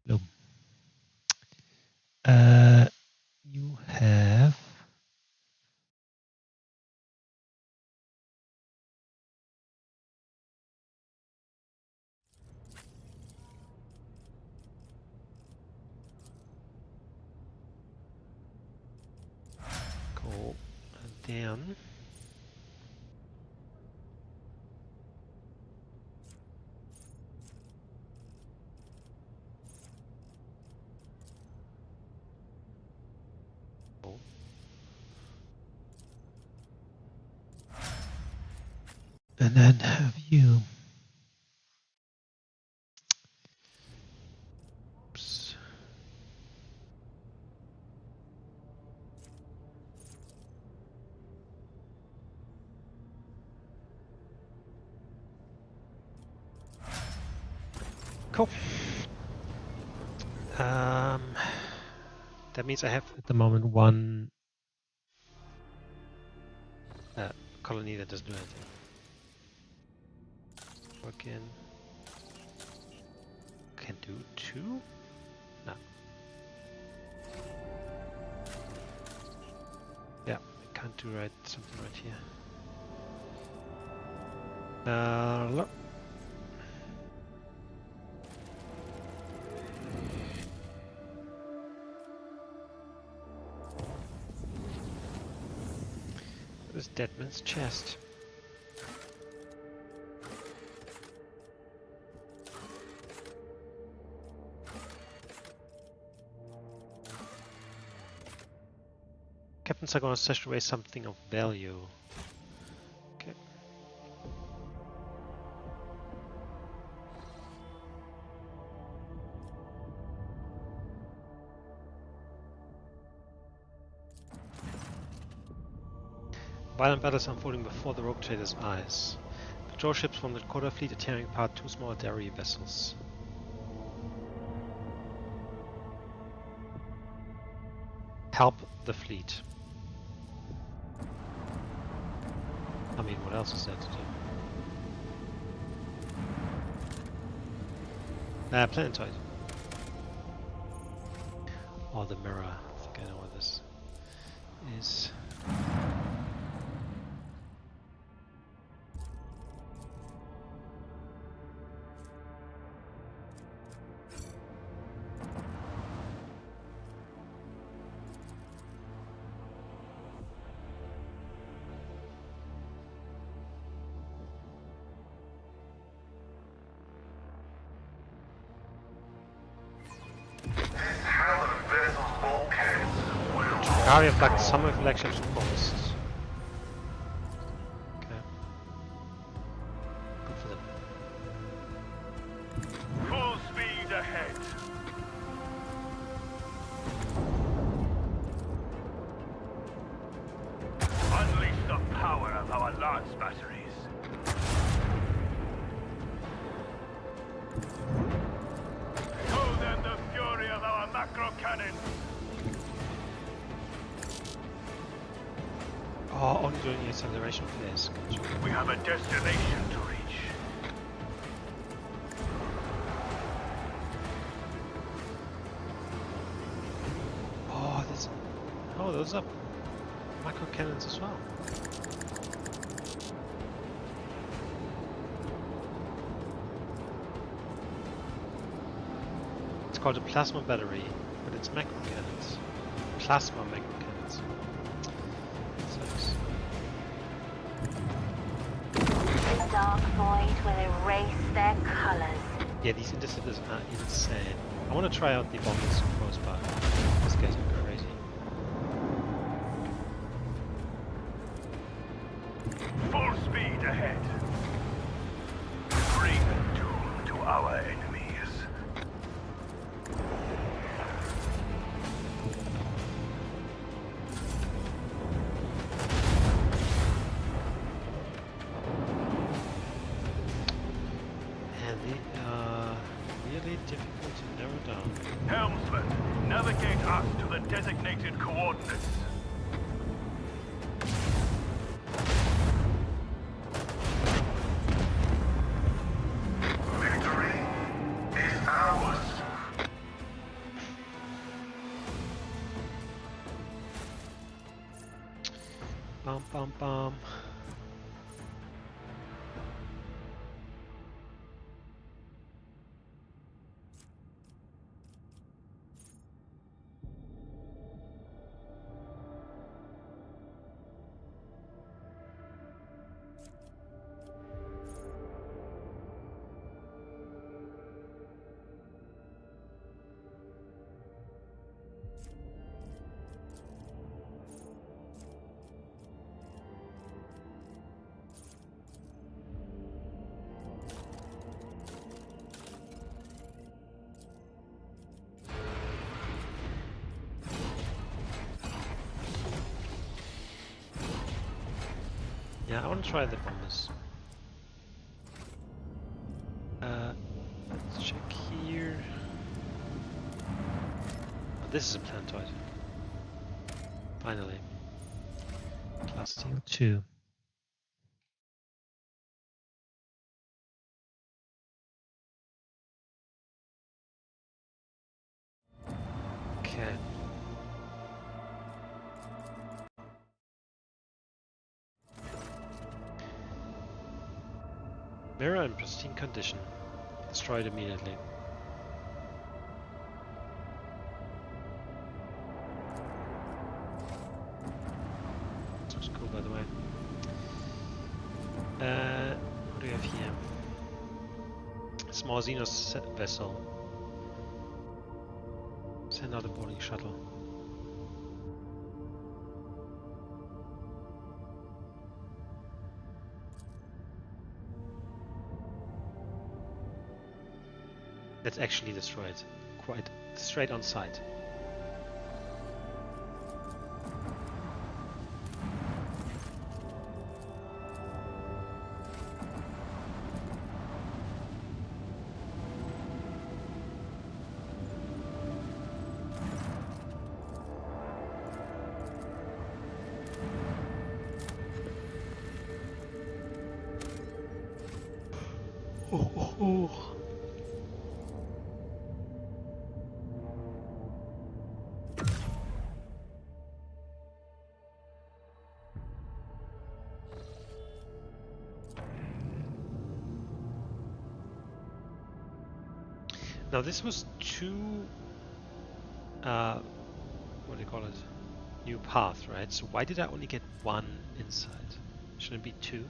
Nope. You have cool. And then cool. And then have you. Oops. Cool. That means I have at the moment one colony that doesn't do anything. Work in. Can do 2? No. Yeah, I can't do something right here. Look. This dead man's chest. Captains are going to stash away something of value. Okay. Violent battles unfolding before the rogue traders' eyes. Patrol ships from the Dakota fleet are tearing apart 2 small dairy vessels. Help the fleet. I mean, what else is there to do? Planetoid. Oh, the mirror. I think I know what this is. Area of like summer reflections of forests. Okay. our lance batteries. Show them the fury of our macro cannons. Oh, only during the acceleration phase. Gotcha. We have a destination to reach. Oh, this. Oh, those are micro cannons as well. It's called a plasma battery, but it's macro cannons. Plasma macro cannons. Sucks. The dark void will erase their colors. Yeah, these interceptors are insane. I want to try out the bombers close by. These guys are crazy. Full speed ahead. Bring doom to our enemies. And they are really difficult to narrow down. Helmsman, navigate us to the designated coordinates. Victory is ours. Bum bum bum. Yeah, I want to try the bombers. Let's check here. Oh, this is a planetoid. Finally. Class Steel 2. Okay. Mirror in pristine condition. Destroyed immediately. This looks cool, by the way. What do we have here? Small Xenos vessel. Send out a boarding shuttle. That's actually destroyed. Quite straight on site. Oh. Now this was two, what do you call it? New path, right? So why did I only get one inside? Shouldn't it be two?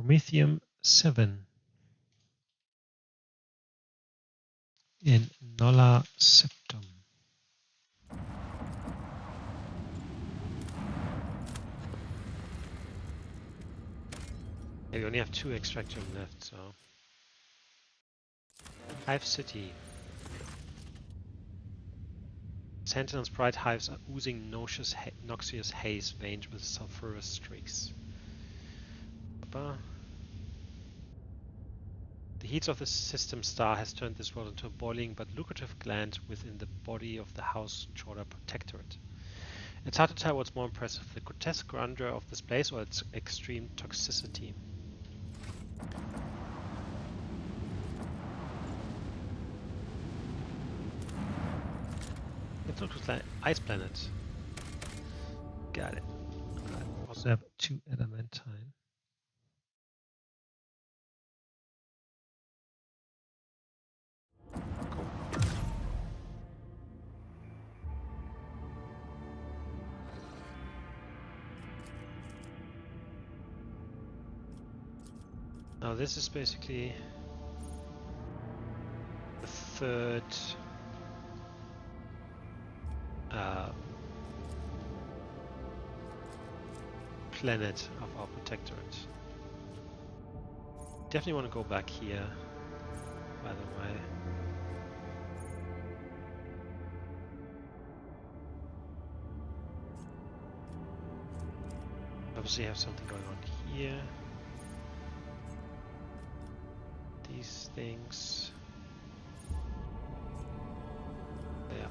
Promethium 7 in Nolla Septum. Yeah, we only have 2 extractum left, so. Hive City. Sentinel's bright hives are oozing noxious haze veined with sulfurous streaks. The heat of the system star has turned this world into a boiling but lucrative gland within the body of the House Chorda Protectorate. It's hard to tell what's more impressive, the grotesque grandeur of this place or its extreme toxicity. Let's look at the ice planet. Got it. I also have 2 adamantine. Cool. Now this is basically the 3rd planet of our protectorate. Definitely want to go back here, by the way. Obviously have something going on here. These things. There.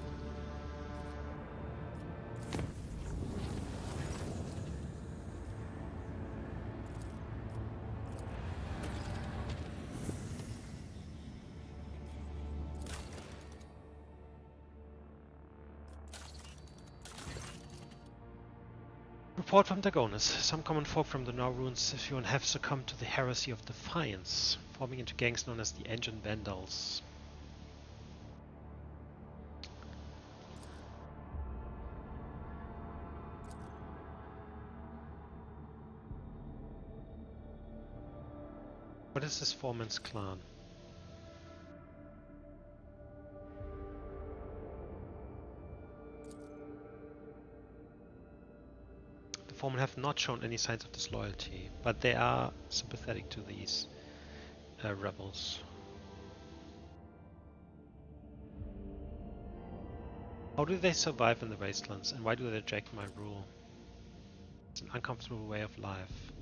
Report from Dagonis. Some common folk from the Norrunes have succumbed to the heresy of defiance, forming into gangs known as the Engine Vandals. What is this foreman's clan? The foremen have not shown any signs of disloyalty, but they are sympathetic to these rebels. How do they survive in the wastelands, and why do they reject my rule? It's an uncomfortable way of life.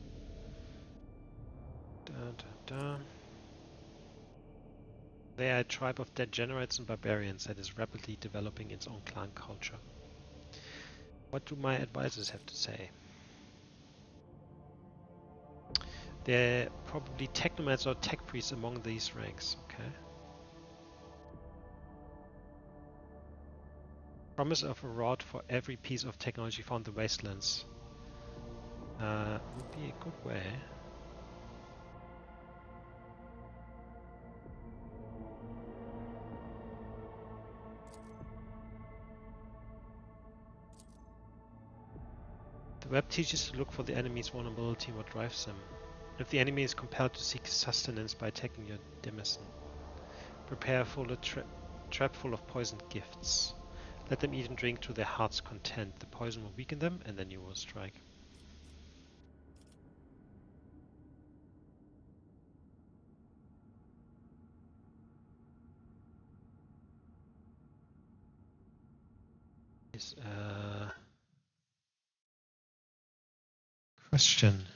They are a tribe of degenerates and barbarians that is rapidly developing its own clan culture. What do my advisors have to say? There are probably technomads or tech priests among these ranks, okay? Promise of a rod for every piece of technology found in the wastelands would be a good way. The web teaches to look for the enemy's vulnerability and what drives them. If the enemy is compelled to seek sustenance by attacking your demesne, prepare for a trap full of poisoned gifts. Let them eat and drink to their heart's content. The poison will weaken them, and then you will strike. Question.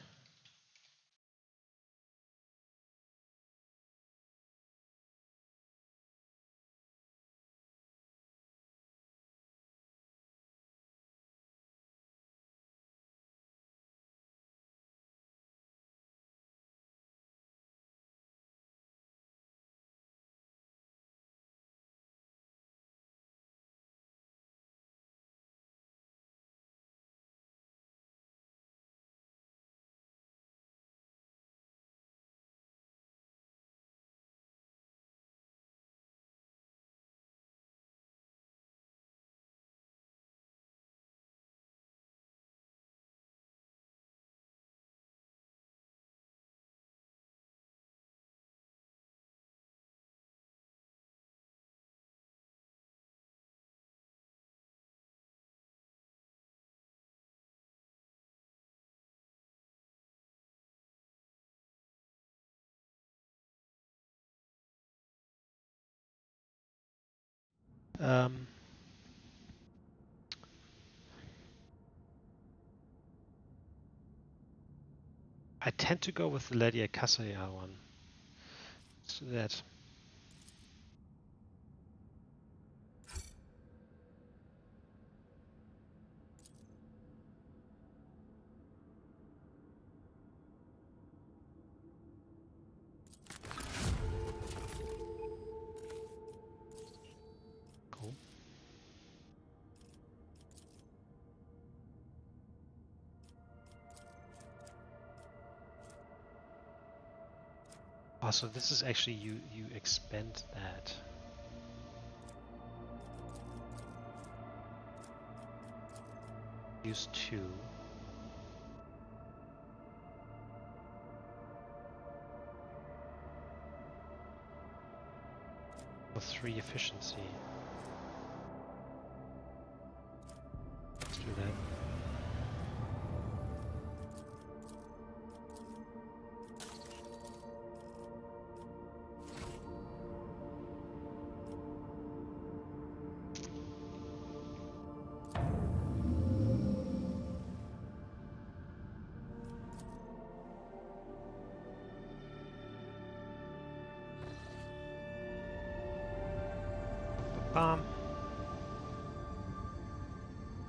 I tend to go with the Lady Akasaya one. Let's do that. Cool. Oh, so this is actually you expand that. Use 2. For 3 efficiency. Let's do that.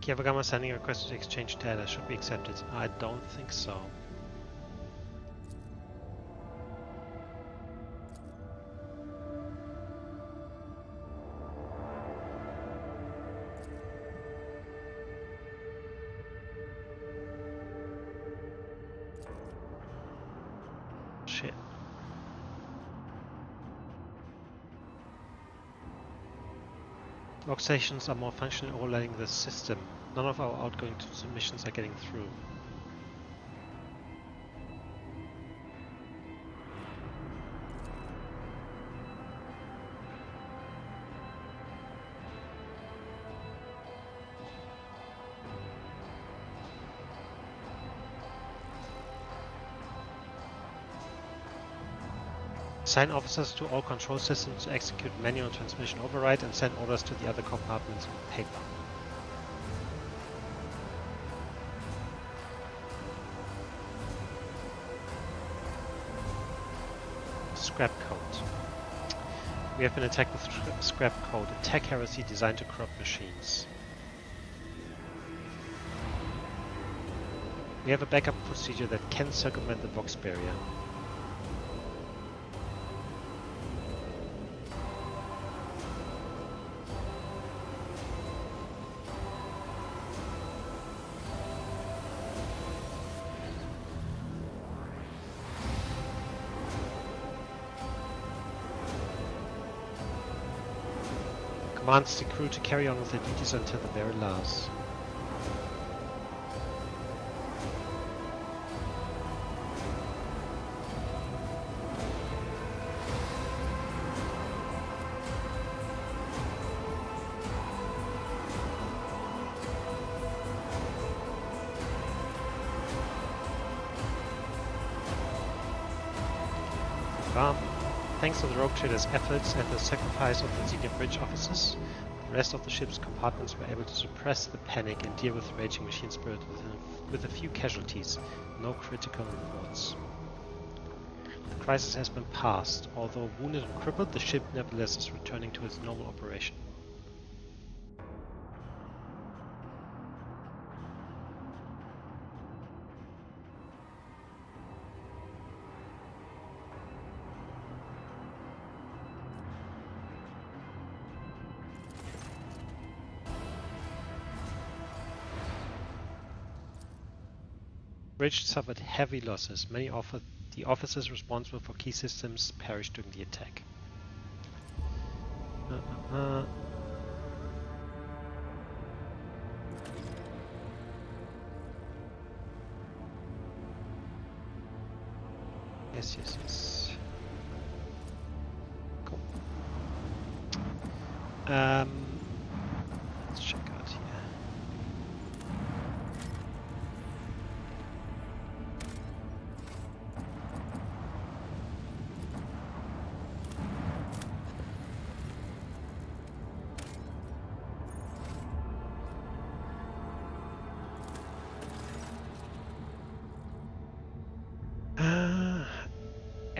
Kiyavagama sending a request to exchange data. Should be accepted. I don't think so. Shit. Log stations are more functional overlaying the system. None of our outgoing submissions are getting through. Assign officers to all control systems to execute manual transmission override and send orders to the other compartments with paper. Scrap code. We have been attacked with scrap code, a tech heresy designed to corrupt machines. We have a backup procedure that can circumvent the Vox barrier. Commands the crew to carry on with their duties until the very last. Thanks to the rogue traders' efforts and the sacrifice of the senior bridge officers, the rest of the ship's compartments were able to suppress the panic and deal with the raging machine spirit with a few casualties, no critical reports. The crisis has been passed. Although wounded and crippled, the ship nevertheless is returning to its normal operation. Bridge suffered heavy losses. Many of the officers responsible for key systems perished during the attack. Yes. Cool. Let's check out here.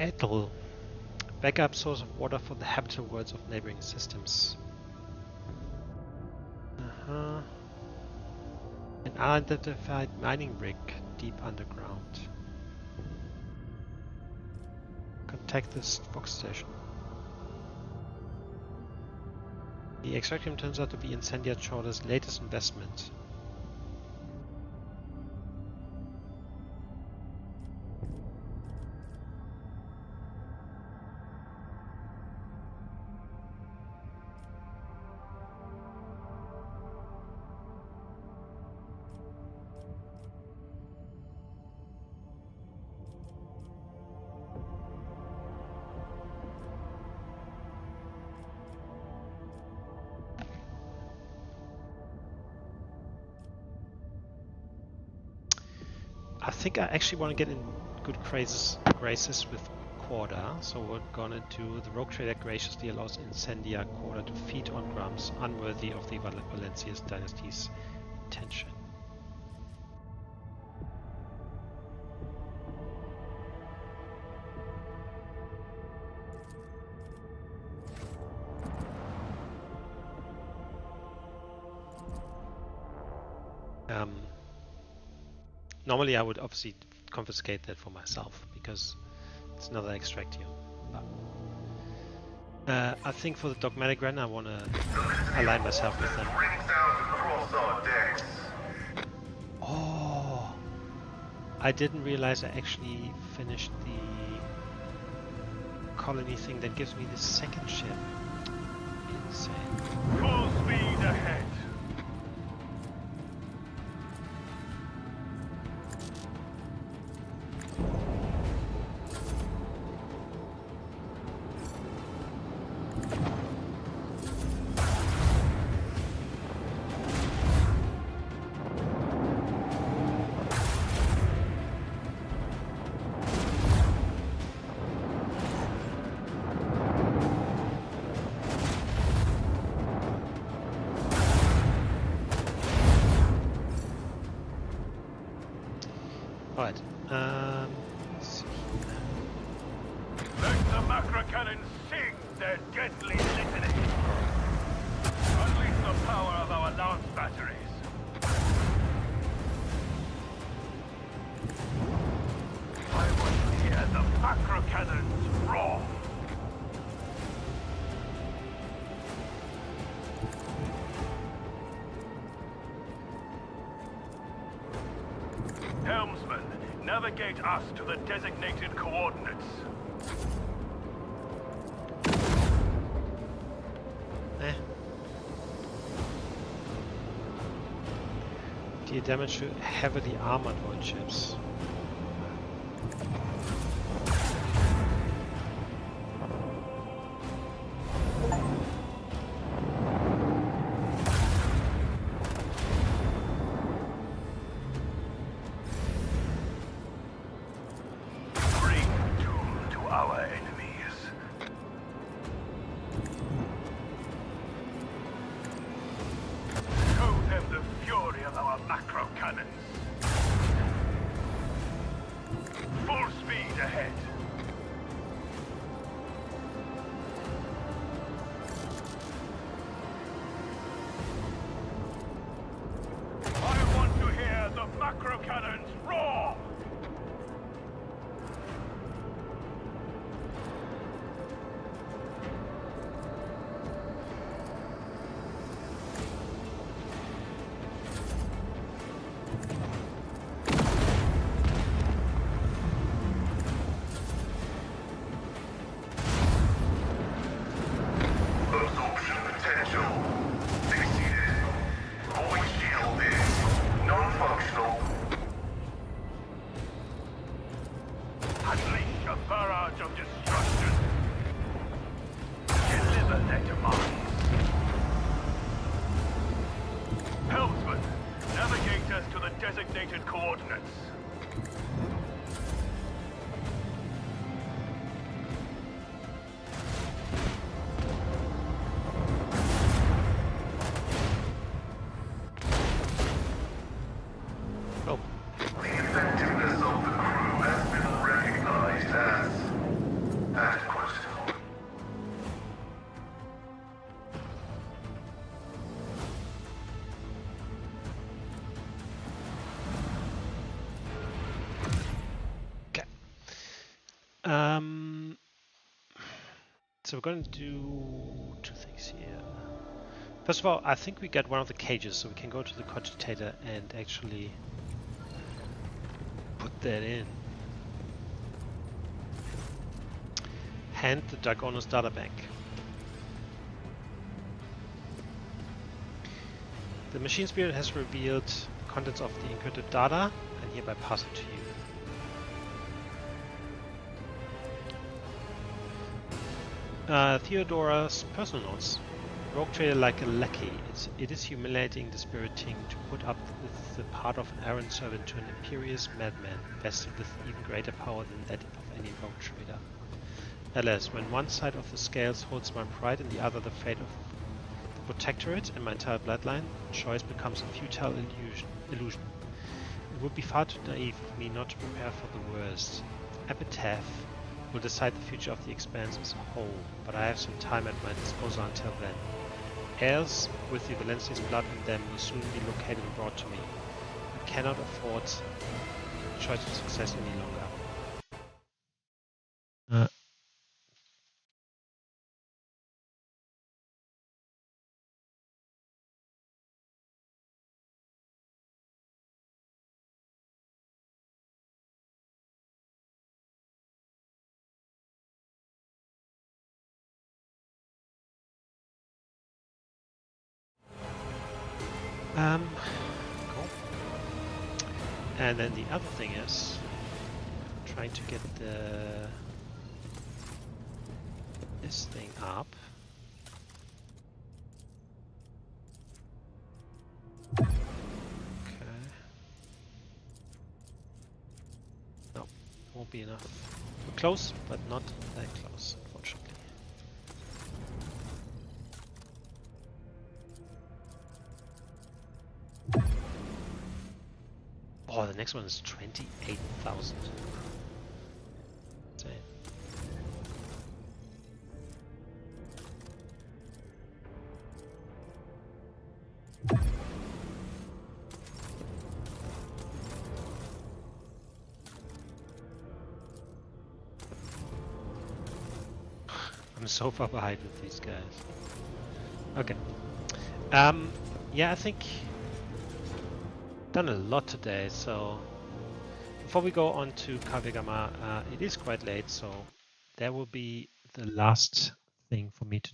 Vital. Backup source of water for the habitable worlds of neighboring systems. An unidentified mining rig deep underground. Contact this box station. The extraction turns out to be Incendia Chorder's latest investment. I think I actually want to get in good graces with Quarter, so we're gonna do the Rogue Trader graciously allows Incendia Quarter to feed on grams unworthy of the Valencia's dynasty's intention. Normally I would obviously confiscate that for myself because it's another extractium. But I think for the dogmatic run I want to align myself with them. Oh, I didn't realize I actually finished the colony thing that gives me the second ship. Insane. Full speed ahead. Alright, let's see. Let the macro cannons sing their deadly litany. Unleash the power of our lance batteries. I want to hear the macro cannons roar. Helmsman, navigate us to the designated coordinates. Deal damage to heavily armored void ships. Designated coordinates. Oh. The effectiveness of the crew has been recognized as So we're going to do 2 things here. First of all, I think we get one of the cages, so we can go to the cogitator and actually put that in. Hand the Dragonus data bank. The machine spirit has revealed contents of the encrypted data and hereby pass it to you. Theodora's personal notes. Rogue trader like a lackey. It is humiliating, dispiriting to put up with the part of an errant servant to an imperious madman, vested with even greater power than that of any rogue trader. Alas, when one side of the scales holds my pride and the other the fate of the Protectorate and my entire bloodline, choice becomes a futile illusion. It would be far too naive of me not to prepare for the worst. Epitaph will decide the future of the Expanse as a whole, but I have some time at my disposal until then. Heirs with the Valencia's blood in them will soon be located and brought to me. I cannot afford the choice of success any longer. Cool. And then the other thing is trying to get this thing up. Okay. No, won't be enough. We're close, but not that close, unfortunately. Oh, the next one is 28,000. Insane. I'm so far behind with these guys. Okay. Yeah, I think done a lot today, so before we go on to Kavegama, it is quite late, so that will be the last thing for me to